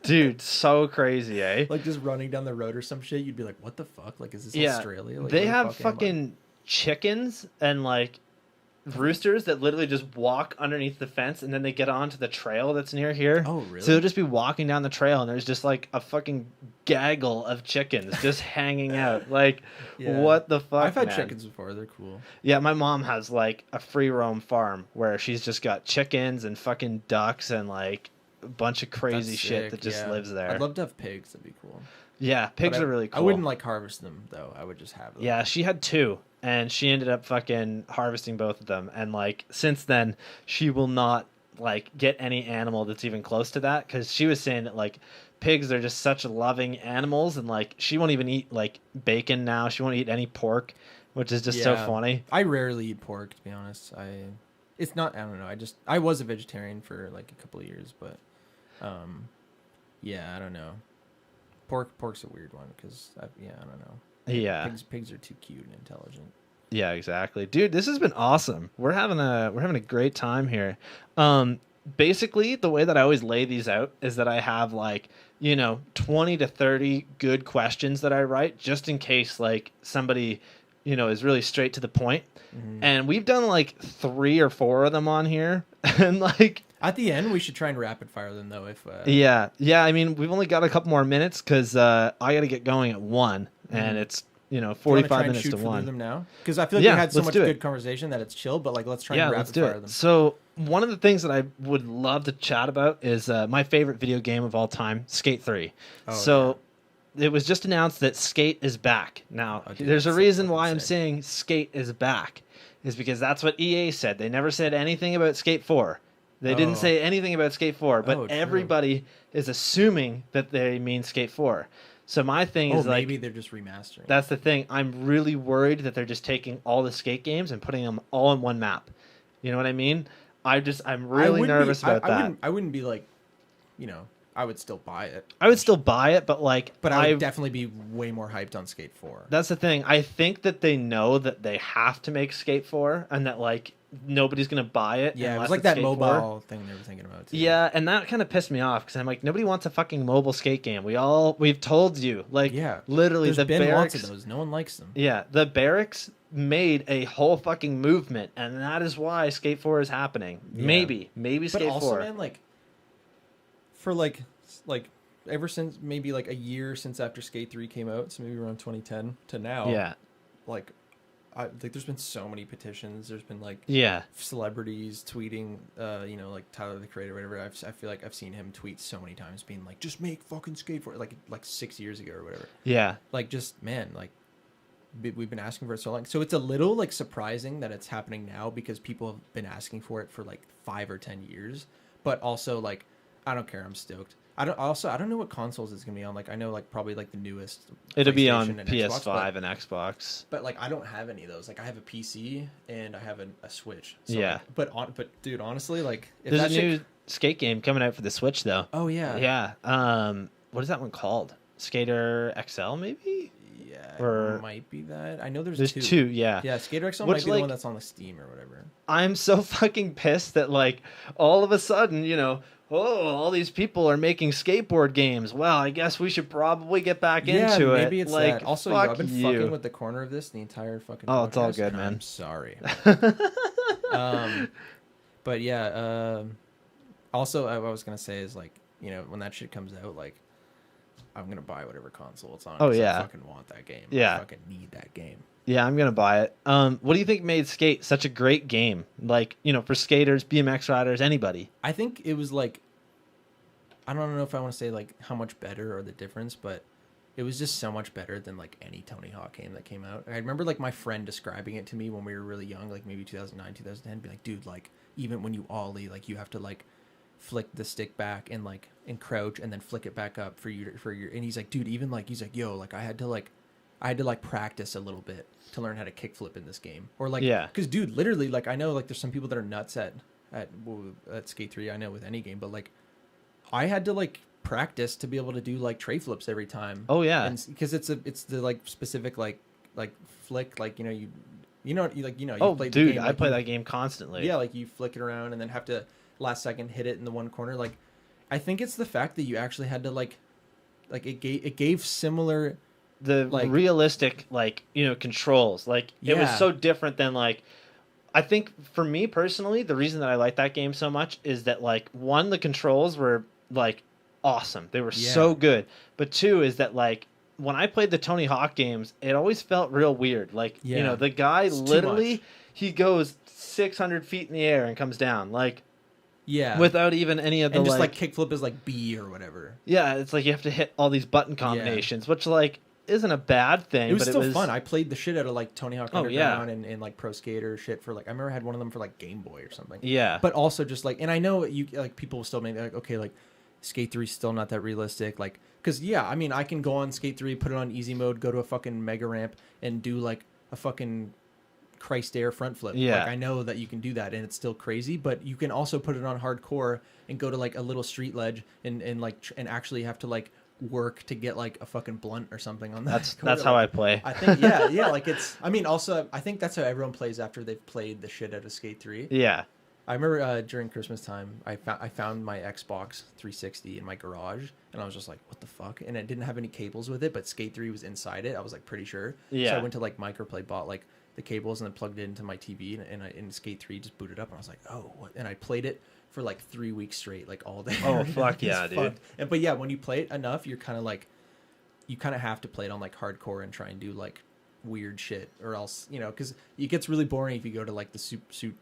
Dude, so crazy, eh? Like just running down the road or some shit, you'd be like, "What the fuck? Like, is this Yeah, Australia?" Like, they where the have fuck am I? fucking chickens and like roosters that literally just walk underneath the fence and then they get onto the trail that's near here. Oh, really? So they'll just be walking down the trail and there's just like a fucking gaggle of chickens just hanging out. Like, Yeah. what the fuck? I've had man? chickens before. They're cool. Yeah, my mom has like a free roam farm where she's just got chickens and fucking ducks and like a bunch of crazy That's shit sick, that just yeah. lives there. I'd love to have pigs. That'd be cool. Yeah, pigs But are really cool. I wouldn't like harvest them though. I would just have them. Yeah, she had two, and she ended up fucking harvesting both of them. And like since then, she will not like get any animal that's even close to that because she was saying that like pigs are just such loving animals, and like she won't even eat like bacon now. She won't eat any pork, which is just so Yeah. funny. I rarely eat pork, to be honest. It's not. I don't know. I was a vegetarian for like a couple of years, but, yeah, I don't know. Pork's a weird one because I don't know. Yeah, Pigs are too cute and intelligent. yeah, exactly, dude. This has been awesome. We're having a great time here. Basically, the way that I always lay these out is that I have like 20 to 30 good questions that I write just in case like somebody is really straight to the point. Mm-hmm. And we've done like 3 or 4 of them on here, and like. At the end, we should try and rapid fire them though. If Yeah. I mean, we've only got a couple more minutes because I got to get going at 1, and it's do you wanna 45 try and minutes shoot to through 1. them now, because I feel like Yeah, we had so let's much do it. good conversation that it's chill. But like, let's try Yeah, and let's rapid do fire it. them. So one of the things that I would love to chat about is my favorite video game of all time, Skate 3. Oh, So it was just announced that Skate is back. Now, Oh, dude, there's a that's so reason fucking why I'm sick. saying Skate is back, is because that's what EA said. They never said anything about Skate 4. They didn't Oh. say anything about Skate 4, but Oh, true. everybody is assuming that they mean Skate 4. So my thing Oh, is like, maybe they're just remastering. that's the thing. I'm really worried that they're just taking all the Skate games and putting them all on one map. You know what I mean? I'm really wouldn't nervous be, about that. I wouldn't be like, I would still buy it. I would still buy it, but like, But I would definitely be way more hyped on Skate 4. that's the thing. I think that they know that they have to make Skate 4 and that like nobody's gonna buy it. Yeah, it unless was like it's that Skate 4. mobile thing they were thinking about too. Yeah, and that kind of pissed me off because I'm like, nobody wants a fucking mobile skate game. We've told you, like, Yeah. literally There's the been barracks. lots of those. No one likes them. Yeah, the barracks made a whole fucking movement, and that is why Skate 4 is happening. Yeah. Maybe But Skate also, 4. man, like, for like ever since maybe like a year since after Skate 3 came out, so maybe around 2010 to now. Yeah, Like, there's been so many petitions. There's been like yeah, celebrities tweeting, like Tyler the Creator, whatever. I feel like I've seen him tweet so many times, being like, "Just make fucking Skate 4," like 6 years ago or whatever. yeah, Like, just man, like we've been asking for it so long. So it's a little like surprising that it's happening now because people have been asking for it for like 5 or 10 years. But also like, I don't care. I'm stoked. I don't know what consoles it's gonna be on. Like, I know like probably like the newest. It'll be on PlayStation and PS5 Xbox, and Xbox. but like I don't have any of those. Like I have a PC and I have a Switch. So, Yeah. like, but dude, honestly, like if There's a that shit, new skate game coming out for the Switch, though. oh yeah, Yeah. What is that one called? Skater XL, maybe? yeah, Or- it might be that. I know there's There's two. two, yeah. Yeah, Skater XL Which, might be like- the one that's on the Steam or whatever. I'm so fucking pissed that, like, all of a sudden, all these people are making skateboard games. Well, I guess we should probably get back into it. Maybe it's like, that. Also, fuck I've been you. fucking with the corner of this the entire fucking. Oh, it's all podcast, good, and man. I'm sorry. But yeah. Also, I was gonna say is like when that shit comes out, like I'm gonna buy whatever console it's on. Oh, 'cause yeah. I fucking want that game. Yeah. I fucking need that game. Yeah, I'm gonna buy it. What do you think made Skate such a great game? Like, for skaters, BMX riders, anybody. I think it was like, I don't know if I want to say like how much better or the difference, but it was just so much better than like any Tony Hawk game that came out. I remember like my friend describing it to me when we were really young, like maybe 2009, 2010, be like, dude, like even when you ollie, like you have to like flick the stick back and like encroach and then flick it back up for your, and he's like, dude, even like, he's like, yo, like I had to like practice a little bit to learn how to kickflip in this game. Or like, Yeah. because dude, literally, like I know like there's some people that are nuts at Skate 3. I know with any game, but like I had to like practice to be able to do like tray flips every time. Oh, yeah. and because it's the like specific like flick, like you Oh, played the dude, game, I like, play you- that game constantly. yeah, like you flick it around and then have to last second hit it in the one corner, like, I think it's the fact that you actually had to like it gave similar. The Like- realistic, like, controls. Like, it was Yeah. so different than, like, I think for me personally, the reason that I like that game so much is that, like, one, the controls were, like, awesome. They were so Yeah. good. But two is that, like, when I played the Tony Hawk games, it always felt real weird. Like, Yeah. the guy It's too literally, much. he goes 600 feet in the air and comes down. Like, Yeah. without even any of the, and just like kickflip is like B or whatever. yeah, it's like you have to hit all these button combinations, which, like, isn't a bad thing. It was but still it was fun. I played the shit out of like Tony Hawk Oh, yeah. Underground and like Pro Skater shit for like I remember I had one of them for like Game Boy or something. Yeah. But also just like, and I know you like people will still make like, okay, like Skate 3 is still not that realistic, like because yeah, I mean I can go on Skate 3, put it on easy mode, go to a fucking mega ramp and do like a fucking Christ air front flip. Yeah. Like I know that you can do that and it's still crazy, but you can also put it on hardcore and go to like a little street ledge and like and actually have to like work to get like a fucking blunt or something on that. That's how I play. I think yeah, like it's I mean also I think that's how everyone plays after they've played the shit out of Skate 3. Yeah. I remember during Christmas time I found my Xbox 360 in my garage and I was just like what the fuck, and it didn't have any cables with it but Skate 3 was inside it. I was like pretty sure. Yeah. So I went to like Microplay, bought like the cables and then plugged it into my TV and Skate 3 just booted up and I was like oh what, and I played it for like 3 weeks straight like all day. Oh, fuck It was yeah, dude. fun. And but yeah, when you play it enough you're kind of like you kind of have to play it on like hardcore and try and do like weird shit or else because it gets really boring if you go to like the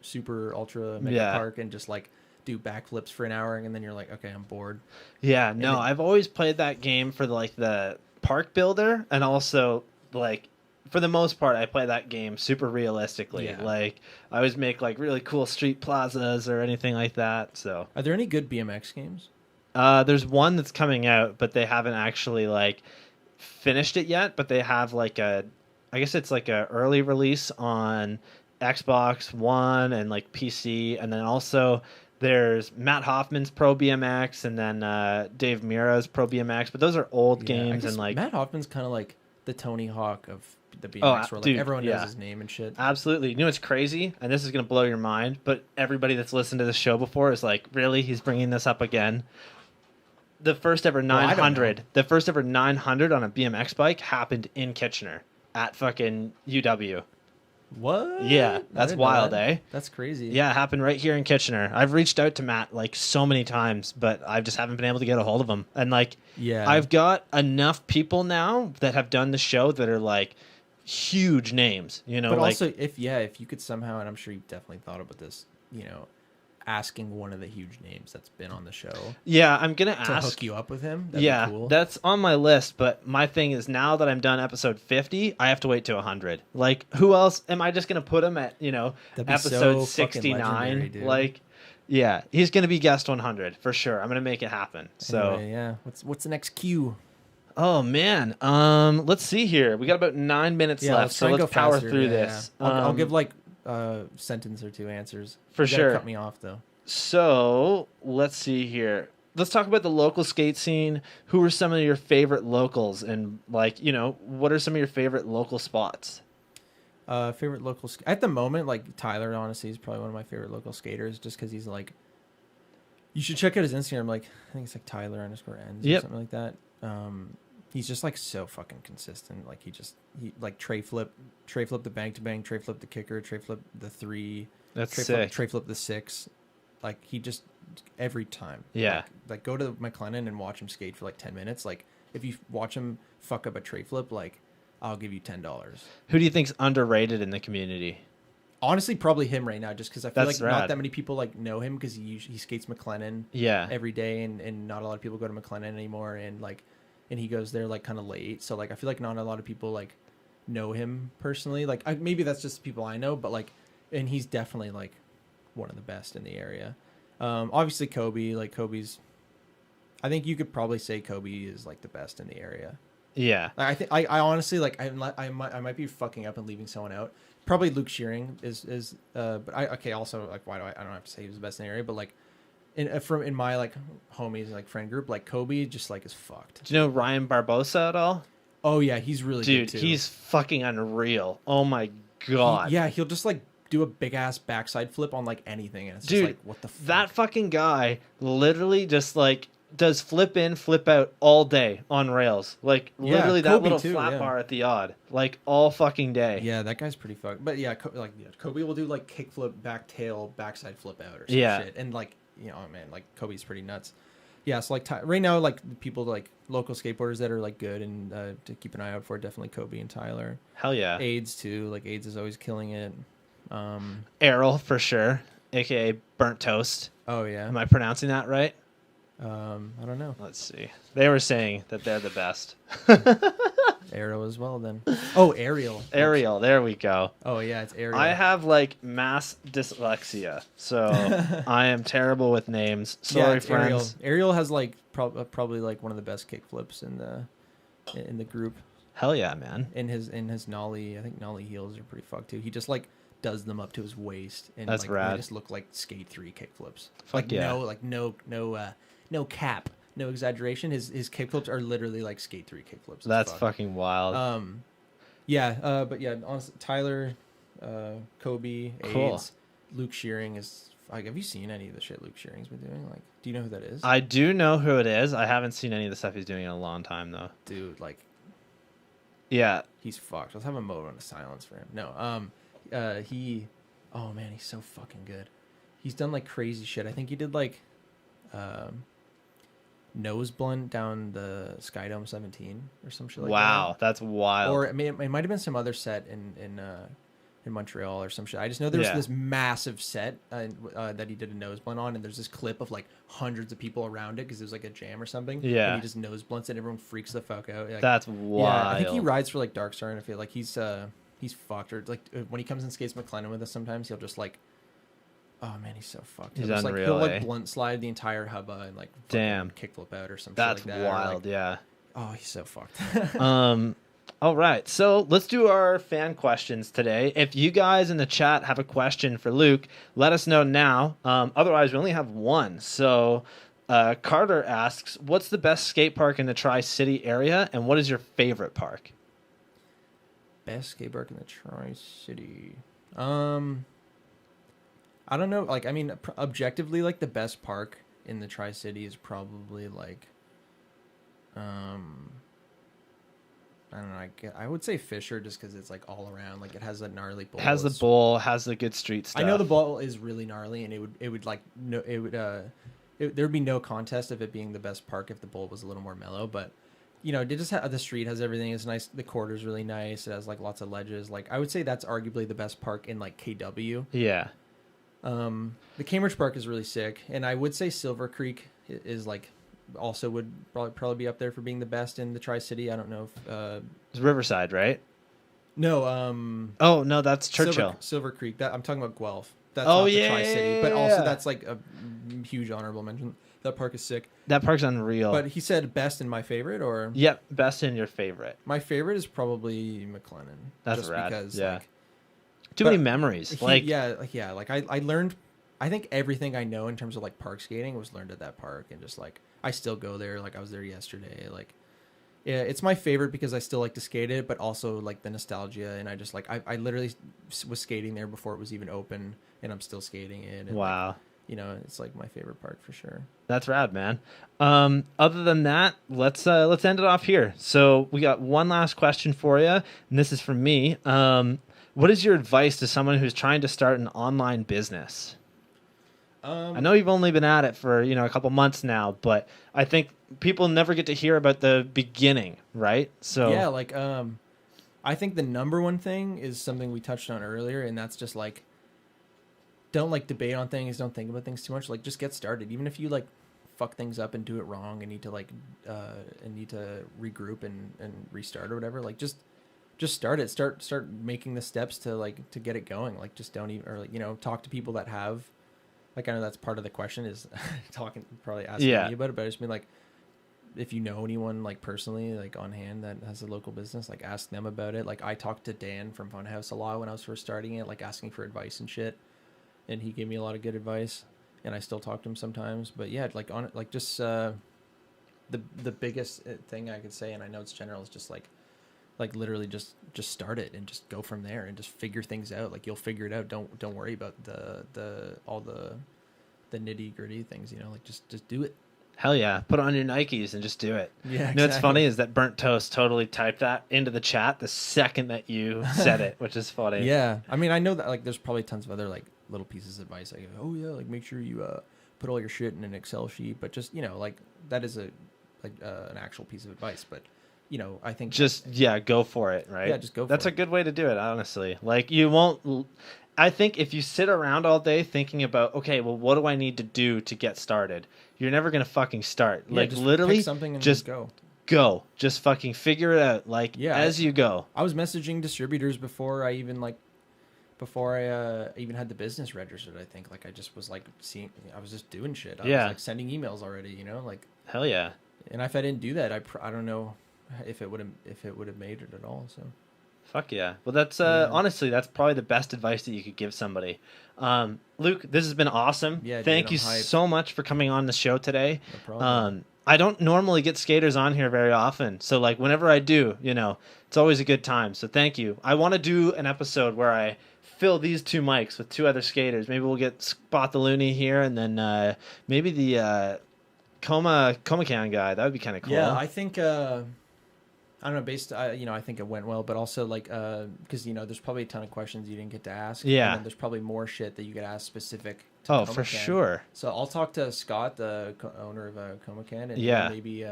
super ultra mega Yeah. park and just like do backflips for an hour and then you're like okay I'm bored. Yeah, no, then- I've always played that game for like the park builder, and also like for the most part I play that game super realistically. Yeah. Like I always make like really cool street plazas or anything like that. So Are there any good BMX games? there's one that's coming out, but they haven't actually like finished it yet, but they have like I guess it's like a early release on Xbox One and like PC, and then also there's Matt Hoffman's Pro BMX and then Dave Mira's Pro BMX, but those are old Yeah, I games guess and like Matt Hoffman's kind of like the Tony Hawk of the BMX where like dude, everyone knows yeah. his name and shit. absolutely. You know what's crazy? And this is going to blow your mind, but everybody that's listened to this show before is like, really? He's bringing this up again? The first ever I don't know. 900, the first ever 900 on a BMX bike happened in Kitchener at fucking UW. What? Yeah, I that's didn't know wild, that. eh? That's crazy. Yeah, it happened right here in Kitchener. I've reached out to Matt like so many times, but I just haven't been able to get a hold of him. And like, Yeah. I've got enough people now that have done the show that are like huge names, But like, also, if you could somehow, and I'm sure you've definitely thought about this, asking one of the huge names that's been on the show yeah, I'm gonna to ask. hook you up with him. That'd Yeah, be cool. that's on my list. But my thing is, now that I'm done episode 50, I have to wait to 100. Like, who else am I just gonna put him at? That'd be Episode so fucking 69. legendary, dude. Like, yeah, he's gonna be guest 100 for sure. I'm gonna make it happen. So. Anyway, yeah. What's the next cue? Oh man, let's see here. We got about 9 minutes Yeah, left, so try and let's go power faster. through Yeah, this. yeah. I'll give like a sentence or two answers. For You gotta sure. Cut me off though. So let's see here. Let's talk about the local skate scene. Who are some of your favorite locals, and like what are some of your favorite local spots? Favorite local at the moment, like Tyler. Honestly, is probably one of my favorite local skaters, just because he's like. You should check out his Instagram. Like I think it's like Tyler_ends Yep. or something like that. He's just like so fucking consistent. Like he like tray flip the bank to bang, tray flip the kicker, tray flip the 3, That's tray sick. tray flip the 6. Like he just every time. Yeah. Like go to McLennan and watch him skate for like 10 minutes. Like if you watch him fuck up a tray flip, like I'll give you $10. Who do you think's underrated in the community? Honestly, probably him right now, just because I feel That's like rad. not that many people like know him because he skates McLennan Yeah, every day, and not a lot of people go to McLennan anymore, and he goes there like kind of late, so like I feel like not a lot of people like know him personally. Like maybe that's just people I know, but like, and he's definitely like one of the best in the area. Obviously Kobe, like Kobe's. I think you could probably say Kobe is like the best in the area. yeah, I think I honestly like I might be fucking up and leaving someone out. Probably Luke Shearing is but also like why do I don't have to say he was the best in the area, but like in my like homies and like friend group, like Kobe just like is fucked. Do you know Ryan Barbosa at all? Oh yeah, he's really Dude, good too. he's fucking unreal. Oh my god. Yeah, he'll just like do a big ass backside flip on like anything, and it's Dude, just like, what the fuck? That fucking guy literally just like does flip in, flip out all day on rails. Like Yeah, literally that Kobe little too, flat yeah. bar at the odd, like all fucking day. Yeah, that guy's pretty fucked. But yeah, Kobe will do like kickflip, back tail, backside flip out or some Yeah. shit. And like, oh man, like Kobe's pretty nuts. Yeah, so like right now, like people like local skateboarders that are like good and to keep an eye out for, definitely Kobe and Tyler. Hell yeah. AIDS too, like AIDS is always killing it. Errol for sure, aka Burnt Toast. Oh yeah. Am I pronouncing that right? I don't know. Let's see. They were saying that they're the best. Arrow as well then. Oh, Ariel. Ariel, there we go. Oh yeah, it's Ariel. I have like mass dyslexia, so I am terrible with names. Sorry, it's friends. Ariel has like probably like one of the best kick flips in the group. Hell yeah, man. In his nollie, I think nollie heels are pretty fucked too. He just like does them up to his waist, and That's like rad. they just look like skate 3 kick flips. Fuck yeah. No cap, no exaggeration. His kick flips are literally like skate 3 kick flips. That's fucking wild. But yeah, honestly, Tyler, Kobe, Cool. AIDS, Luke Shearing is. Like, have you seen any of the shit Luke Shearing's been doing? Like, do you know who that is? I do know who it is. I haven't seen any of the stuff he's doing in a long time though. Dude, like, Yeah. he's fucked. Let's have a moment of silence for him. No, oh man, he's so fucking good. He's done like crazy shit. I think he did like, nose blunt down the Skydome 17 or some shit like that. Wow, that's wild. Or it might have been some other set in Montreal or some shit. I just know there's Yeah. this massive set that he did a nose blunt on, and there's this clip of like hundreds of people around it because there's like a jam or something. Yeah. And he just nose blunts it. Everyone freaks the fuck out. Like, That's wild. yeah, I think he rides for like Darkstar, and I feel like he's fucked. Or like when he comes and skates McLennan with us, sometimes he'll just like, oh man, he's so fucked. He's just, unreal, Like, he'll eh? like blunt slide the entire hubba and like Damn. kickflip out or something. That's like that. Or, wild, like, yeah. oh, he's so fucked. All right, so let's do our fan questions today. If you guys in the chat have a question for Luke, let us know now. Otherwise, we only have one. So Carter asks, what's the best skate park in the Tri-City area, and what is your favorite park? Best skate park in the Tri-City. I don't know. Like, I mean, objectively, like the best park in the Tri-City is probably like, I don't know. I would say Fisher just because it's like all around. Like it has that gnarly bowl. It has the bowl, has the good street stuff. I know the bowl is really gnarly, and it would like no, it would there would be no contest of it being the best park if the bowl was a little more mellow. But you know, it just the street has everything. It's nice. The quarter's really nice. It has like lots of ledges. Like I would say that's arguably the best park in like KW. Yeah. The Cambridge Park is really sick, and I would say Silver Creek is like also would probably be up there for being the best in the Tri-City. I don't know if It's Riverside, right? no Oh, no, that's Churchill. Silver Creek. That I'm talking about Guelph. That's Oh, not the yeah, Tri-City, but also yeah. that's like a huge honorable mention. That park is sick. That park's unreal. But he said best and my favorite, or Yep, best in your favorite. my favorite is probably McLennan. That's just rad. because Yeah. like, Too many memories. Like I learned. I think everything I know in terms of like park skating was learned at that park, and just like I still go there. Like I was there yesterday. Like, yeah, it's my favorite because I still like to skate it, but also like the nostalgia, and I just like I literally was skating there before it was even open, and I'm still skating it. And, wow. like, you know, it's like my favorite park for sure. That's rad, man. Other than that, let's end it off here. So we got one last question for you, and this is from me. What is your advice to someone who's trying to start an online business? I know you've only been at it for a couple months now, but I think people never get to hear about the beginning, right? So yeah, like I think the number one thing is something we touched on earlier, and that's just like don't like debate on things, don't think about things too much. Like just get started, even if you like fuck things up and do it wrong and need to regroup and restart or whatever. Like just start it. Start making the steps to get it going. Like just don't even, or like talk to people that have. Like I know that's part of the question is probably asking me about it, but I just mean like if you know anyone like personally like on hand that has a local business, like ask them about it. Like I talked to Dan from Funhouse a lot when I was first starting it, like asking for advice and shit, and he gave me a lot of good advice, and I still talk to him sometimes. But yeah, like on it, like just the biggest thing I could say, and I know it's general, is just like like literally just start it and just go from there and just figure things out. Like you'll figure it out. Don't worry about all the nitty gritty things, you know, like just do it. Hell yeah. Put on your Nikes and just do it. Yeah, You know what's funny is that Burnt Toast totally typed that into the chat the second that you said it, which is funny. Yeah, I mean, I know that like there's probably tons of other like little pieces of advice. Like, oh yeah, like make sure you put all your shit in an Excel sheet. But just, you know, like that is an actual piece of advice. But you know, I think Just go for it, right? Yeah, just go for That's it. a good way to do it, honestly. Like you won't. I think if you sit around all day thinking about, okay, well, what do I need to do to get started? You're never gonna fucking start. Yeah, Like just literally, pick something and just go. go. Just fucking figure it out. Like as you go. I was messaging distributors before I even even had the business registered. I think like I just was like I was just doing shit. I was like sending emails already, you know, like Hell yeah. And if I didn't do that, I don't know if it would have made it at all. So. Fuck yeah. Well, that's honestly, that's probably the best advice that you could give somebody. Luke, this has been awesome. Yeah, Thank dude, you I'm hyped. so much for coming on the show today. No problem. I don't normally get skaters on here very often. So like whenever I do, you know, it's always a good time. So thank you. I want to do an episode where I fill these two mics with two other skaters. Maybe we'll get Spot the Looney here and then maybe the Coma Can guy. That would be kind of cool. Yeah, I think I don't know. You know, I think it went well, but also like because you know, there's probably a ton of questions you didn't get to ask. Yeah. And then there's probably more shit that you could ask specific. To Oh, Coma for Can. sure. So I'll talk to Scott, the owner of Coma Can, and Yeah. maybe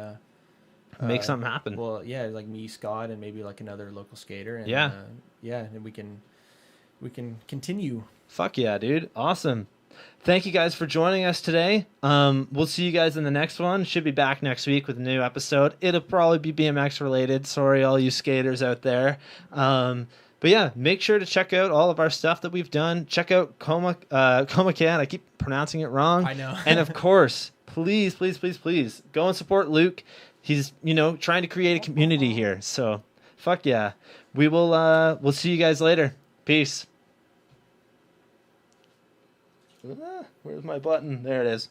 Make something happen. Well, yeah, like me, Scott, and maybe like another local skater. And, Yeah. And we can continue. Fuck yeah, dude. Awesome. Thank you guys for joining us today. We'll see you guys in the next one. Should be back next week with a new episode. It'll probably be BMX related. Sorry, all you skaters out there. But yeah, make sure to check out all of our stuff that we've done. Check out Coma Can. I keep pronouncing it wrong. I know. And of course, please go and support Luke. He's, you know, trying to create a community here. So fuck yeah. We'll see you guys later. Peace. Where's my button? There it is.